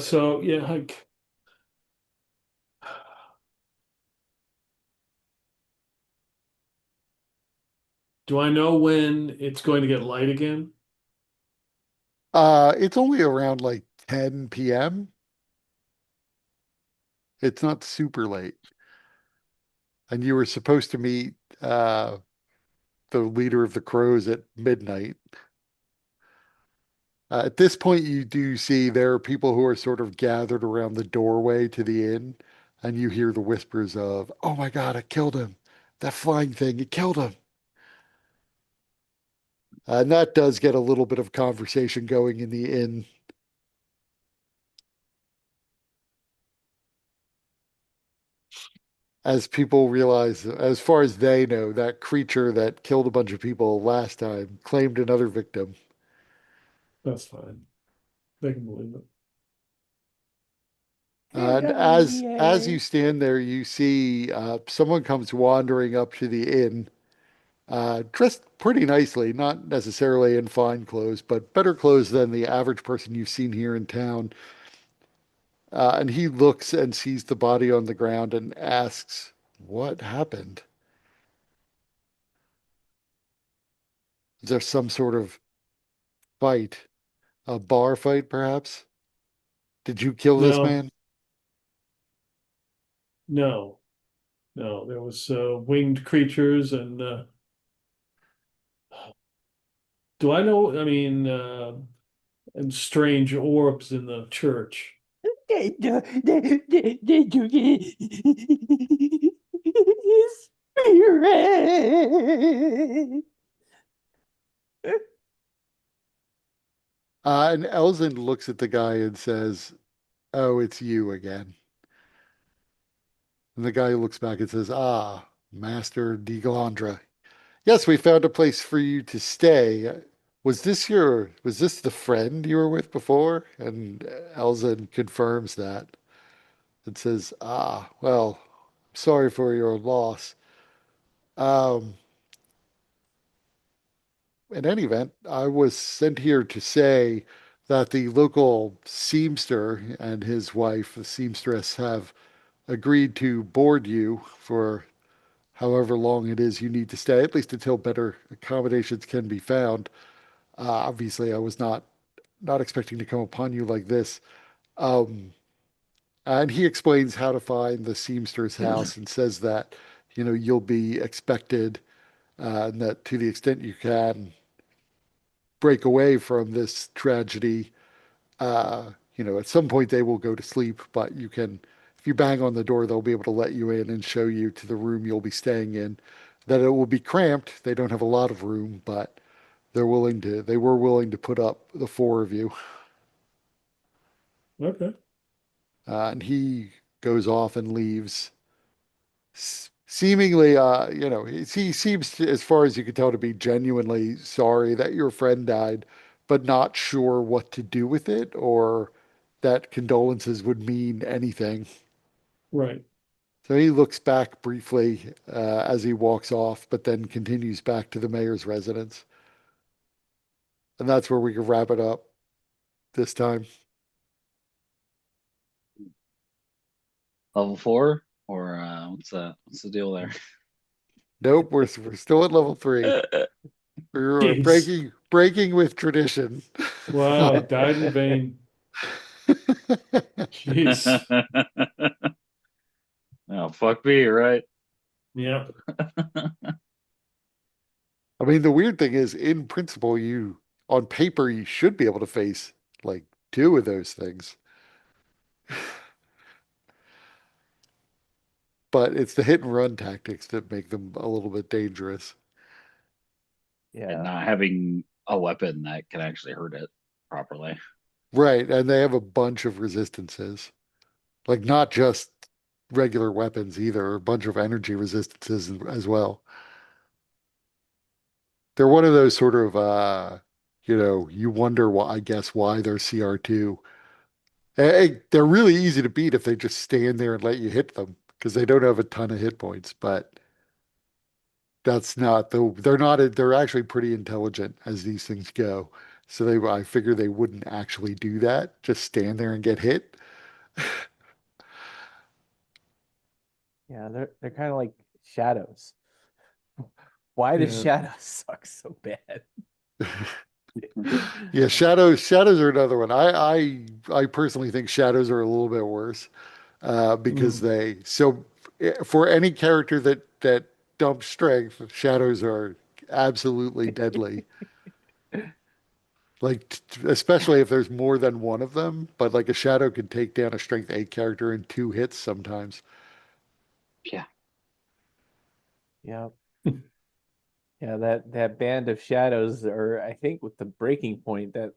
So yeah, like, do I know when it's going to get light again? It's only around like 10 p.m. It's not super late. And you were supposed to meet the leader of the crows at midnight. At this point, you do see there are people who are sort of gathered around the doorway to the inn, and you hear the whispers of, "Oh my God, it killed him! That flying thing, it killed him!" And that does get a little bit of conversation going in the inn as people realize, as far as they know, that creature that killed a bunch of people last time claimed another victim. That's fine. They can believe it. And as you stand there, you see someone comes wandering up to the inn, dressed pretty nicely, not necessarily in fine clothes, but better clothes than the average person you've seen here in town. And he looks and sees the body on the ground and asks, "What happened? Is there some sort of fight? A bar fight, perhaps? Did you kill this No, man?" no, no. There was winged creatures, and do I know? I mean, and strange orbs in the church. Did you get his spirit? And Elzin looks at the guy and says, "Oh, it's you again." And the guy looks back and says, "Ah, Master de Galandra. Yes, we found a place for you to stay. Was this the friend you were with before?" And Elzin confirms that and says, "Ah, well, sorry for your loss. Um, in any event, I was sent here to say that the local seamster and his wife, the seamstress, have agreed to board you for however long it is you need to stay, at least until better accommodations can be found. Obviously, I was not expecting to come upon you like this." Um, and he explains how to find the seamster's house and says that, you know, you'll be expected, and that to the extent you can break away from this tragedy, you know, at some point they will go to sleep, but you can, if you bang on the door, they'll be able to let you in and show you to the room you'll be staying in. That it will be cramped. They don't have a lot of room, but they were willing to put up the four of you. Okay. And he goes off and leaves, seemingly, you know, he seems, as far as you can tell, to be genuinely sorry that your friend died, but not sure what to do with it or that condolences would mean anything. Right. So he looks back briefly as he walks off, but then continues back to the mayor's residence. And that's where we can wrap it up this time. Level 4, or what's the deal there? Nope, we're still at level 3. We're Jeez. breaking with tradition. Wow, died in vain. Jeez. Oh, fuck me, right? Yeah. I mean, the weird thing is, in principle, on paper, you should be able to face like two of those things. But it's the hit and run tactics that make them a little bit dangerous. And Yeah. not having a weapon that can actually hurt it properly. Right, and they have a bunch of resistances. Like not just regular weapons either, a bunch of energy resistances as well. They're one of those sort of you wonder why I guess why they're CR2. They're really easy to beat if they just stand there and let you hit them because they don't have a ton of hit points, but that's not they're not they're actually pretty intelligent as these things go. So I figure they wouldn't actually do that, just stand there and get hit. Yeah, they're kind of like shadows. Why does Yeah. shadows suck so bad? Yeah, shadows are another one. I personally think shadows are a little bit worse because Mm. for any character that dumps strength, shadows are absolutely deadly. Like especially if there's more than one of them, but like a shadow can take down a strength 8 character in 2 hits sometimes. Yeah. Yeah. Yeah, that band of shadows are, I think, with the breaking point that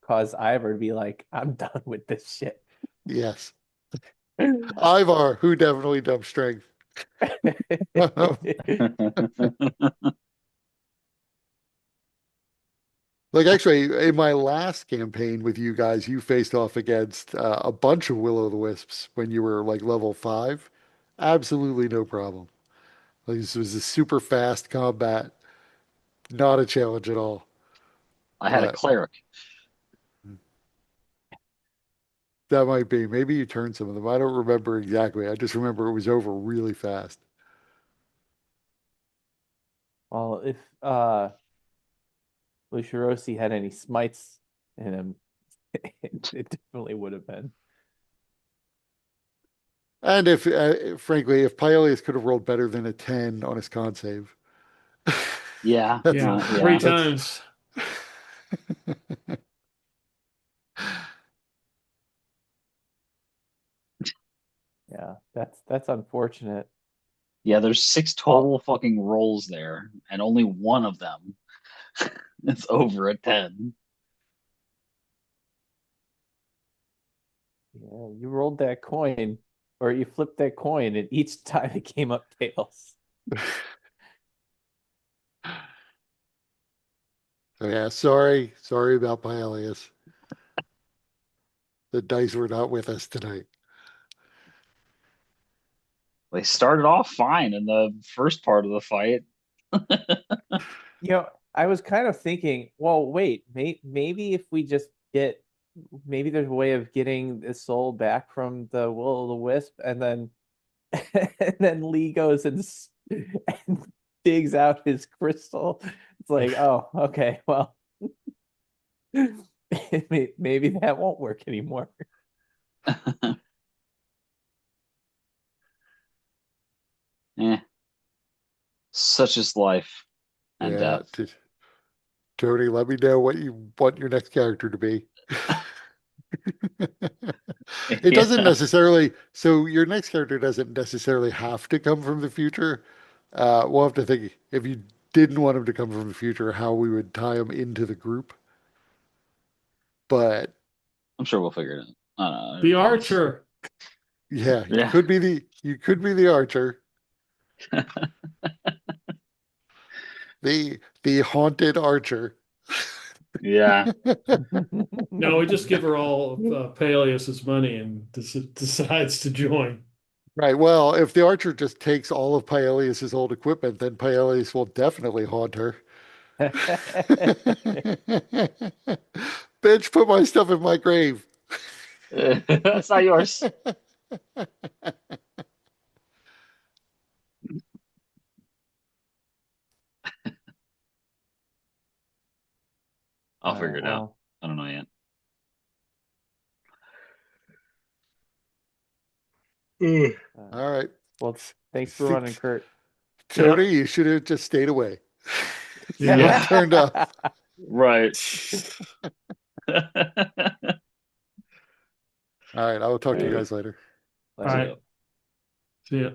caused Ivor to be like, I'm done with this shit. Yes. Ivar, who definitely dumps strength. Like actually, in my last campaign with you guys, you faced off against a bunch of Will-o'-the-Wisps when you were like level 5. Absolutely no problem. Like this was a super fast combat, not a challenge at all. I had a But cleric. that might be. Maybe you turned some of them. I don't remember exactly. I just remember it was over really fast. Well, if Lucirosi had any smites in him, it definitely would have been. And if, frankly, if Paelius could have rolled better than a 10 on his con save, Yeah. that's Yeah. Three Yeah. that's times. Yeah, that's unfortunate. Yeah, there's 6 Well, total fucking rolls there, and only one of them is over a 10. yeah, you rolled that coin, or you flipped that coin, and each time it came up tails. So yeah, sorry about Paelius. The dice were not with us tonight. They started off fine in the first part of the fight. You know, I was kind of thinking, well, wait, maybe if we just get, maybe there's a way of getting the soul back from the will o' the wisp, and then and then Lee goes and digs out his crystal. It's like, oh, okay, well, maybe that won't work anymore. Eh, such is life and Yeah, death. Tony, let me know what you want your next character to be. It doesn't Yeah, necessarily, so your next character doesn't necessarily have to come from the future. We'll have to think if you didn't want him to come from the future, how we would tie him into the group. But I'm sure we'll figure it out. I The promise. archer. yeah, Yeah. you could be the archer, the haunted archer. Yeah. No, we just give her all of Paelius's money and decides to join. Right. Well, if the archer just takes all of Paelius's old equipment, then Paelius will definitely haunt her. Bitch, put my stuff in my grave. That's not yours. I'll All figure right, it out. well, I don't know yet. uh, All right. well, thanks for running, Kurt. Tony, Yep. you should have just stayed away. Should Yeah. have turned up. Right. All right. I will talk to you All guys later. All right. right. See ya.